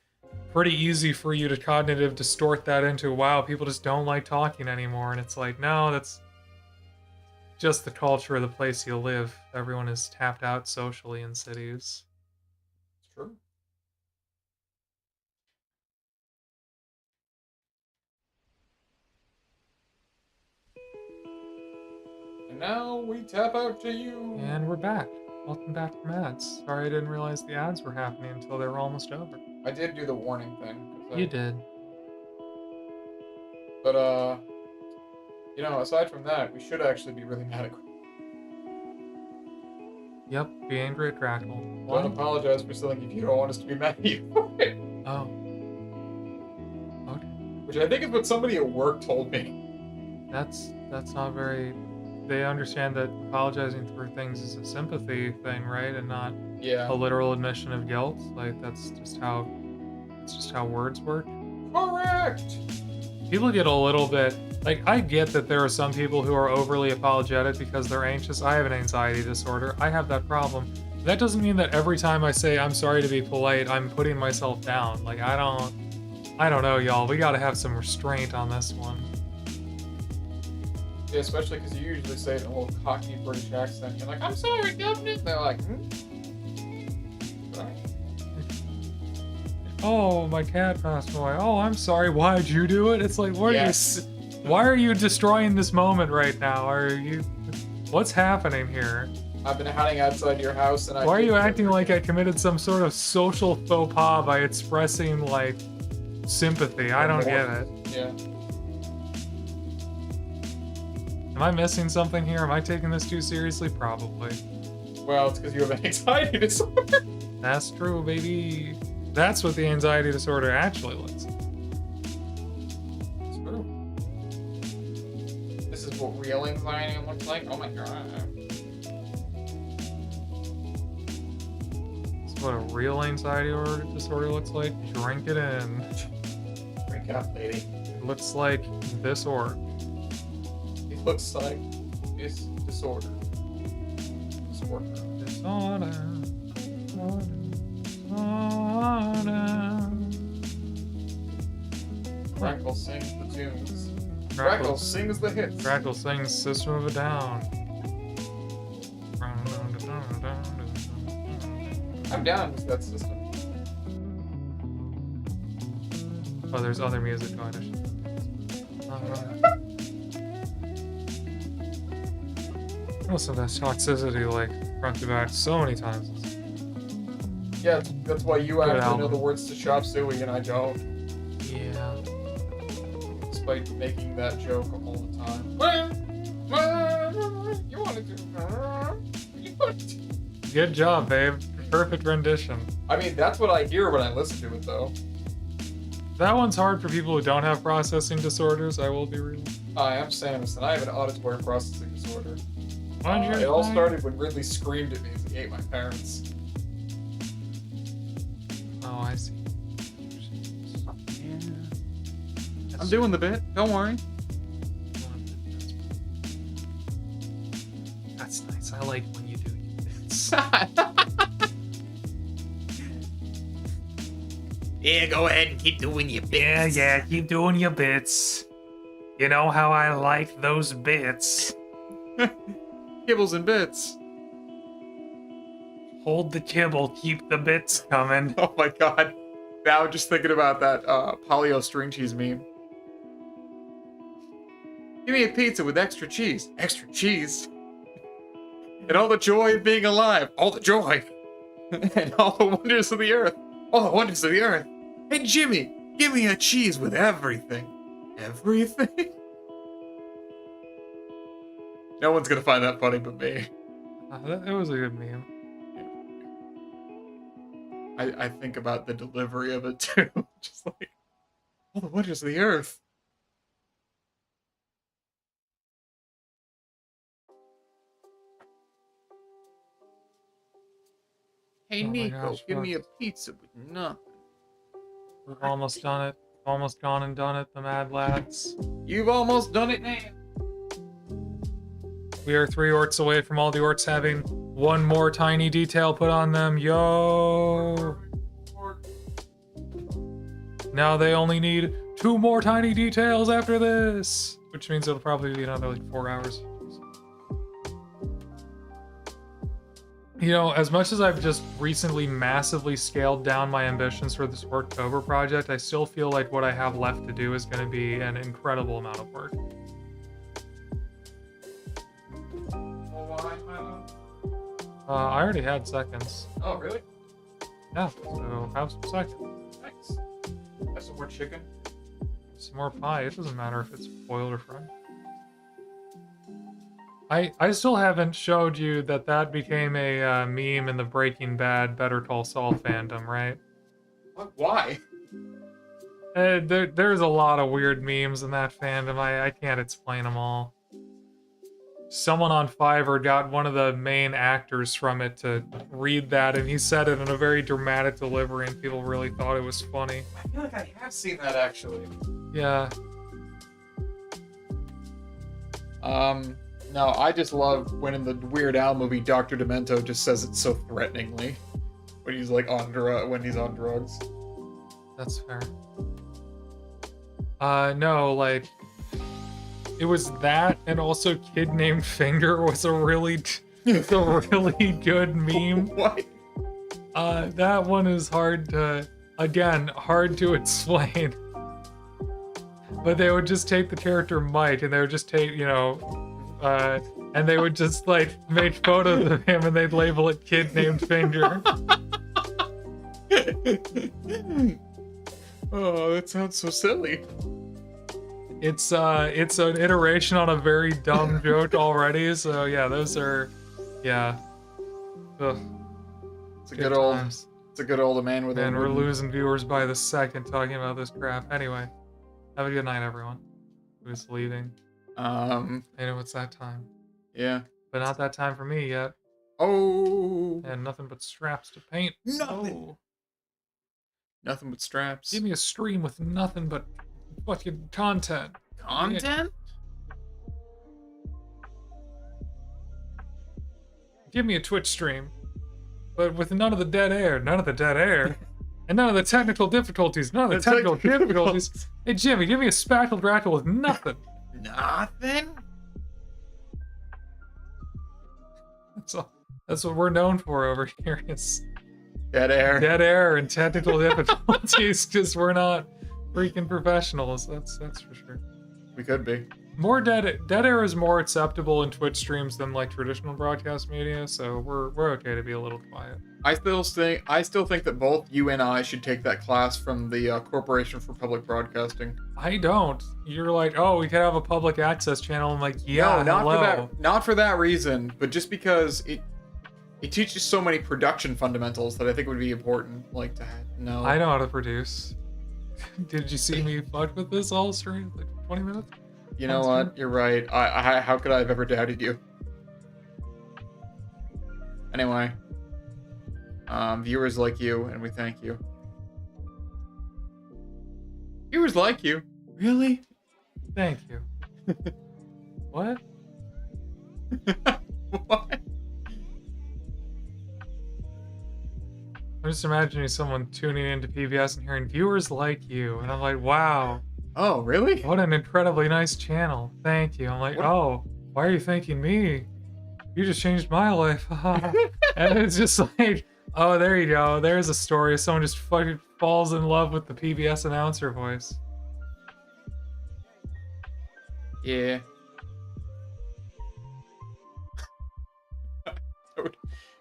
easy for you to cognitive distort that into, wow, people just don't like talking anymore. And it's like, no, that's just the culture of the place you live. Everyone is tapped out socially in cities. It's true. And now we tap out to you. And we're back. Welcome back from ads. Sorry I didn't realize the ads were happening until they were almost over. I did do the warning thing. You did. But, aside from that, we should actually be really mad at Yep, be angry at Crackle. Don't apologize for something if you don't want us to be mad at you. Oh. Okay. Which I think is what somebody at work told me. That's not very... They understand that apologizing for things is a sympathy thing, right? And not a literal admission of guilt. Like, that's just how words work. Correct! People get a little bit... Like, I get that there are some people who are overly apologetic because they're anxious. I have an anxiety disorder. I have that problem. That doesn't mean that every time I say I'm sorry to be polite, I'm putting myself down. Like, I don't know, y'all. We gotta have some restraint on this one. Yeah, especially because you usually say it in a little cocky British accent. You're like, I'm sorry, Governor. They're like, Sorry. Oh, my cat passed away. Oh, I'm sorry. Why'd you do it? It's like, what Yes. why are you destroying this moment right now? What's happening here? I've been hiding outside your house and I. Why are you didn't- acting like I committed some sort of social faux pas by expressing, like, sympathy? I don't get it. Yeah. Am I missing something here? Am I taking this too seriously? Probably. Well, it's because you have an anxiety disorder. That's true, baby. That's what the anxiety disorder actually looks like. It's true. This is what real anxiety looks like. Oh my god. That's what a real anxiety disorder looks like. Drink it in. Drink it up, lady. It looks like this orc. It looks like this disorder. Disorder. Disorder. Disorder. Crackle sings the tunes. Crackle sings the hits. Crackle sings System of a Down. I'm down with that system. Oh, there's other music going. Listen to this toxicity, like, front to back so many times. Yeah, that's why you actually know album. the words to Chop Suey and I don't. Yeah. Despite making that joke all the time. You wanted to. You wanted to. Good job, babe. Perfect rendition. I mean, that's what I hear when I listen to it, though. That one's hard for people who don't have processing disorders, I will be real. Hi, I'm Samus, and I have an auditory processing disorder. Why'd you It all say- started when Ridley screamed at me as he ate my parents. Oh, I see. I'm doing the bit. Don't worry. That's nice. I like when you do your bits. Yeah, go ahead and keep doing your bit. Yeah, keep doing your bits. You know how I like those bits. Kibbles and bits. Hold the kibble, keep the bits coming. Oh my god. Now just thinking about that polio string cheese meme. Give me a pizza with extra cheese. Extra cheese. And all the joy of being alive. All the joy. And all the wonders of the earth. All the wonders of the earth. Hey Jimmy, give me a cheese with everything. Everything? No one's gonna find that funny but me. It was a good meme. I think about the delivery of it too. Just like, all the wonders of the earth. Hey Oh my Nico, gosh, give me a folks. pizza with nothing. We've almost done it. Almost gone and done it, the Mad Lads. You've almost done it now. We are 3 orcs away from all the orcs having one more tiny detail put on them. Yo! Now they only need 2 more tiny details after this! Which means it'll probably be another like 4 hours. You know, as much as I've just recently massively scaled down my ambitions for this ORKTOBER project, I still feel like what I have left to do is going to be an incredible amount of work. I already had seconds. Oh, really? Yeah, so have some seconds. Thanks. Have some more chicken. Some more pie. It doesn't matter if it's boiled or fried. I still haven't showed you that became a meme in the Breaking Bad Better Call Saul fandom, right? What? Why? There's a lot of weird memes in that fandom. I can't explain them all. Someone on Fiverr got one of the main actors from it to read that, and he said it in a very dramatic delivery, and people really thought it was funny. I feel like I have seen that actually. Yeah. No, I just love when in the Weird Al movie, Dr. Demento just says it so threateningly when he's like when he's on drugs. That's fair. No, like it was that, and also Kid Named Finger was a really good meme. What? That one is hard to explain. But they would just take the character Mike, and they would just take, and they would just like make photos of him, and they'd label it Kid Named Finger. Oh, that sounds so silly. It's an iteration on a very dumb joke already. So yeah, those are, yeah. Ugh. It's a good old man with And a we're wooden- losing viewers by the second talking about this crap. Anyway, have a good night, everyone. Who's leaving? I know it's that time, Yeah. but not that time for me yet. Oh. And nothing but straps to paint. Nothing. Oh. Nothing but straps. Give me a stream with nothing but fucking content. Content? Give me a Twitch stream, but with none of the dead air, and none of the technical difficulties, Hey Jimmy, give me a Spackle Drackle with nothing. Nothing? That's what we're known for over here. Is Dead air. and technical difficulties, because we're not freaking professionals. That's for sure. We could be. More dead air is more acceptable in Twitch streams than like traditional broadcast media, so we're okay to be a little quiet. I still think that both you and I should take that class from the Corporation for Public Broadcasting. I don't. You're like, oh, we could have a public access channel. I'm like, yeah, no, hello. not for that reason, but just because it teaches so many production fundamentals that I think would be important, like to know. I know how to produce. Did you see me fuck with this all stream? Like 20 minutes? You know Sounds what? You're right. I how could I have ever doubted you? Anyway, viewers like you, and we thank you. Viewers like you. Really? Thank you. What? What? I'm just imagining someone tuning into PBS and hearing viewers like you, and I'm like, wow, Oh, really? what an incredibly nice channel. Thank you. I'm like, What? oh, why are you thanking me? You just changed my life. And it's just like, oh, there you go. There's a story. Someone just fucking falls in love with the PBS announcer voice. Yeah.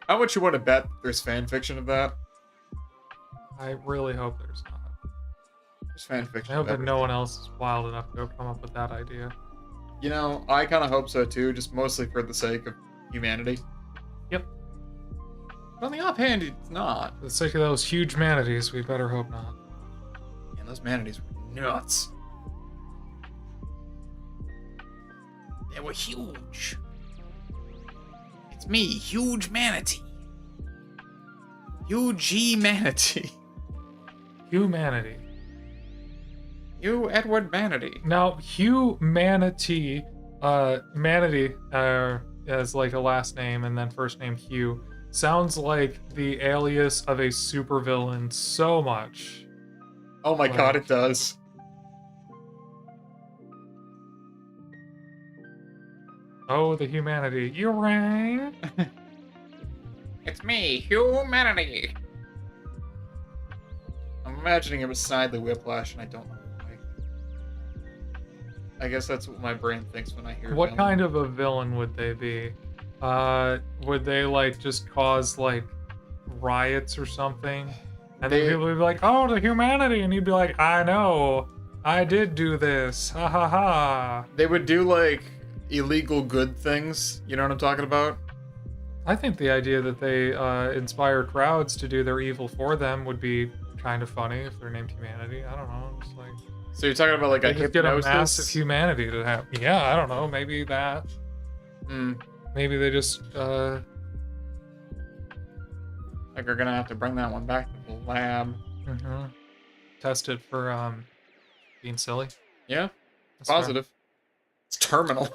How much you want to bet there's fan fiction of that? I really hope there's not. There's fan fiction. I hope of that everything. no one else is wild enough to go come up with that idea. You know, I kind of hope so too, just mostly for the sake of humanity. Yep. But on the offhand, it's not. For the sake of those huge manatees, we better hope not. Man, those manatees were nuts. They were huge. It's me, huge manatee. Huge manatee. Humanity. You Edward Manatee. Now, humanity, manatee, as like a last name and then first name Hugh, sounds like the alias of a supervillain so much. Oh my god, it does. Oh, the humanity. You rang? It's me, humanity. I'm imagining him beside the Whiplash, and I don't know why. I guess that's what my brain thinks when I hear. What villain. kind of a villain would they be? Would they like just cause like riots or something? And then people would be like, oh, the humanity, and he'd be like, I know, I did do this, ha ha ha. They would do like illegal good things. You know what I'm talking about? I think the idea that they inspire crowds to do their evil for them would be kind of funny if they're named humanity. I don't know, just like So you're talking about like a they just get a massive hypnosis? humanity to have. Yeah, I don't know, maybe that. Hmm. Maybe they just Like we're gonna have to bring that one back to the lab. test it for being silly. Yeah, That's fair. positive. It's terminal.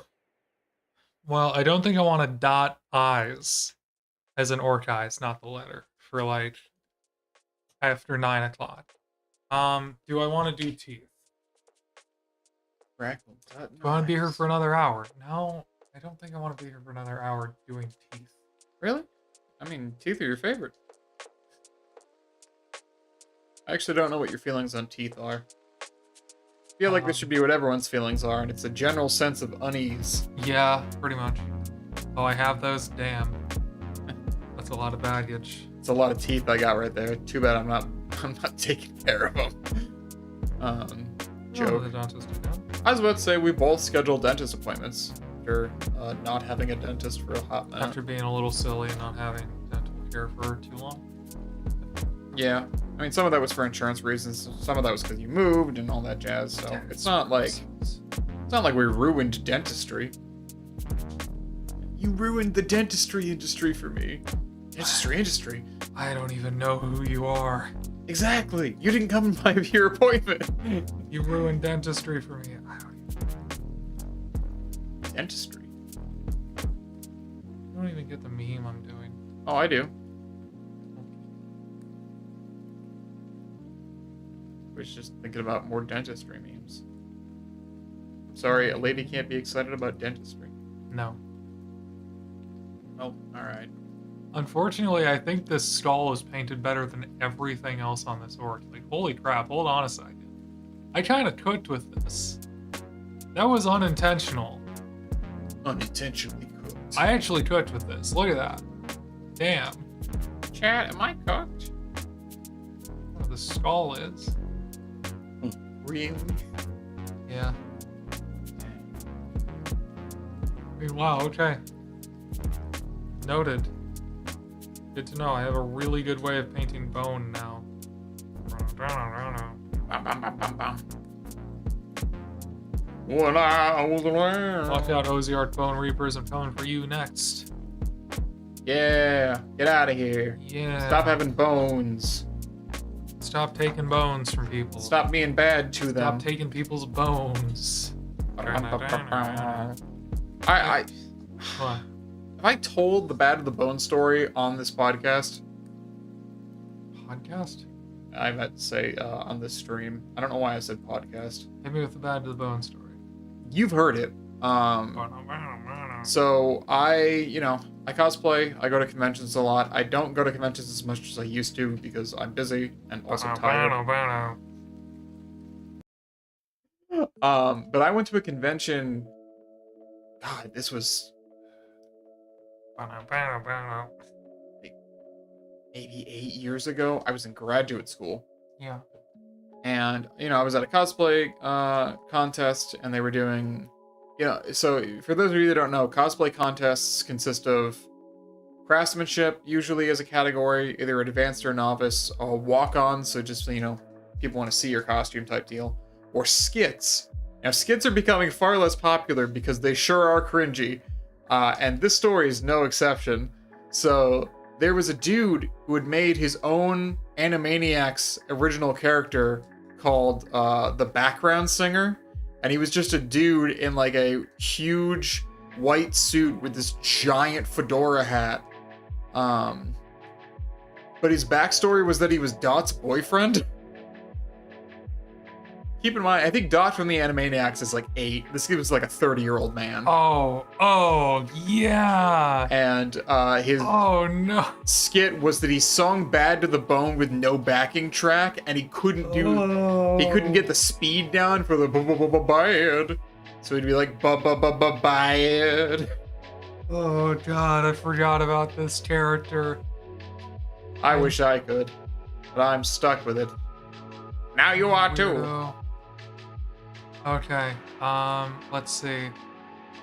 Well, I don't think I want to dot I's as an orc eyes, not the letter, for like after 9 o'clock. Do I want to do teeth? Crackle. Do I want to be here for another hour? No, I don't think I want to be here for another hour doing teeth. Really? I mean, teeth are your favorite. I actually don't know what your feelings on teeth are. I feel like this should be what everyone's feelings are, and it's a general sense of unease. Yeah, pretty much. Oh, I have those? Damn. That's a lot of baggage. It's a lot of teeth I got right there. Too bad I'm not taking care of them. Joke. The dentist again. I was about to say we both scheduled dentist appointments after not having a dentist for a hot minute. After being a little silly and not having dental care for too long. Yeah. I mean, some of that was for insurance reasons. Some of that was because you moved and all that jazz. So it's not like we ruined dentistry. You ruined the dentistry industry for me. Industry. I don't even know who you are. Exactly. You didn't come by your appointment. You ruined dentistry for me. I don't even... Dentistry. I don't even get the meme I'm doing. Oh, I do. I was just thinking about more dentistry memes. I'm sorry, a lady can't be excited about dentistry. No. Oh, alright. Unfortunately, I think this skull is painted better than everything else on this orc. Like, holy crap, hold on a second. I kind of cooked with this. That was unintentional. Unintentionally cooked. I actually cooked with this. Look at that. Damn. Chad, am I cooked? What the skull is. Really? Yeah. Wow, okay. Noted. Good to know. I have a really good way of painting bone now. When I was around. Lock out Oziark Bone Reapers. I'm coming for you next. Yeah, get out of here. Yeah. Stop having bones. Stop taking bones from people. Stop being bad to them. Stop taking people's bones. I What? have I told the Bad of the Bone story on this podcast? Podcast? I meant to say on this stream. I don't know why I said podcast. Hit me with the bad to the bone story. You've heard it. So I cosplay. I go to conventions a lot. I don't go to conventions as much as I used to because I'm busy and also tired. But I went to a convention. God, this was maybe 8 years ago. I was in graduate school. Yeah. And, I was at a cosplay contest, and they were doing, so for those of you that don't know, cosplay contests consist of craftsmanship, usually as a category, either advanced or novice, a walk-on, so just, people want to see your costume type deal, or skits. Now, skits are becoming far less popular because they sure are cringy, and this story is no exception. So there was a dude who had made his own Animaniacs original character called the Background Singer, and he was just a dude in like a huge white suit with this giant fedora hat. But his backstory was that he was Dot's boyfriend. Keep in mind, I think Dot from the Animaniacs is like 8. This kid was like a 30-year-old man. Oh, yeah. And his no. skit was that he sung Bad to the Bone with no backing track, and he couldn't get the speed down for the bad. So he'd be like bad. Oh god, I forgot about this character. I wish I could, but I'm stuck with it. Now you are too. Weirdo. Okay, let's see.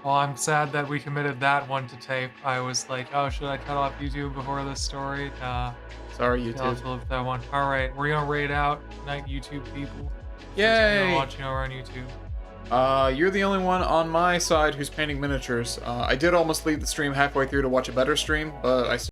Well, I'm sad that we committed that one to tape. I was like, oh, should I cut off YouTube before this story? Sorry, I'll YouTube. have to live with that one. Alright, we're gonna raid out. Good night, YouTube people. Yay! Watching over on YouTube. You're the only one on my side who's painting miniatures. I did almost leave the stream halfway through to watch a better stream, but I